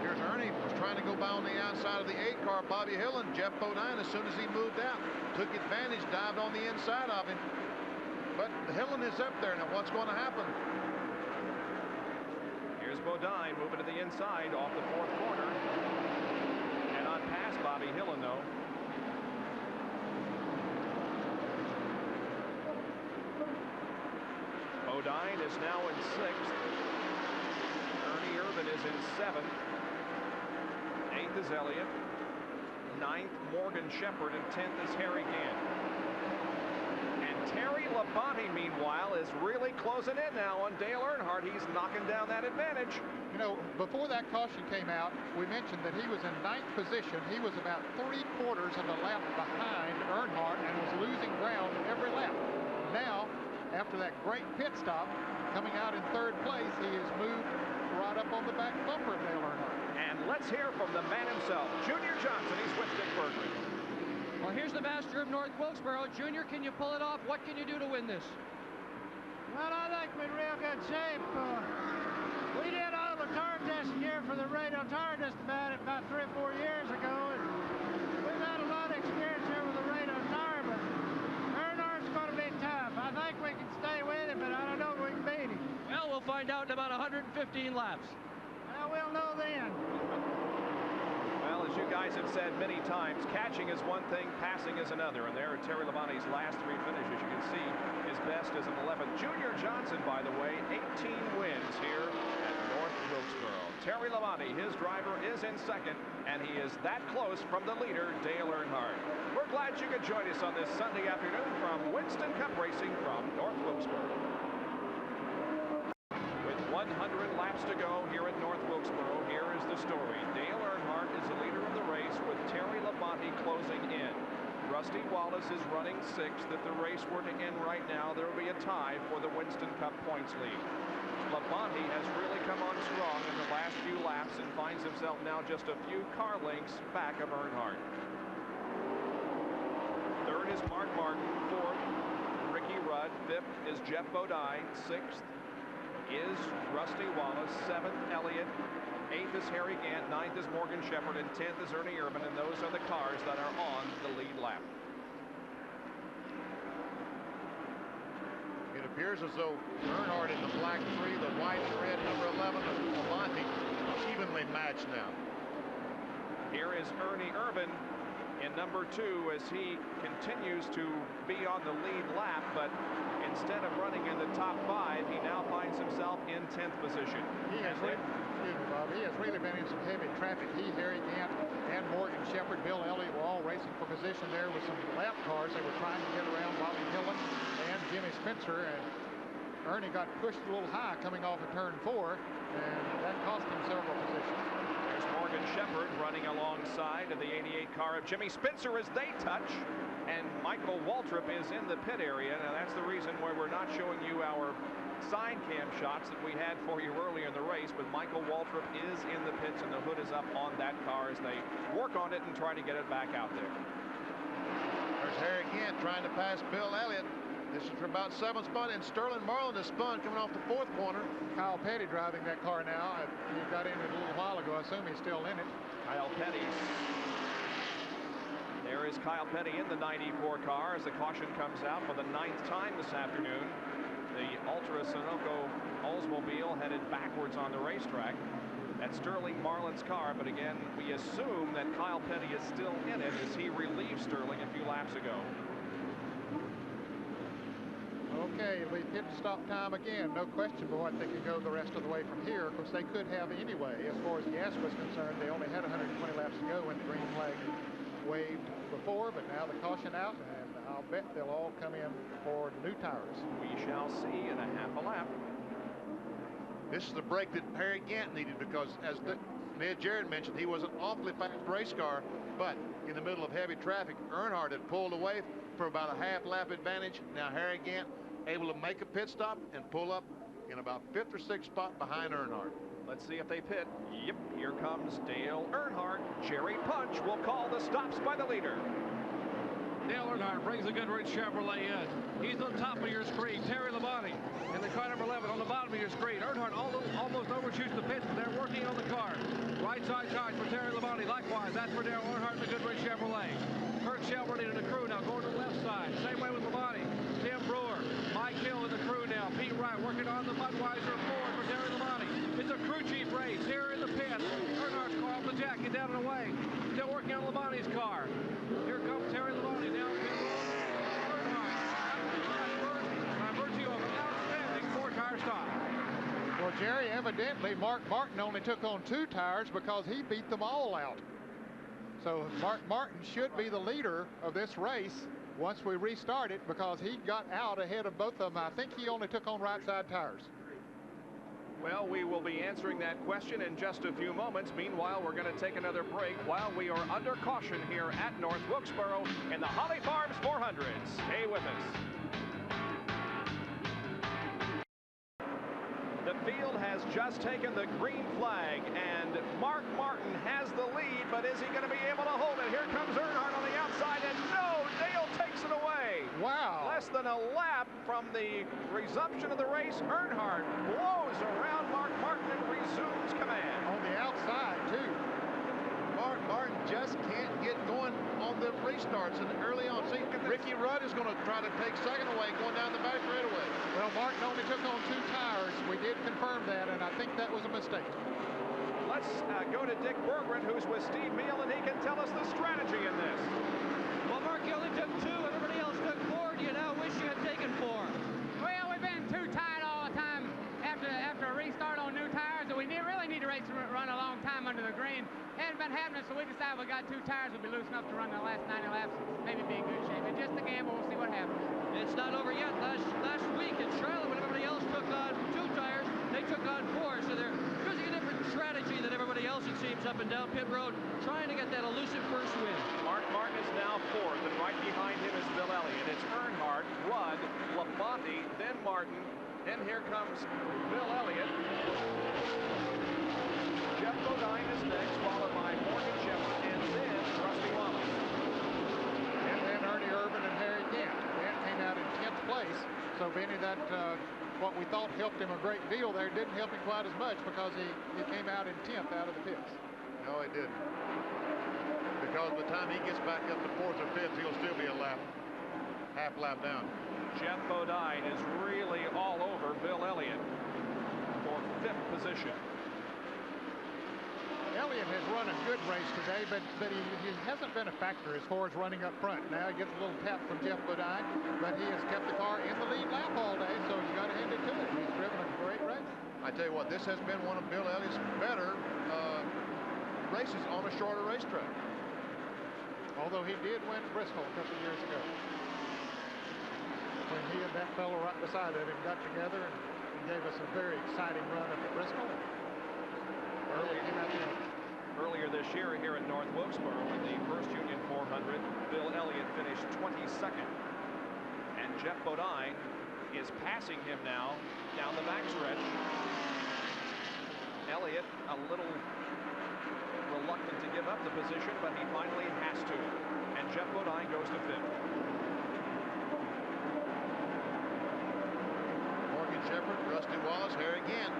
Here's Ernie, was trying to go by on the outside of the 8 car Bobby Hill, and Jeff Bodine, as soon as he moved out, took advantage, dived on the inside of him. But Hillen is up there. Now what's going to happen? Here's Bodine moving to the inside off the 4th corner. And on past Bobby Hillen, though. Bodine is now in 6th. Ernie Irvin is in 7th. 8th is Elliott. 9th, Morgan Shepherd, and 10th is Harry Gant. And Terry Labonte, meanwhile, is really closing in now on Dale Earnhardt. He's knocking down that advantage. You know, before that caution came out, we mentioned that he was in 9th position. He was about 3/4 of a lap behind Earnhardt and was losing ground every lap. Now, after that great pit stop, coming out in 3rd place, he has moved right up on the back bumper of Dale Earnhardt. And let's hear from the man himself, Junior Johnson. He's with Dick Bergman. Well, here's the master of North Wilkesboro. Junior, can you pull it off? What can you do to win this? Well, I think we're in real good shape. We did all the tire testing here for the radial tire just about 3 or 4 years ago, and we've had a lot of experience here with the radial tire, but Earnhardt's going to be tough. I think we can stay with him, but I don't know if we can beat him. Well, we'll find out in about 115 laps. Well, we'll know then. Well, as you guys have said many times, catching is one thing, passing is another. And there are Terry Labonte's last 3 finishes. You can see his best is an 11th. Junior Johnson, by the way, 18 wins here at North Wilkesboro. Terry Labonte, his driver, is in 2nd, and he is that close from the leader, Dale Earnhardt. We're glad you could join us on this Sunday afternoon from Winston Cup Racing from North Wilkesboro. 100 laps to go here at North Wilkesboro. Here is the story. Dale Earnhardt is the leader of the race with Terry Labonte closing in. Rusty Wallace is running 6th. If the race were to end right now, there will be a tie for the Winston Cup points lead. Labonte has really come on strong in the last few laps and finds himself now just a few car lengths back of Earnhardt. 3rd is Mark Martin. 4th, Ricky Rudd. 5th is Jeff Bodine. 6th is Rusty Wallace. 7th, Elliott. 8th is Harry Gant. 9th is Morgan Shepherd, and 10th is Ernie Irvin, and those are the cars that are on the lead lap. It appears as though Earnhardt in the black 3, the white and red number 11 of Labonte, evenly matched now. Here is Ernie Irvin in number 2 as he continues to be on the lead lap, but instead of running in the top 5, he now finds himself in 10th position. He has really been in some heavy traffic. He, Harry Gant, and Morgan Shepherd, Bill Elliott were all racing for position there with some lap cars. They were trying to get around Bobby Hillen and Jimmy Spencer, and Ernie got pushed a little high coming off of turn 4, and that cost him several positions. Morgan Shepherd running alongside of the 88 car of Jimmy Spencer as they touch, and Michael Waltrip is in the pit area. Now that's the reason why we're not showing you our side cam shots that we had for you earlier in the race, but Michael Waltrip is in the pits and the hood is up on that car as they work on it and try to get it back out there. There's Harry Gant trying to pass Bill Elliott. This is for about 7th spot, and Sterling Marlin is spun coming off the 4th corner. Kyle Petty driving that car now. He got in it a little while ago. I assume he's still in it. Kyle Petty. There is Kyle Petty in the 94 car as the caution comes out for the 9th time this afternoon. The Ultra Sunoco Oldsmobile headed backwards on the racetrack. That's Sterling Marlin's car, but again, we assume that Kyle Petty is still in it as he relieved Sterling a few laps ago. Okay, it'll be pit stop time again. No question but what they can go the rest of the way from here. Of course, they could have anyway. As far as gas was concerned, they only had 120 laps to go when the green flag waved before, but now the caution out, and I'll bet they'll all come in for new tires. We shall see in a half a lap. This is the break that Harry Gant needed because, as Ned Jarrett mentioned, he was an awfully fast race car, but in the middle of heavy traffic, Earnhardt had pulled away for about a half lap advantage. Now Harry Gant able to make a pit stop and pull up in about 5th or 6th spot behind Earnhardt. Let's see if they pit. Yep, here comes Dale Earnhardt. Jerry Punch will call the stops by the leader. Dale Earnhardt brings the Goodrich Chevrolet in. He's on top of your screen. Terry Labonte in the car number 11 on the bottom of your screen. Earnhardt almost overshoots the pits, but they're working on the car. Right side charge for Terry Labonte. Likewise, that's for Dale Earnhardt in the Goodrich Chevrolet. Kurt Shelburne in the crew now going to the left side. Same way with Labonte. Tim Brewer, Mike Hill in the crew now. Pete Wright working on the Budweiser Ford for Terry Labonte. It's a crew chief race here in the pit. Earnhardt's car off the jack. Get down and away. Still working on Labonte's car. Here comes Terry Labonte down pit road. Earnhardt by virtue of an outstanding four-tire stop. Well, Jerry, evidently Mark Martin only took on 2 tires because he beat them all out. So Mark Martin should be the leader of this race once we restart it because he got out ahead of both of them. I think he only took on right side tires. Well, we will be answering that question in just a few moments. Meanwhile, we're going to take another break while we are under caution here at North Wilkesboro in the Holly Farms 400. Stay with us. The field has just taken the green flag, and Mark Martin has the lead, but is he going to be able to hold it? Here comes Earnhardt on the outside, and no, Dale takes it away. Wow. Less than a lap from the resumption of the race, Earnhardt blows around Mark Martin and resumes command. On the outside, too. Mark Martin just can't get going on the restarts, and early on, see, Ricky Rudd is going to try to take second away going down the back straightaway. Well, Martin only took on 2 tires. We did confirm that, and I think that was a mistake. Let's go to Dick Berggren, who's with Steve Meal, and he can tell us the strategy in this. Well, Mark, you only took 2. Everybody else took 4. Do you now wish you had taken 4? Well, we've been too tight all the time after a restart on new tires, and we really need to run a long time under the green. Hadn't been happening, so we decided we got 2 tires would be loose enough to run the last 90 laps, maybe be in good shape. It's just a gamble. We'll see what happens. It's not over yet. Last week in Charlotte, when everybody else took on 2 tires, they took on 4. So they're using a different strategy than everybody else, it seems, up and down pit road, trying to get that elusive first win. Mark Martin is now 4th, and right behind him is Bill Elliott. It's Earnhardt, Rudd, Labonte, then Martin, then here comes Bill Elliott. Jeff Bodine is next, followed by Morgan Shepherd, and then Rusty Wallace. And then Ernie Irvin and Harry Gant. Gant came out in 10th place. So, Benny, that what we thought helped him a great deal there didn't help him quite as much because he came out in 10th out of the pits. No, he didn't. Because by the time he gets back up to 4th or 5th, he'll still be a half lap down. Jeff Bodine is really all over Bill Elliott for 5th position. Elliott has run a good race today, but he hasn't been a factor as far as running up front. Now he gets a little tap from Jeff Bodine, but he has kept the car in the lead lap all day, so you got to hand it to him. He's driven a great race. I tell you what, this has been one of Bill Elliott's better races on a shorter racetrack. Although he did win Bristol a couple years ago, when he and that fellow right beside him got together and gave us a very exciting run up at Bristol. Earlier this year here at North Wilkesboro in the first Union 400, Bill Elliott finished 22nd. And Jeff Bodine is passing him now down the backstretch. Elliott a little reluctant to give up the position, but he finally has to. And Jeff Bodine goes to 5th. Morgan Shepherd, Rusty Wallace, Harry Gant,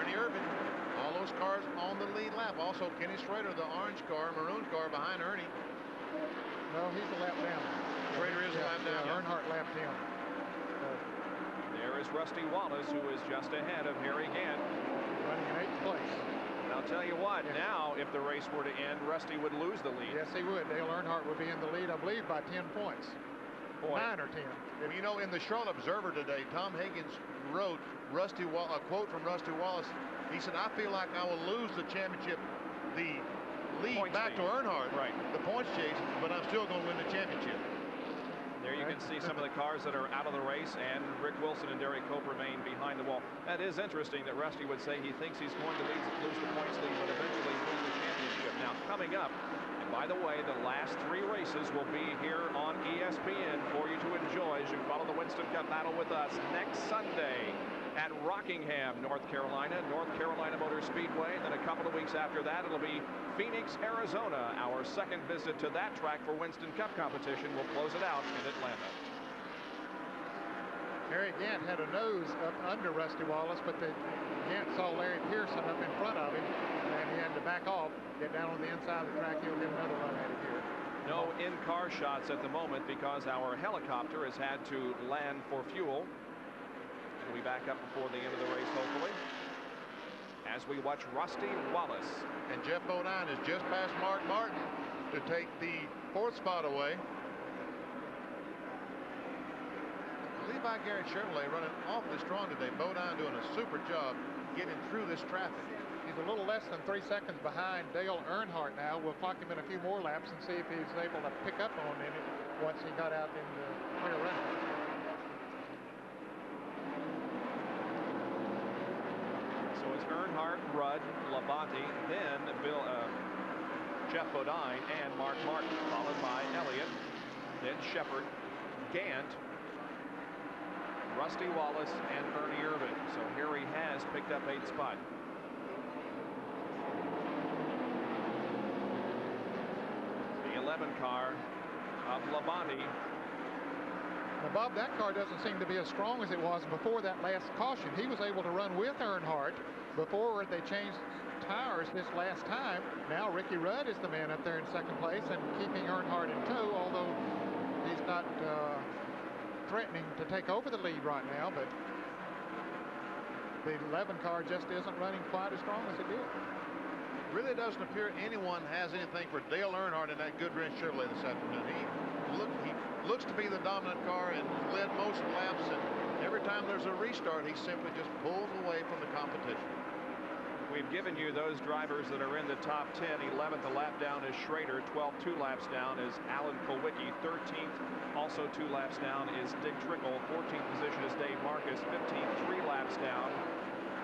Ernie Irvin. All those cars on the lead lap. Also, Kenny Schrader, the orange car, maroon car behind Ernie. No, he's a lap down. Schrader is a lap down. Earnhardt lapped him. There is Rusty Wallace, who is just ahead of Harry Gant. Running in 8th place. And I'll tell you what, now, if the race were to end, Rusty would lose the lead. Yes, he would. Dale Earnhardt would be in the lead, I believe, by 10 points. 9 or 10. Well, you know, in the Charlotte Observer today, Tom Higgins wrote a quote from Rusty Wallace. He said, I feel like I will lose the championship, the lead points back to Earnhardt, right? The points chase, but I'm still going to win the championship. There you can see some of the cars that are out of the race, and Rick Wilson and Derek Cope remain behind the wall. That is interesting that Rusty would say he thinks he's going to lose the points lead, but eventually win the championship. Now, coming up, and by the way, the last 3 races will be here on ESPN for you to enjoy as you follow the Winston Cup battle with us next Sunday. at Rockingham, North Carolina Motor Speedway. Then a couple of weeks after that, it'll be Phoenix, Arizona. Our second visit to that track for Winston Cup competition. We'll close it out in Atlanta. Harry Gant had a nose up under Rusty Wallace, but Gant saw Larry Pearson up in front of him, and he had to back off, get down on the inside of the track. He'll get another run at it here. No in-car shots at the moment because our helicopter has had to land for fuel. We'll be back up before the end of the race, hopefully, as we watch Rusty Wallace. And Jeff Bodine is just past Mark Martin to take the 4th spot away. Levi Garrett Chevrolet running awfully strong today. Bodine doing a super job getting through this traffic. He's a little less than 3 seconds behind Dale Earnhardt now. We'll clock him in a few more laps and see if he's able to pick up on it once he got out in the clear run. So it's Earnhardt, Rudd, Labonte, then Jeff Bodine and Mark Martin, followed by Elliott, then Shepard, Gant, Rusty Wallace, and Ernie Irvin. So Harry has picked up 8th spot. The 11 car of Labonte. Now, Bob, that car doesn't seem to be as strong as it was before that last caution. He was able to run with Earnhardt before they changed tires this last time. Now Ricky Rudd is the man up there in 2nd place and keeping Earnhardt in tow, although he's not threatening to take over the lead right now, but the 11 car just isn't running quite as strong as it did. Really doesn't appear anyone has anything for Dale Earnhardt in that Goodwrench Chevrolet this afternoon. He looks to be the dominant car and led most laps, and every time there's a restart, he simply just pulls away from the competition. We've given you those drivers that are in the top 10. 11th a lap down is Schrader. 12th 2 laps down is Alan Kulwicki. 13th also 2 laps down is Dick Trickle. 14th position is Dave Marcus. 15th 3 laps down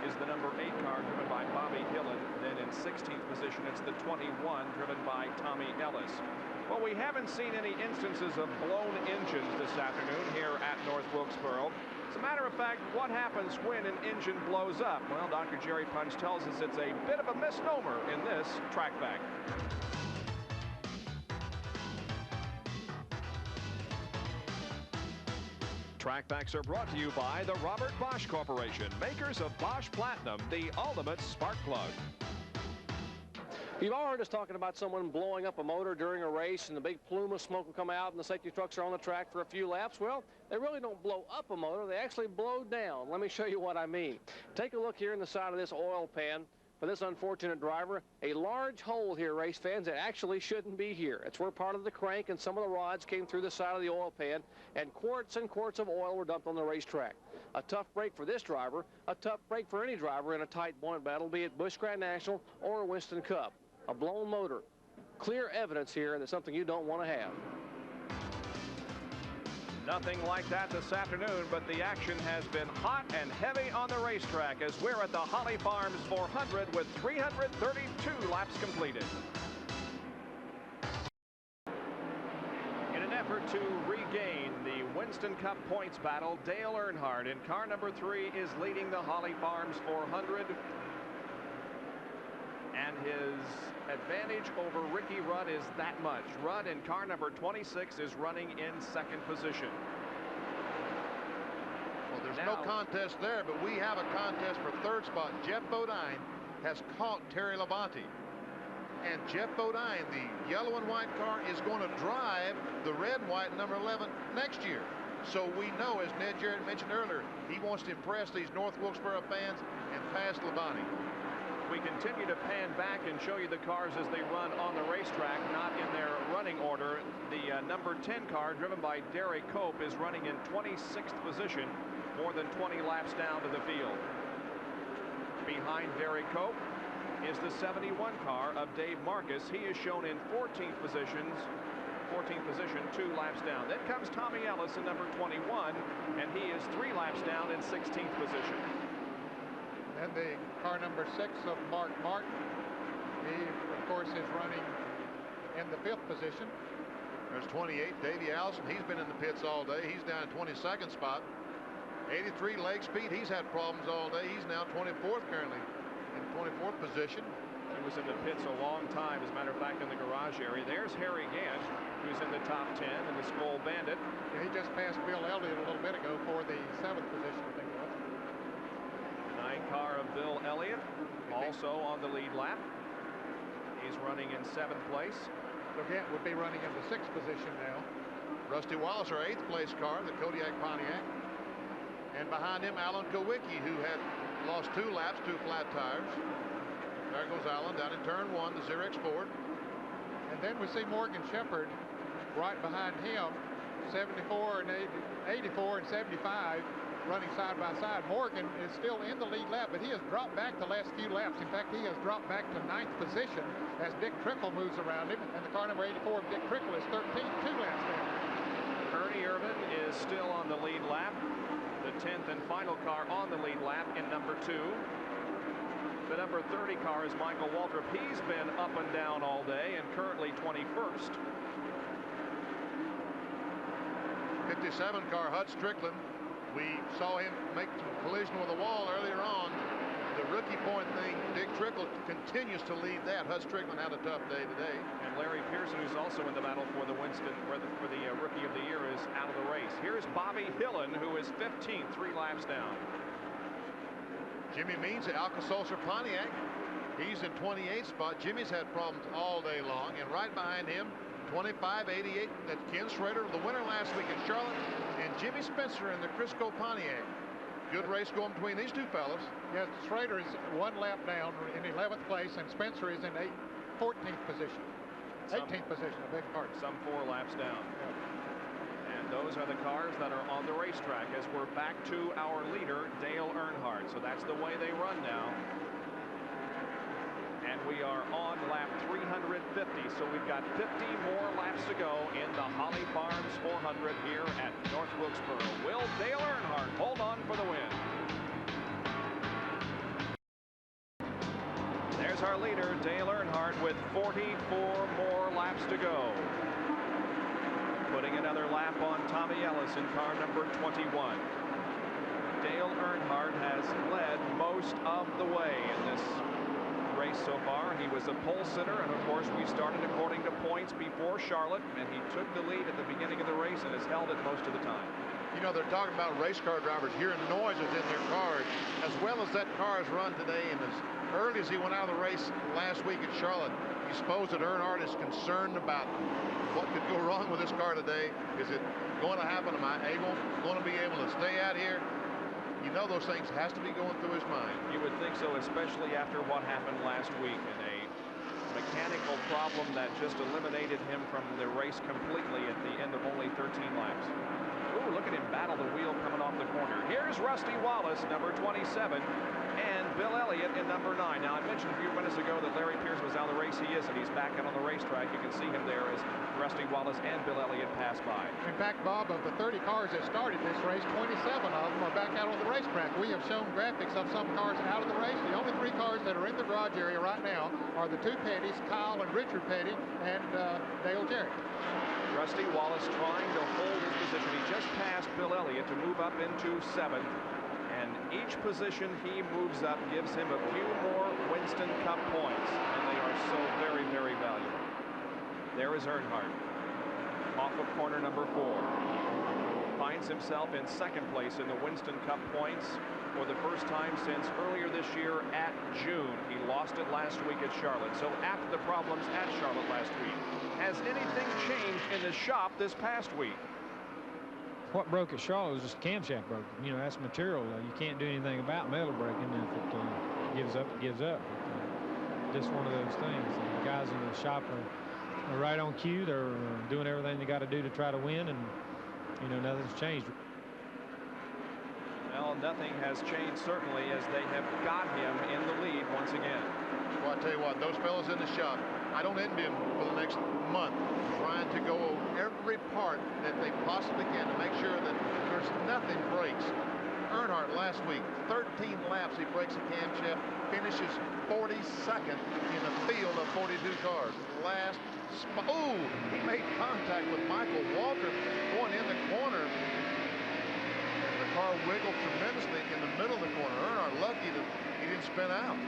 is the number 8 car driven by Bobby Hillen. Then in 16th position it's the 21 driven by Tommy Ellis. Well, we haven't seen any instances of blown engines this afternoon here at North Wilkesboro. As a matter of fact, what happens when an engine blows up? Well, Dr. Jerry Punch tells us it's a bit of a misnomer in this track back. Trackbacks are brought to you by the Robert Bosch Corporation, makers of Bosch Platinum, the ultimate spark plug. You've all heard us talking about someone blowing up a motor during a race and the big plume of smoke will come out and the safety trucks are on the track for a few laps. Well, they really don't blow up a motor, they actually blow down. Let me show you what I mean. Take a look here in the side of this oil pan. For this unfortunate driver, a large hole here, race fans, that actually shouldn't be here. It's where part of the crank and some of the rods came through the side of the oil pan, and quarts of oil were dumped on the racetrack. A tough break for this driver, a tough break for any driver in a tight point battle, be it Busch Grand National or Winston Cup. A blown motor. Clear evidence here that something you don't want to have. Nothing like that this afternoon, but the action has been hot and heavy on the racetrack as we're at the Holly Farms 400 with 332 laps completed. In an effort to regain the Winston Cup points battle, Dale Earnhardt in car number 3 is leading the Holly Farms 400. And his advantage over Ricky Rudd is that much. Rudd in car number 26 is running in 2nd position. Well, there's no contest there, but we have a contest for 3rd spot. Jeff Bodine has caught Terry Labonte. And Jeff Bodine, the yellow and white car, is going to drive the red and white number 11 next year. So we know, as Ned Jarrett mentioned earlier, he wants to impress these North Wilkesboro fans and pass Labonte. We continue to pan back and show you the cars as they run on the racetrack, not in their running order. The number 10 car, driven by Derek Cope, is running in 26th position, more than 20 laps down to the field. Behind Derek Cope is the 71 car of Dave Marcus. He is shown in 14th position, 2 laps down. Then comes Tommy Ellis in number 21, and he is 3 laps down in 16th position. And the car number 6 of Mark Martin, he, of course, is running in the 5th position. There's 28, Davey Allison. He's been in the pits all day. He's down in 22nd spot. 83 leg speed. He's had problems all day. He's now 24th currently, in 24th position. He was in the pits a long time, as a matter of fact, in the garage area. There's Harry Gant, who's in the top 10 in the Skull Bandit. Yeah, he just passed Bill Elliott a little bit ago for the 7th position, I think it was. 9 car of Bill Elliott, also on the lead lap. He's running in 7th place. So Gant would be running in the 6th position now. Rusty Wallace, our 8th place car, the Kodiak Pontiac. And behind him, Alan Kowicki, who had lost 2 laps, 2 flat tires. There goes Alan down in turn 1, the Xerox Ford. And then we see Morgan Shepherd right behind him, 74 and 84 and 75 running side by side. Morgan is still in the lead lap, but he has dropped back the last few laps. In fact, he has dropped back to 9th position as Dick Trickle moves around him, and the car number 84 of Dick Trickle is 13th, 2 laps down. Ernie Irvin is still on the lead lap. The 10th and final car on the lead lap in number 2. The number 30 car is Michael Waltrip. He's been up and down all day and currently 21st. 57 car, Hud Strickland. We saw him make some collision with a wall earlier on. The rookie point thing, Dick Trickle continues to lead that. Hud Strickland had a tough day today. And Larry Pearson, who's also in the battle for the Winston, for the Rookie of the Year, is out of the race. Here's Bobby Hillen, who is 15th, 3 laps down. Jimmy Means at Alka-Seltzer Pontiac. He's in 28th spot. Jimmy's had problems all day long. And right behind him, 25-88, that's Ken Schrader, the winner last week at Charlotte, and Jimmy Spencer in the Crisco Pontiac. Good race going between these two fellas. Yes, Schrader is 1 lap down in 11th place, and Spencer is in 14th position. 18th position, I beg your pardon. Some 4 laps down. Yeah. And those are the cars that are on the racetrack as we're back to our leader, Dale Earnhardt. So that's the way they run now. And we are on lap 350. So we've got 50 more laps to go in the Holly Farms 400 here at North Wilkesboro. Will Dale Earnhardt hold on for the win? There's our leader, Dale Earnhardt, with 44 more laps to go. Putting another lap on Tommy Ellis in car number 21. Dale Earnhardt has led most of the way in this race so far. He was a pole sitter, and of course we started according to points before Charlotte, and he took the lead at the beginning of the race and has held it most of the time. You know, they're talking about race car drivers hearing noises in their cars, as well as that car has run today, and as early as he went out of the race last week at Charlotte, you suppose that Earnhardt is concerned about what could go wrong with this car today. Is it going to happen? Am I going to be able to stay out here? You know, those things has to be going through his mind. You would think so, especially after what happened last week in a mechanical problem that just eliminated him from the race completely at the end of only 13 laps. Ooh, look at him battle the wheel coming off the corner. Here's Rusty Wallace, number 27, and Bill Elliott in number 9. Now, I mentioned a few minutes ago that Larry Pierce was out of the race. He is, and he's back out on the racetrack. You can see him there as Rusty Wallace and Bill Elliott pass by. In fact, Bob, of the 30 cars that started this race, 27 of them are back out on the racetrack. We have shown graphics of some cars out of the race. The only 3 cars that are in the garage area right now are the 2 Pettys, Kyle and Richard Petty, and Dale Jarrett. Rusty Wallace trying to hold his position. He just passed Bill Elliott to move up into 7th. And each position he moves up gives him a few more Winston Cup points. And they are so very, very valuable. There is Earnhardt off of corner number 4. Finds himself in 2nd place in the Winston Cup points for the first time since earlier this year at June. He lost it last week at Charlotte. So after the problems at Charlotte last week, has anything changed in the shop this past week? What broke at Charlotte was just camshaft broke. You know, that's material you can't do anything about metal breaking. If it gives up, it gives up. Just one of those things. The guys in the shop are right on cue. They're doing everything they got to do to try to win, and you know, nothing's changed. Well, nothing has changed certainly as they have got him in the lead once again. Well, I tell you what, those fellas in the shop, I don't envy them for the next month, trying to go over every part that they possibly can to make sure that there's nothing breaks. Earnhardt last week, 13 laps, he breaks a camshaft, finishes 42nd in a field of 42 cars. Last spot, oh, he made contact with Michael Waltrip going in the corner. The car wiggled tremendously in the middle of the corner. Earnhardt lucky that he didn't spin out.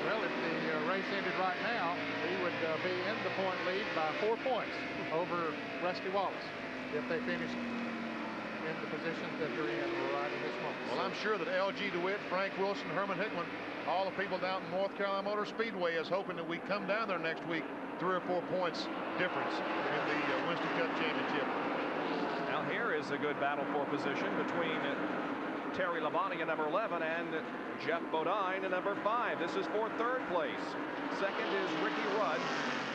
Well, if the race ended right now, he would be in the point lead by 4 points over Rusty Wallace if they finished in the positions that they're in right at this moment. Well, I'm sure that L.G. DeWitt, Frank Wilson, Herman Hickman, all the people down in North Carolina Motor Speedway is hoping that we come down there next week 3 or 4 points difference in the Winston Cup Championship. Now here is a good battle for position between Terry Labonte in number 11 and Jeff Bodine in number 5. This is for 3rd place. Second is Ricky Rudd,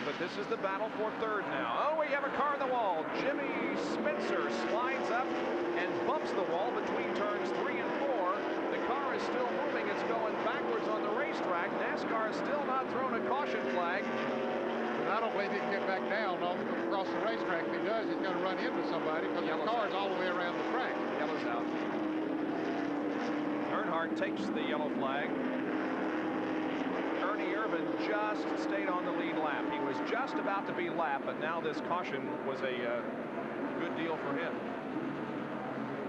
but this is the battle for 3rd now. Oh, we have a car in the wall. Jimmy Spencer slides up and bumps the wall between turns 3 and 4. The car is still moving. It's going backwards on the racetrack. NASCAR is still not thrown a caution flag. I don't believe he can get back down across the racetrack. If he does, he's going to run into somebody because the car is all the way around the track. Yellow's out. Earnhardt takes the yellow flag. Ernie Irvan just stayed on the lead lap. He was just about to be lapped, but now this caution was a good deal for him.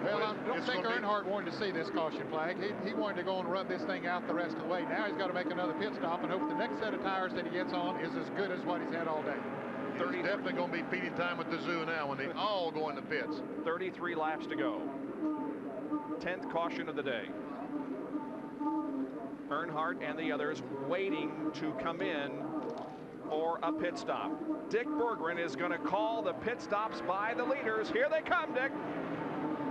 Well, I don't think Earnhardt wanted to see this caution flag. He wanted to go and run this thing out the rest of the way. Now he's got to make another pit stop and hope the next set of tires that he gets on is as good as what he's had all day. He's definitely going to be feeding time at the zoo now when they all go in the pits. 33 laps to go. 10th caution of the day. Earnhardt and the others waiting to come in for a pit stop. Dick Berggren is going to call the pit stops by the leaders. Here they come, Dick.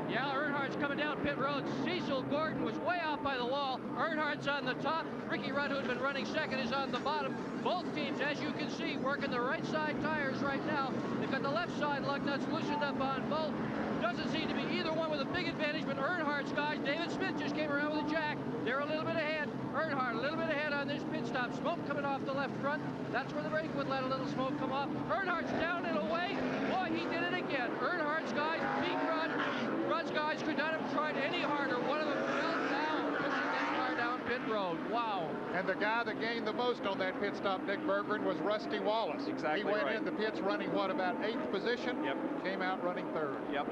Yeah, Earnhardt's coming down pit road. Cecil Gordon was way out by the wall. Earnhardt's on the top. Ricky Rudd, who had been running second, is on the bottom. Both teams, as you can see, working the right side tires right now. They've got the left side lug nuts loosened up on both. Doesn't seem to be either one with a big advantage, but Earnhardt's guys, David Smith just came around with a jack. They're a little bit ahead. Earnhardt a little bit ahead on this pit stop. Smoke coming off the left front. That's where the brake would let a little smoke come off. Earnhardt's down and away. Boy, he did it again. Earnhardt's guys beat Rudd. Rudd's guys could not have tried any harder. One of them fell down, pushing that car down pit road. Wow. And the guy that gained the most on that pit stop, Dick Berggren, was Rusty Wallace. Exactly. He went in the pits running, what, about 8th position? Yep. Came out running 3rd. Yep.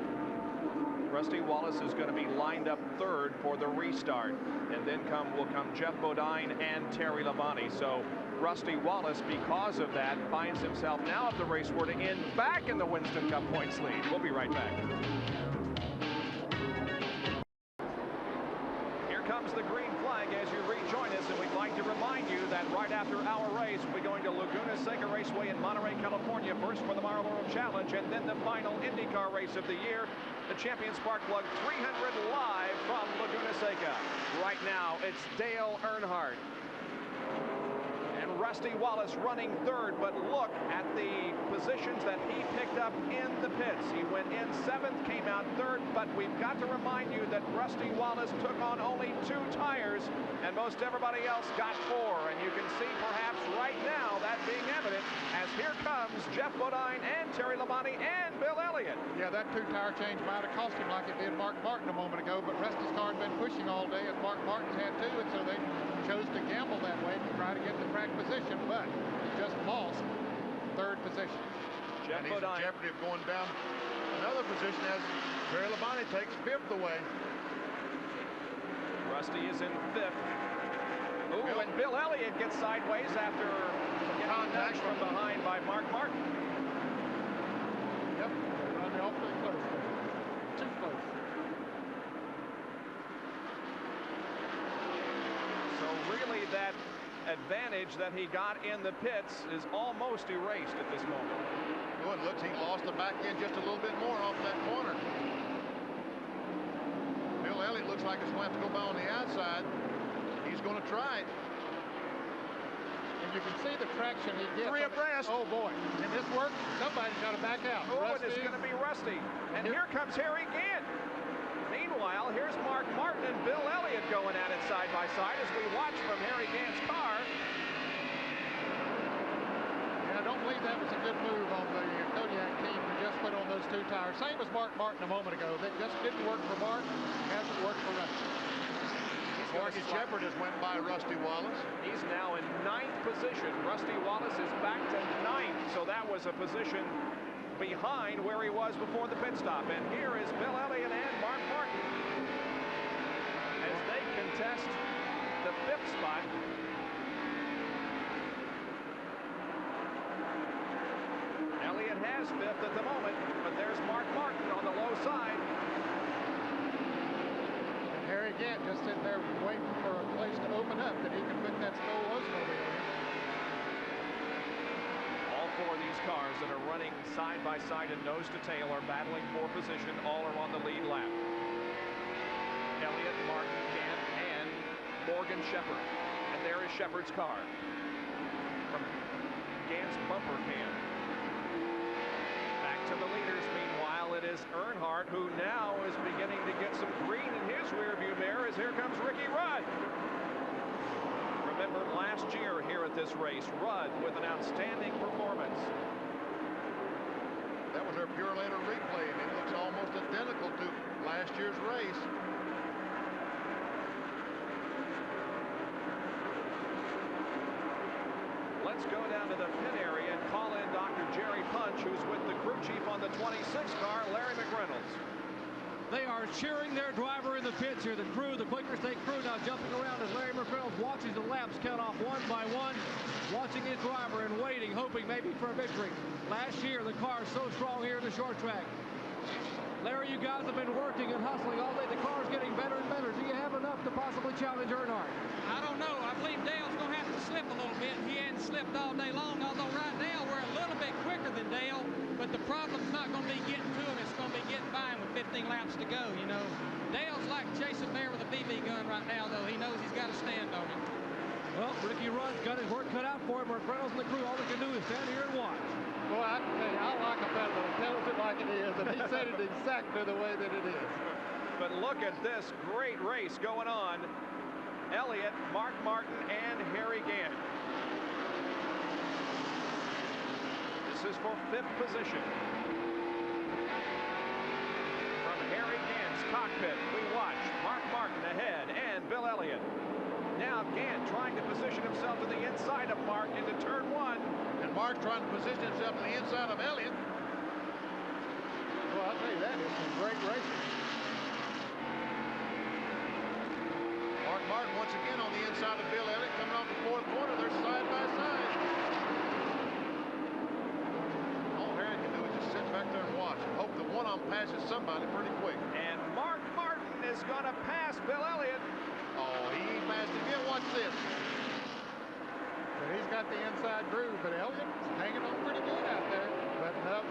Rusty Wallace is going to be lined up 3rd for the restart. And then will come Jeff Bodine and Terry Labonte. So Rusty Wallace, because of that, finds himself now, if the race were to end, back in the Winston Cup points lead. We'll be right back. Here comes the green flag as you rejoin us, and we'd like to remind you that right after our race, we'll be going to Laguna Seca Raceway in Monterey, California, first for the Marlboro Challenge, and then the final IndyCar race of the year, the Champion Spark Plug 300 live from Laguna Seca. Right now, it's Dale Earnhardt and Rusty Wallace running 3rd, but look at the positions that he picked up in the pits. He went in 7th, came out 3rd, but we've got to remind you that Rusty Wallace took on only 2 tires, and most everybody else got 4, and you can see perhaps right now that being evident as here comes Jeff Bodine and Terry Labonte and Bill Elliott. Yeah, that 2-tire change might have cost him like it did Mark Martin a moment ago, but Rusty's car had been pushing all day, and Mark Martin's had too, and so they chose to gamble that way to try to get the track position, but just lost 3rd position. And he's in jeopardy of going down another position as Terry Labonte takes 5th away. Rusty is in 5th. Ooh, and Bill Elliott gets sideways after getting nudged from behind by Mark Martin. Yep, they run awfully close. Too close. So really that advantage that he got in the pits is almost erased at this moment. Oh, it looks he lost the back end just a little bit more off that corner. Bill Elliott looks like it's going to have to go by on the outside. He's going to try it. And you can see the traction he gets. 3 abreast. Oh, boy. Can this work? Somebody's got to back out. Oh, and it's going to be Rusty. And here comes Harry Gant. Meanwhile, here's Mark Martin and Bill Elliott going at it side by side as we watch from Harry Gant's car. And I don't believe that was a good move on the Kodiak team to just put on those 2 tires. Same as Mark Martin a moment ago. That just didn't work for Mark. Hasn't worked for Rusty. Marcus Shepard has went by Rusty Wallace. He's now in 9th position. Rusty Wallace is back to 9th. So that was a position behind where he was before the pit stop. And here is Bill Elliott and Mark Martin as they contest the 5th spot. Elliott has 5th at the moment, but there's Mark Martin on the low side. And Harry Gant just sitting there waiting for a place to open up that he can put that Stoll Oldsmobile in. All 4 of these cars that are running side by side and nose to tail are battling for position. All are on the lead lap. Elliott, Martin, Gant, and Morgan Shepherd. And there is Shepherd's car from Gant's bumper cam. Back to the leaders. Meanwhile, it is Earnhardt who now is beginning to get some green in his rearview mirror as here comes Ricky Rudd. Remember last year here at this race, Rudd with an outstanding performance. That was our Pure Later replay, and it looks almost identical to last year's race. Let's go down to the pit area and call in Dr. Jerry Punch, who's with the crew chief on the 26 car, Larry McReynolds. They are cheering their driver in the pits here. The crew, the Quaker State crew, now jumping around as Larry McReynolds watches the laps count off one by one, watching his driver and waiting, hoping maybe for a victory. Last year, the car is so strong here in the short track. Larry, you guys have been working and hustling all day. The car's getting better and better. Do you have enough to possibly challenge Earnhardt? I don't know. I believe Dale's going to have to slip a little bit. He hadn't slipped all day long, although right now we're a little bit quicker than Dale, but the problem's not going to be getting to him. It's going to be getting by him with 15 laps to go, you know. Dale's like chasing bear with a BB gun right now, though. He knows he's got to stand on it. Well, Ricky Rudd's got his work cut out for him. McReynolds and the crew, all they can do is stand here and watch. Boy, I can tell you, I like a fellow that tells it like it is, and he said it exactly the way that it is. But look at this great race going on. Elliott, Mark Martin, and Harry Gant. This is for 5th position. From Harry Gant's cockpit, we watch Mark Martin ahead and Bill Elliott. Now Gant trying to position himself to the inside of Mark into turn 1. And Mark trying to position himself to the inside of Elliott. Well, I'll tell you, that is some great racing. Mark Martin once again on the inside of Bill Elliott coming off the 4th corner. They're side by side. All Harry can do is just sit back there and watch and hope that one of them passes somebody pretty quick. And Mark Martin is going to pass Bill Elliott. Oh, he ain't passed him yet. Watch this. But he's got the inside groove, but Elliott's hanging on pretty good out there. But no,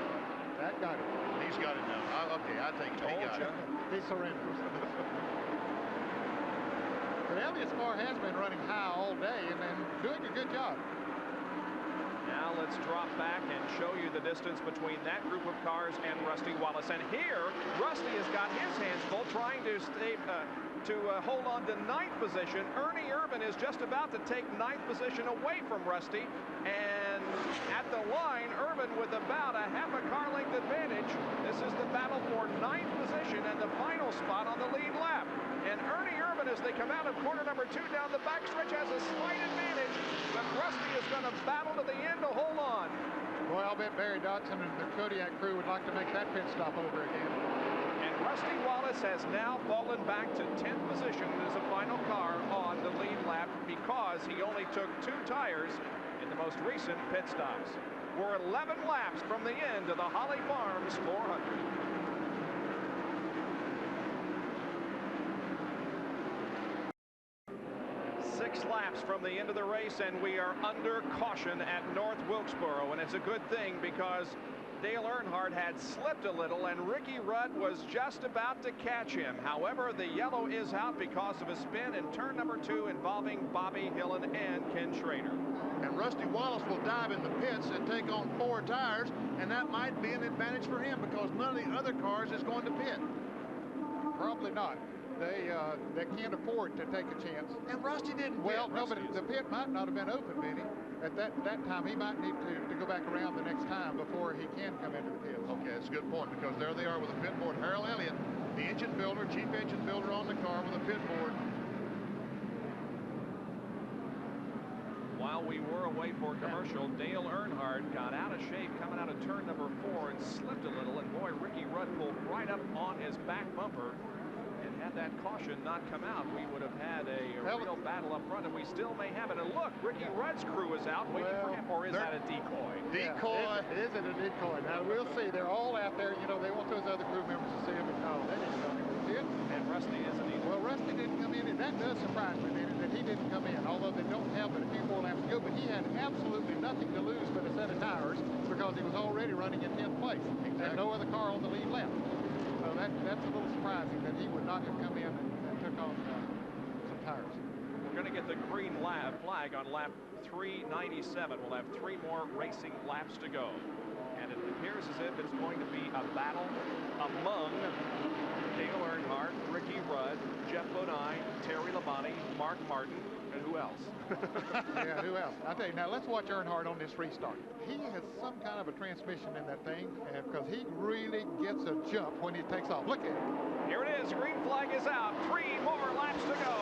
that got him. He's got it now. Okay, I think he got it. He surrenders. But Elliott's car has been running high all day and doing a good job. Now let's drop back and show you the distance between that group of cars and Rusty Wallace. And here, Rusty has got his hands full trying to stay hold on to 9th position. Ernie Irvin is just about to take 9th position away from Rusty. And at the line, Irvin with about a half a car length advantage. This is the battle for 9th position and the final spot on the lead lap. And Ernie Irvin, as they come out of corner number 2 down the backstretch, has a slight advantage. But Rusty is going to battle to the end to hold on. Boy, I'll bet Barry Dodson and the Kodiak crew would like to make that pit stop over again. And Rusty Wallace has now fallen back to 10th position as a final car on the lead lap because he only took 2 tires in the most recent pit stops. We're 11 laps from the end of the Holly Farms 400. 6 laps from the end of the race, and we are under caution at North Wilkesboro, and it's a good thing because Dale Earnhardt had slipped a little and Ricky Rudd was just about to catch him. However, the yellow is out because of a spin in turn number 2 involving Bobby Hillen and Ken Schrader. And Rusty Wallace will dive in the pits and take on 4 tires, and that might be an advantage for him because none of the other cars is going to pit. Probably not. They can't afford to take a chance. And Rusty didn't. Well, no, but the pit might not have been open, Benny. At that time, he might need to go back around the next time before he can come into the pit. Okay, that's a good point because there they are with the pit board. Harold Elliott, the engine builder, chief engine builder on the car with a pit board. While while we were away for commercial, Dale Earnhardt got out of shape coming out of turn number 4 and slipped a little, and boy, Ricky Rudd pulled right up on his back bumper. And had that caution not come out, we would have had a real battle up front, and we still may have it. And look, Ricky Rudd's crew is out waiting for him, or is that a decoy? Decoy. It isn't a decoy. Now, we'll see. They're all out there. You know, they want those other crew members to see him, but no, they didn't come in to see it. And Rusty isn't either. Well, Rusty didn't come in, and that does surprise me, that he didn't come in, although they don't have but a few more laps to go. But he had absolutely nothing to lose but a set of tires because he was already running in 10th place. Exactly. And no other car on the lead lap. So that's a little surprising that he would not have come in and took on some tires. We're going to get the green flag on lap 397. We'll have 3 more racing laps to go. And it appears as if it's going to be a battle among Dale Earnhardt, Ricky Rudd, Jeff Bodine, Terry Labonte, Mark Martin, and who else? Yeah, who else? I'll tell you, now let's watch Earnhardt on this restart. He has some kind of a transmission in that thing because he really gets a jump when he takes off. Look at it. Here it is. Green flag is out. 3 more laps to go.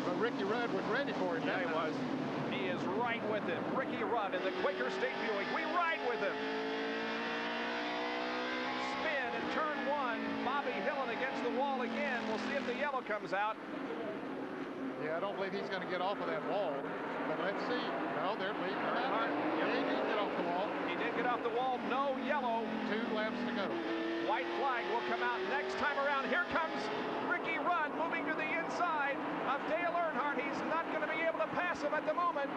But Ricky Rudd was ready for it. Yeah, he was. He is right with him. Ricky Rudd in the Quaker State Buick. We ride with him. Spin in turn 1. Bobby Hillin against the wall again. We'll see if the yellow comes out. Yeah, I don't believe he's going to get off of that wall. But let's see. No, they're leaving him out. Yep. He did get off the wall. He did get off the wall. No yellow. 2 laps to go. White flag will come out next time around. Here comes Ricky Rudd moving to the inside of Dale Earnhardt. He's not going to be able to pass him at the moment.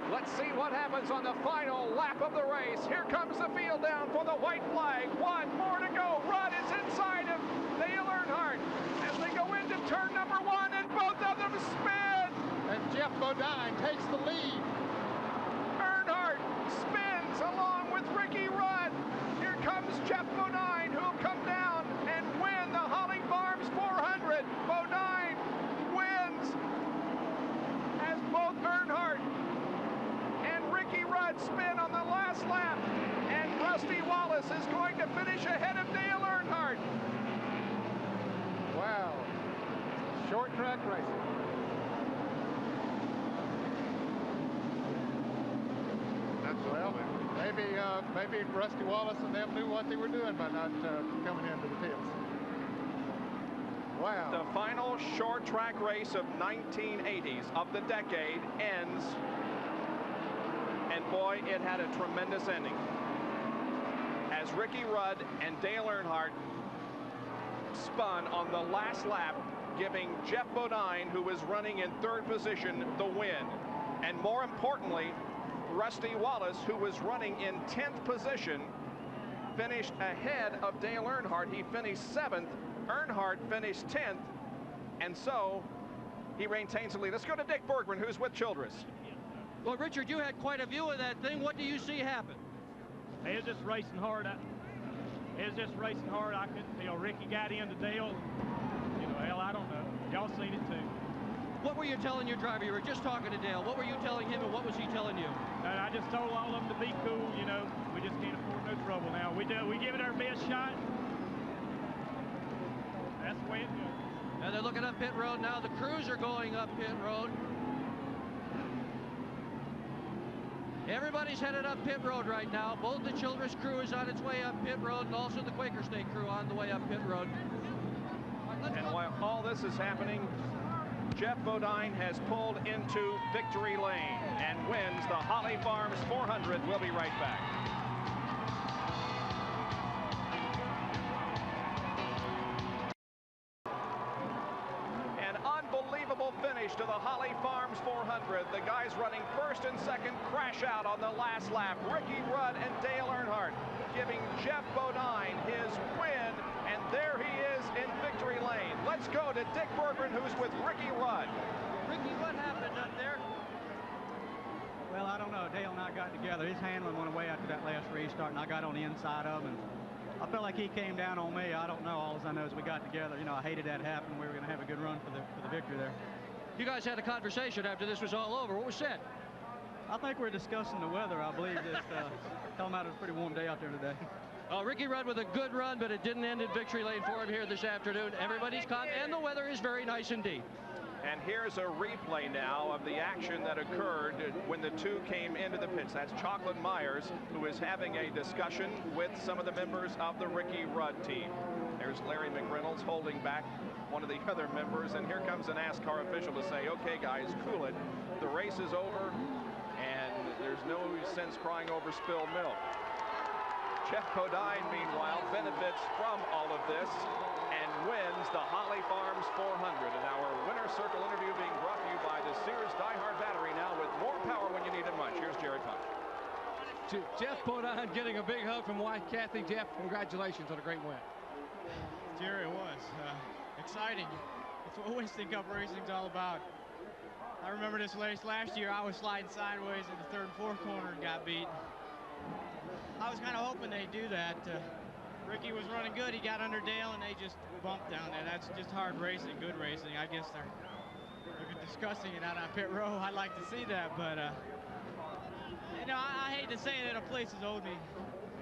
Let's see what happens on the final lap of the race. Here comes the field down for the white flag. 1 more to go. Rudd is inside of Dale Earnhardt as they go into turn number 1, and both of them spin. And Jeff Bodine takes the lead. Earnhardt spins along with Ricky Rudd. Here comes Jeff Bodine, who'll come down and win the Holly Farms 400. Bodine wins as both Earnhardt and Ricky Rudd spin on the last lap. And Rusty Wallace is going to finish ahead of Dale Earnhardt. Wow. Short track racing. Well, maybe Rusty Wallace and them knew what they were doing by not coming into the pits. Wow. The final short track race of 1980s of the decade ends, and boy, it had a tremendous ending. As Ricky Rudd and Dale Earnhardt spun on the last lap, giving Jeff Bodine, who was running in 3rd position, the win. And more importantly, Rusty Wallace, who was running in 10th position, finished ahead of Dale Earnhardt. He finished 7th. Earnhardt finished 10th. And so he maintains the lead. Let's go to Dick Bergman, who's with Childress. Well, Richard, you had quite a view of that thing. What do you see happen? He was just racing hard. I couldn't tell. Ricky got into Dale. You know, hell, I don't know. Y'all seen it too. What were you telling your driver? You were just talking to Dale. What were you telling him, and what was he telling you? I just told all of them to be cool. You know, we just can't afford no trouble now. We give it our best shot. That's the way it goes. And they're looking up pit road now. The crews are going up pit road. Everybody's headed up pit road right now. Both the Childress crew is on its way up pit road, and also the Quaker State crew on the way up pit road. And while all this is happening, Jeff Bodine has pulled into victory lane and wins the Holly Farms 400. We'll be right back. An unbelievable finish to the Holly Farms 400. The guys running 1st and 2nd crash out on the last lap. Ricky Rudd and Dale Earnhardt giving Jeff Bodine his win, and there he is in victory lane. Let's go to Dick Bergman, who's with Ricky Rudd. Ricky, what happened up there? Well, I don't know. Dale and I got together. His handling went away after that last restart, and I got on the inside of him. I felt like he came down on me. I don't know. All I know is we got together. You know, I hated that happened. We were going to have a good run for the victory there. You guys had a conversation after this was all over. What was said? I think we're discussing the weather. I believe that talking about it was a pretty warm day out there today. Ricky Rudd with a good run, but it didn't end in victory lane for him here this afternoon. Everybody's caught, and the weather is very nice indeed. And here's a replay now of the action that occurred when the two came into the pits. That's Chocolate Myers, who is having a discussion with some of the members of the Ricky Rudd team. There's Larry McReynolds holding back one of the other members, and here comes a NASCAR official to say, okay guys, cool it. The race is over, and there's no sense crying over spilled milk. Jeff Bodine, meanwhile, benefits from all of this and wins the Holly Farms 400. And our winner circle interview being brought to you by the Sears Die-Hard battery, now with more power when you need it much. Here's Jerry Punch. Jeff Bodine getting a big hug from wife Kathy. Jeff, congratulations on a great win. Jerry, it was exciting. It's what Winston Cup racing's all about. I remember this race last year. I was sliding sideways in the third and fourth corner and got beat. I was kind of hoping they'd do that. Ricky was running good. He got under Dale, and they just bumped down there. That's just hard racing, good racing. I guess they're discussing it out on pit row. I'd like to see that, but you know, I hate to say that a place has owed me,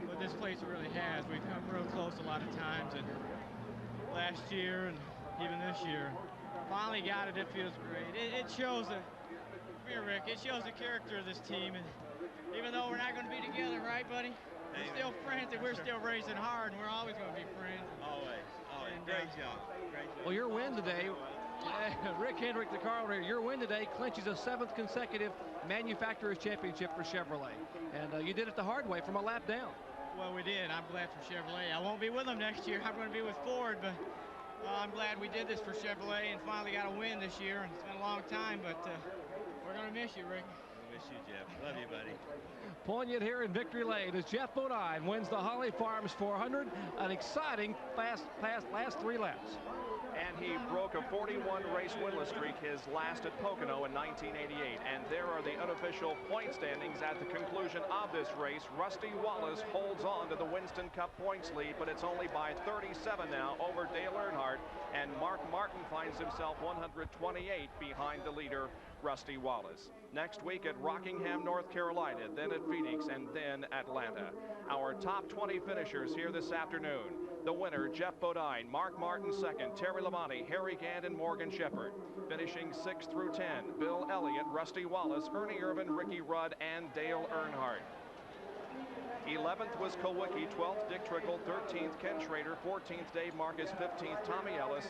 but this place really has. We've come real close a lot of times, and last year and even this year. Finally got it. It feels great. It shows the, come here, Rick, it shows the character of this team. And even though we're not going to be together, right, buddy? We're still friends, and we're still racing hard, and we're always going to be friends. Always. And, great job. Great job. Well, your win today, Rick Hendrick, the car owner, your win today clinches a 7th consecutive Manufacturers Championship for Chevrolet. And you did it the hard way from a lap down. Well, we did. I'm glad for Chevrolet. I won't be with them next year. I'm going to be with Ford, but I'm glad we did this for Chevrolet and finally got a win this year. And it's been a long time, but we're going to miss you, Rick. Miss you, Jeff. Love you, buddy. Poignant here in Victory Lane as Jeff Bodine wins the Holly Farms 400. An exciting last 3 laps. And he broke a 41 race winless streak, his last at Pocono in 1988. And there are the unofficial point standings at the conclusion of this race. Rusty Wallace holds on to the Winston Cup points lead, but it's only by 37 now over Dale Earnhardt. And Mark Martin finds himself 128 behind the leader, Rusty Wallace. Next week at Rockingham, North Carolina, then at Phoenix, and then Atlanta. Our top 20 finishers here this afternoon. The winner, Jeff Bodine, Mark Martin second, Terry Labonte, Harry Gant, and Morgan Shepherd. Finishing 6 through 10, Bill Elliott, Rusty Wallace, Ernie Irvin, Ricky Rudd, and Dale Earnhardt. 11th was Kulwicki, 12th Dick Trickle, 13th Ken Schrader, 14th Dave Marcus, 15th Tommy Ellis,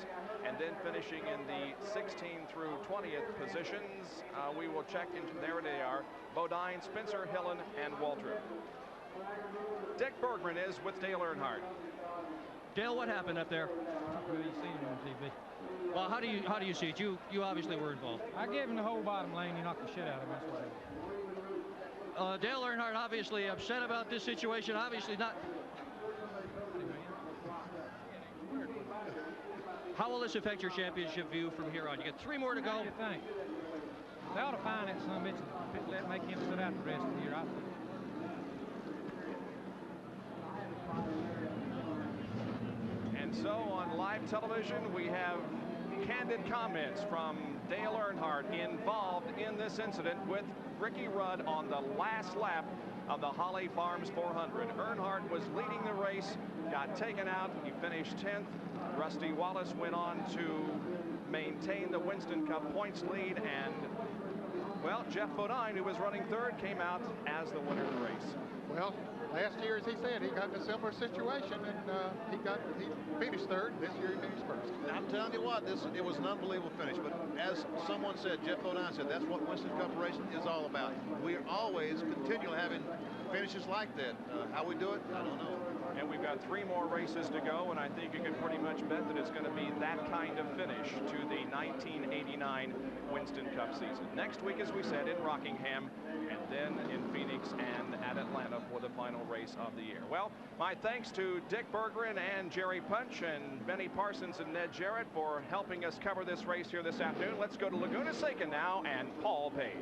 and then finishing in the 16th through 20th positions, we will check into, there they are, Bodine, Spencer, Hillen, and Waltrip. Dick Bergman is with Dale Earnhardt. Dale, what happened up there? Well, you seen it on TV. Well, how do you see it? You obviously were involved. I gave him the whole bottom lane. He knocked the shit out of him. That's what I did. Dale Earnhardt obviously upset about this situation. Obviously not. How will this affect your championship view from here on? You get 3 more to go. What do you think? They ought to find that son of a bitch and make him sit out the rest of the year, I think. And so on live television, we have candid comments from Dale Earnhardt involved in this incident with Ricky Rudd on the last lap of the Holly Farms 400. Earnhardt was leading the race, got taken out. He finished 10th. Rusty Wallace went on to maintain the Winston Cup points lead, and well, Jeff Bodine, who was running 3rd, came out as the winner of the race. Well, last year, as he said, he got in a similar situation, and he finished 3rd. This year, he finished 1st. I'm telling you what, it was an unbelievable finish. But as someone said, Jeff Bodine said, that's what Winston Cup racing is all about. We are always continually having finishes like that. How we do it, I don't know. And we've got 3 more races to go, and I think you can pretty much bet that it's going to be that kind of finish to the 1989 Winston Cup season. Next week, as we said, in Rockingham, and then in Phoenix and at Atlanta for the final race of the year. Well, my thanks to Dick Berggren and Jerry Punch and Benny Parsons and Ned Jarrett for helping us cover this race here this afternoon. Let's go to Laguna Seca now and Paul Page.